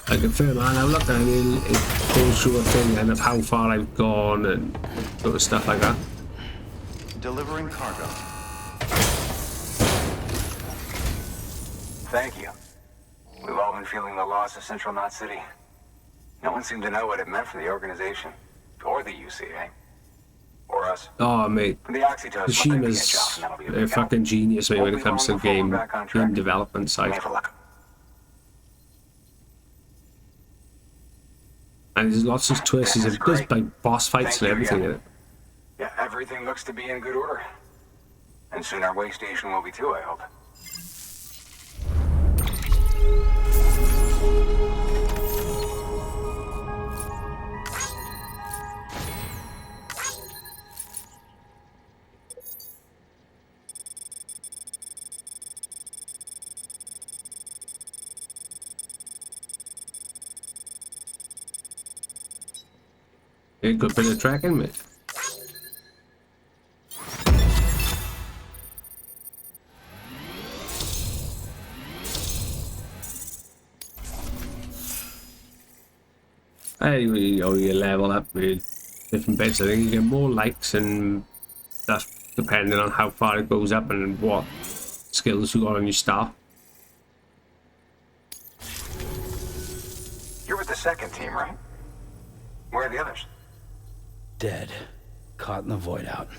D: I can feel, man, I look at it, it goes through a thing and of how far I've gone and sort of stuff like that.
H: Delivering cargo.
L: Thank you. We've all been feeling the loss of Central Knot City. No one seemed to know what it meant for the organization. Or the UCA. Or us.
D: Oh, mate.
L: Tashima's
D: a fucking genius, mate, when it comes to game development side. And there's lots of twists. There's like boss fights and everything in it.
L: Yeah, everything looks to be in good order. And soon our way station will be too, I hope.
D: A good bit of tracking, mate. Hey, you level up with different bits. I think you get more likes, and that's depending on how far it goes up and what skills you got on your star.
L: You're with the second team, right? Where are the others?
E: Dead. Caught in the void out.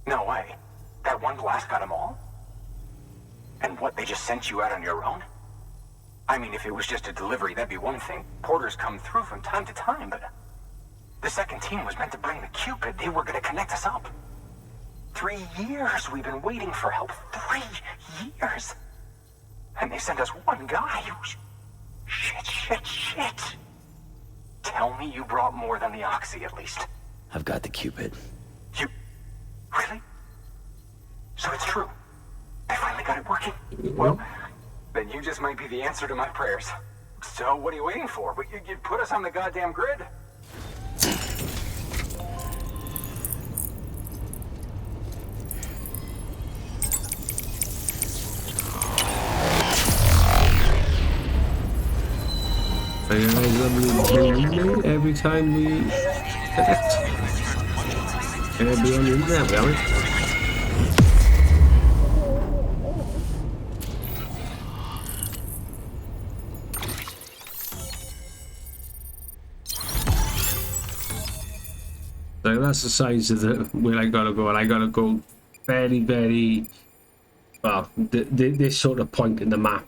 L: No way. That one blast got them all? And what, they just sent you out on your own? I mean, if it was just a delivery, that'd be one thing. Porters come through from time to time, but... The second team was meant to bring the Cupid. They were gonna connect us up. 3 years we've been waiting for help. 3 years! And they sent us one guy. Shit. Tell me you brought more than the Oxy, at least.
J: I've got the Cupid.
L: You... Really? So it's true. I finally got it working. Well, then you just might be the answer to my prayers. So what are you waiting for? You put us on the goddamn grid.
D: Every time we connect. Gonna be on the internet, really. So that's the size of the where I gotta go, and I gotta go very, very well. This sort of point in the map.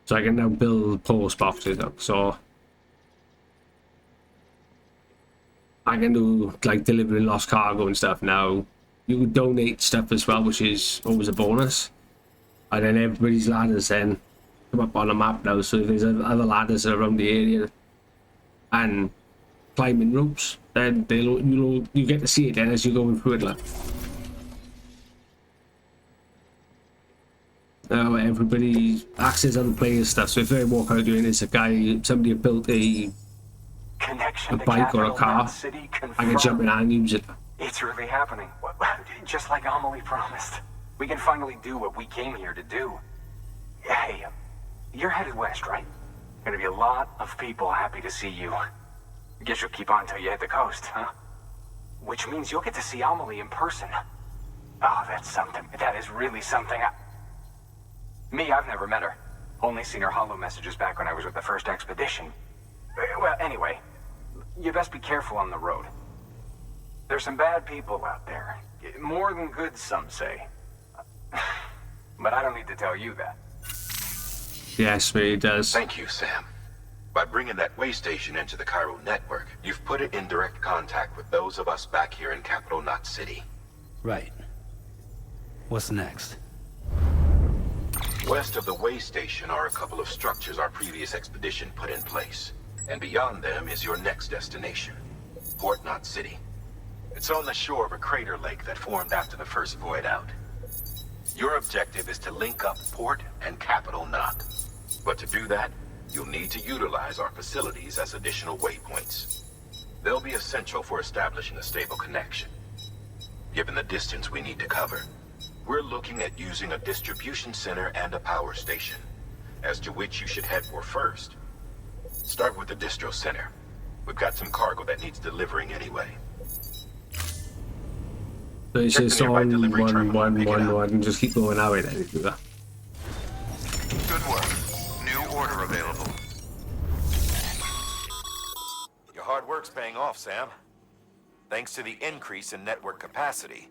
D: So I can now build post boxes up. So I can do like delivering lost cargo and stuff now. You can donate stuff as well, which is always a bonus. And then everybody's ladders then come up on the map now. So if there's other ladders around the area and climbing ropes, then you get to see it then as you're going through it. Like. Now everybody access other players stuff. So if I walk out doing this, somebody built a bike or a car, I can jump in and use it.
L: It's really happening. Just like Amelie promised. We can finally do what we came here to do. Hey, you're headed west, right? Gonna be a lot of people happy to see you. Guess you'll keep on till you hit the coast, huh? Which means you'll get to see Amelie in person. Oh, that's something. That is really something. Me, I've never met her. Only seen her holo messages back when I was with the first expedition. Well, anyway, you best be careful on the road. There's some bad people out there. More than good, some say. But I don't need to tell you that.
D: Yes, he does.
T: Thank you, Sam. By bringing that way station into the Cairo network, you've put it in direct contact with those of us back here in Capital Knot City.
J: Right. What's next?
T: West of the way station are a couple of structures our previous expedition put in place. And beyond them is your next destination, Port Knot City. It's on the shore of a crater lake that formed after the first void out. Your objective is to link up Port and Capital Knot. But to do that, you'll need to utilize our facilities as additional waypoints. They'll be essential for establishing a stable connection. Given the distance we need to cover, we're looking at using a distribution center and a power station, as to which you should head for first. Start with the distro center. We've got some cargo that needs delivering anyway.
D: So it's just on 111 and just keep going out with it.
H: Good work. New order available.
T: Your hard work's paying off, Sam. Thanks to the increase in network capacity,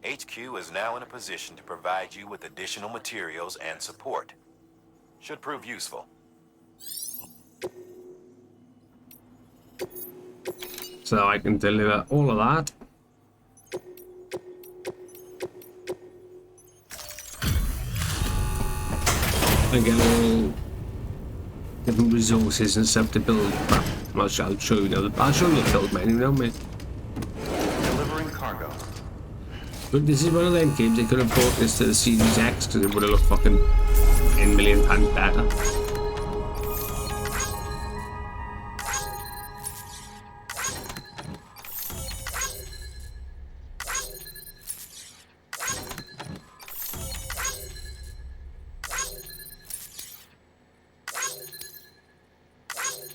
T: HQ is now in a position to provide you with additional materials and support. Should prove useful.
D: So I can deliver all of that. And get all different resources and stuff to build. I'll show you the build menu now, mate.
H: Delivering cargo.
D: But this is one of them games they could have brought this to the Series X because it would have looked fucking 10 million times better.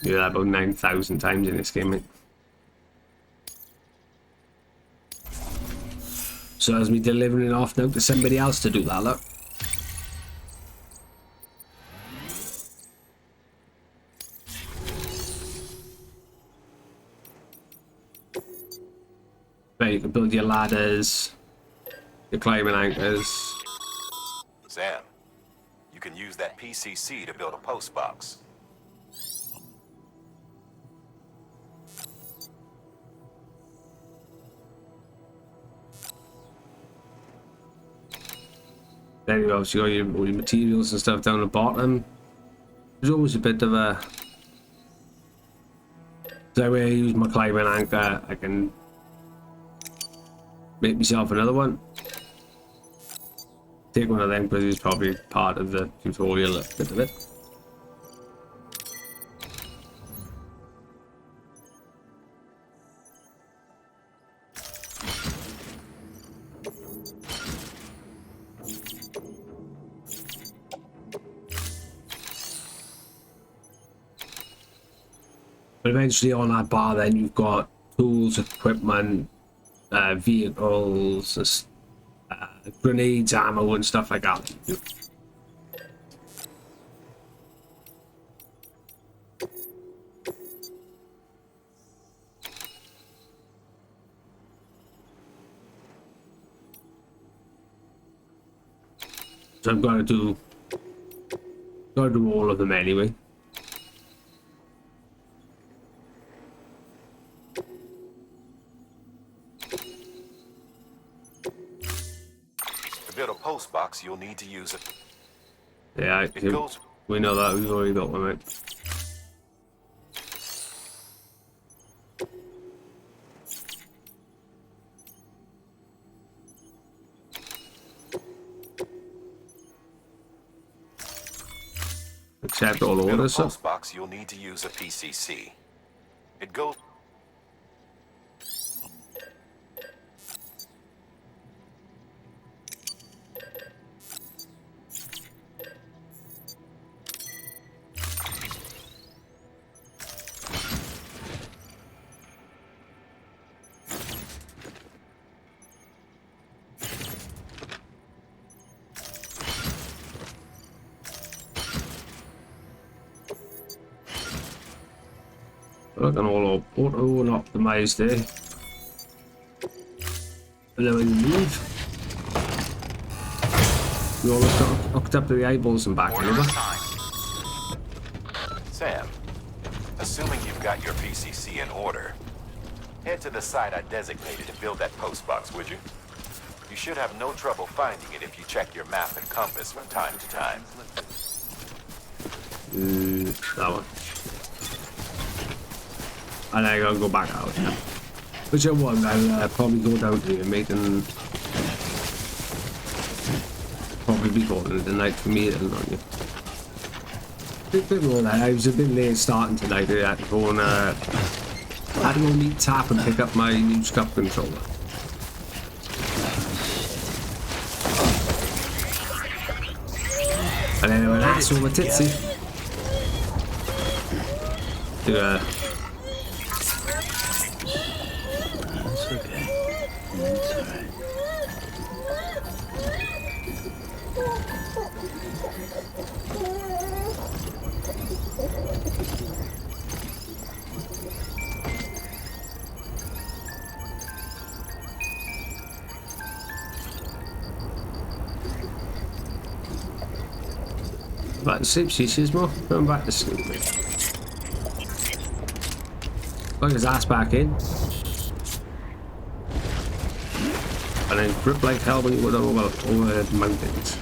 D: Yeah, about 9,000 times in this game, mate. So as me delivering it off now to somebody else to do that, look. But you can build your ladders, your climbing anchors.
T: Sam, you can use that PCC to build a post box.
D: Then you obviously got all your materials and stuff down the bottom. There's always a bit of a... That way I use my climbing anchor, I can make myself another one. Take one of them because it's probably part of the tutorial, a bit of it. But eventually on that bar then you've got tools, equipment, vehicles, grenades, ammo and stuff like that. So I've got to do all of them anyway.
T: To build a post box, you'll need to use it.
D: Yeah, we know that. We've already got one, right? Accept all orders.
T: To build a post box, you'll need to use a PCC. It goes.
D: Looking all auto and optimized there. And then when you move, you always got hooked up to the eyeballs and back, remember?
T: Sam, assuming you've got your PCC in order, head to the site I designated to build that post box, would you? You should have no trouble finding it if you check your map and compass from time to time.
D: That one. And then I gotta go back out. Yeah. Whichever one, I'll probably go down to your mate and probably be calling it the night for me, it'll not you. Bit more that. I was a bit late starting tonight. I had to go and I had to go meet Tap and pick up my new scuff controller. And then I went, that's over Titsy. To
J: That's okay. That's alright.
D: back to sleep, she says, "Mo, going back to sleep, mate." Got his ass back in. And then grip like hell when you go down over the mountains.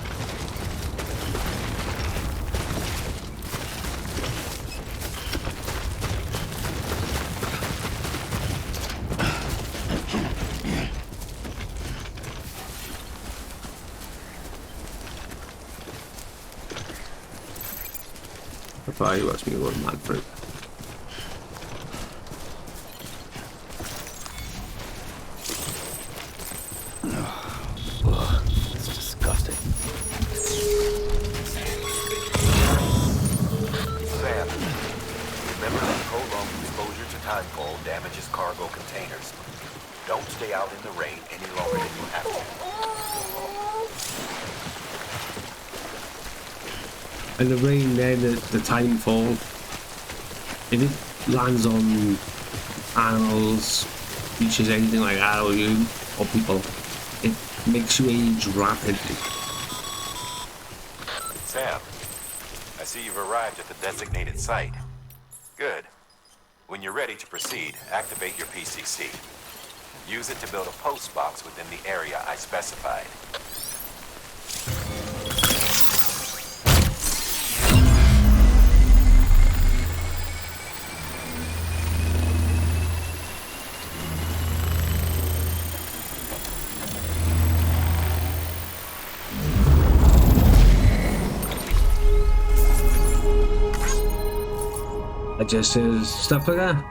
D: He wants me to go to mad fruit.
J: It's disgusting.
T: Sam, remember that prolonged exposure to timefall damages cargo containers. Don't stay out in the rain any longer than you have to.
D: And the rain there, the timefall, if it lands on animals, creatures, anything like that, or you, or people, it makes you age rapidly.
T: Sam, I see you've arrived at the designated site. Good. When you're ready to proceed, activate your PCC. Use it to build a post box within the area I specified.
D: I just stuff like that.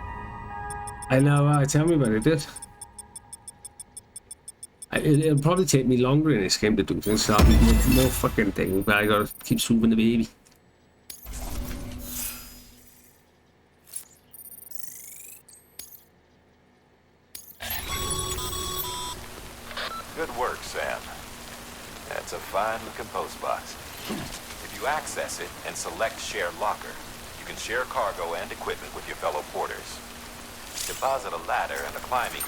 D: I know, tell me about it, dude. It'll probably take me longer in this game to do things, so I'll be more fucking thing, but I gotta keep soothing the baby.
T: Good work, Sam. That's a fine-looking post box. If you access it and select Share Locker, you can share cargo and equipment with your fellow porters. Deposit a ladder and a climbing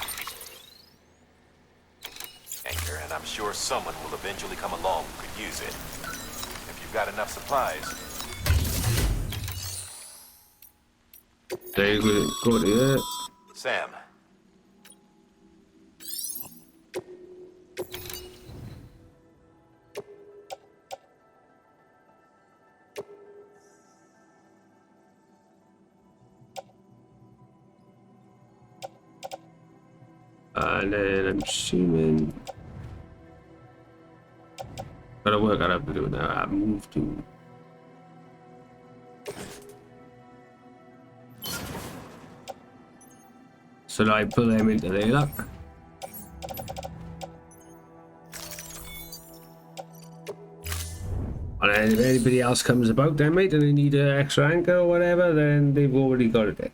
T: anchor, and I'm sure someone will eventually come along who could use it. If you've got enough supplies.
D: There you go, yeah.
T: Sam.
D: And then I'm assuming gotta work out how to do it now. I move to so do I pull them into the lock? And then if anybody else comes about then, mate, and they need an extra anchor or whatever, then they've already got it there.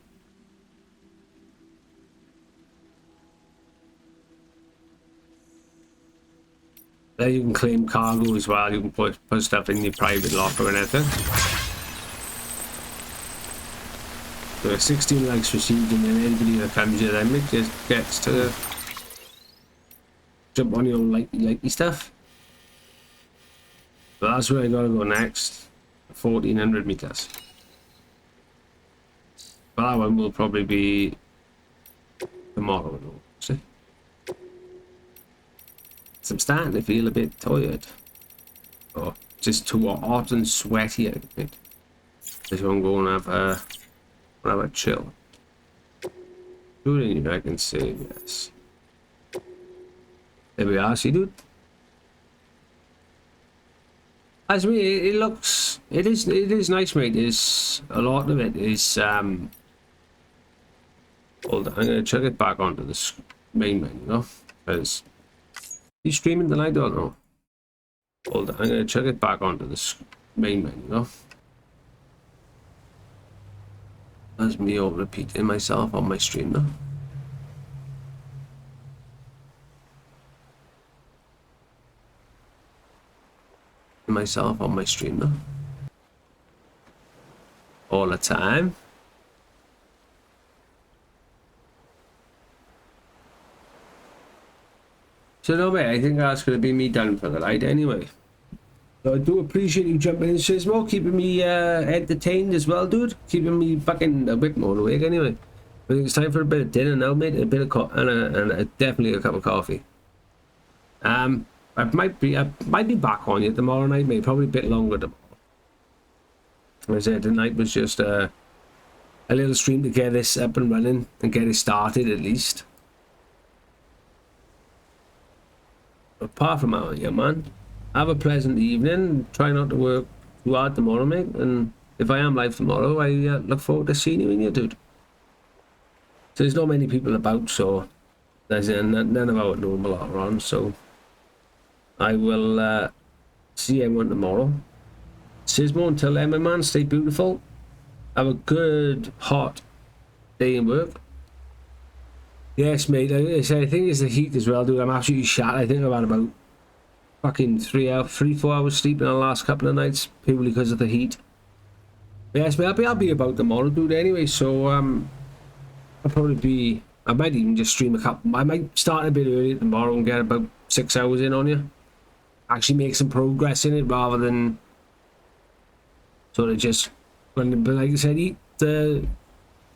D: There you can claim cargo as well. You can put stuff in your private locker and everything. So 16 likes received, and then anybody that comes here then it just gets to jump on your likey stuff. But that's where I gotta go next. 1400 meters. But that one will probably be tomorrow. See? So I'm starting to feel a bit tired. Oh, just too hot and sweaty, I think. Just want to go and have a chill. Dude, I can save, yes. There we are, see, dude. As me, it looks, it is nice, mate. There's a lot of it is, hold on, I'm gonna check it back onto the main menu, you know, because he's streaming tonight, I don't know. Hold on, I'm gonna check it back onto the main menu, you know. That's me all repeating myself on my stream now. Myself on my stream now. All the time. So no, mate, I think that's going to be me done for the night anyway. So I do appreciate you jumping in, Shizmo, keeping me entertained as well, dude. Keeping me fucking a bit more awake anyway. I think it's time for a bit of dinner now, mate. A bit of and definitely a cup of coffee. I might be back on you tomorrow night, mate. Probably a bit longer tomorrow. As I said, tonight was just a little stream to get this up and running and get it started at least. Apart from that, yeah, man. Have a pleasant evening. Try not to work too hard tomorrow, mate. And if I am live tomorrow, I look forward to seeing you in here, dude. So there's not many people about, so there's none of our normal are on, so I will see everyone tomorrow. Sismo, until then, my man, stay beautiful. Have a good, hot day in work. Yes, mate, I think it's the heat as well, dude. I'm absolutely shat. I think I've had about fucking 3-4 hours sleep in the last couple of nights, purely because of the heat. Yes, mate, I'll be about tomorrow, dude, anyway, so I'll probably be, I might even just stream a couple. I might start a bit early tomorrow and get about 6 hours in on you. Actually make some progress in it rather than sort of just, but like I said, eat the,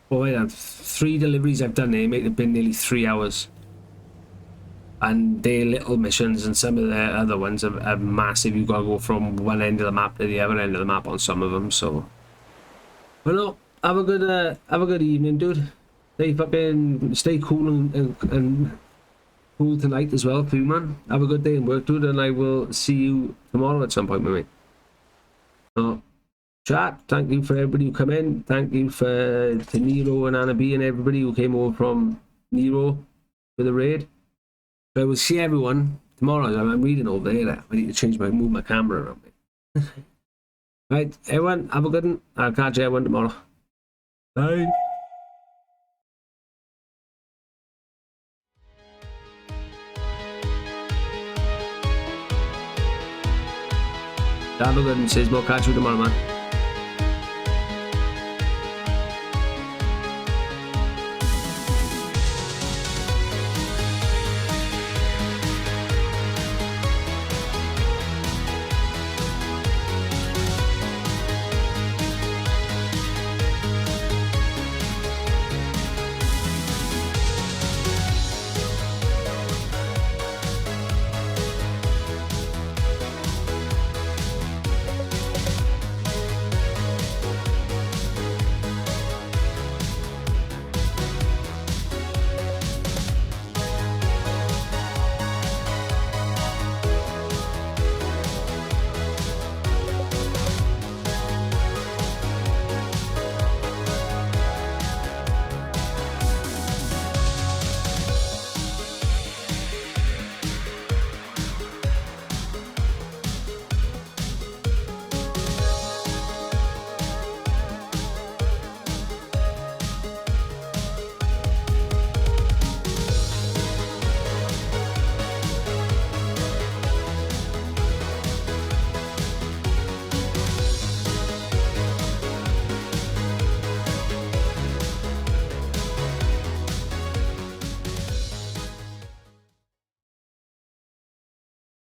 D: well, wait, 3 deliveries I've done here, mate, have been nearly 3 hours. And they're little missions, and some of the other ones are massive. You've got to go from one end of the map to the other end of the map on some of them, so. But no, have a good evening, dude. Stay cool and cool tonight as well, too, man. Have a good day in work, dude, and I will see you tomorrow at some point, mate. So, chat. Thank you for everybody who come in. Thank you to Nero and Anna B and everybody who came over from Nero for the raid. So I will see everyone tomorrow. I'm reading over there. I need to move my camera around me. Right, everyone, have a good one. I'll catch everyone tomorrow. Bye. Have a good one. Says more. Catch you tomorrow, man.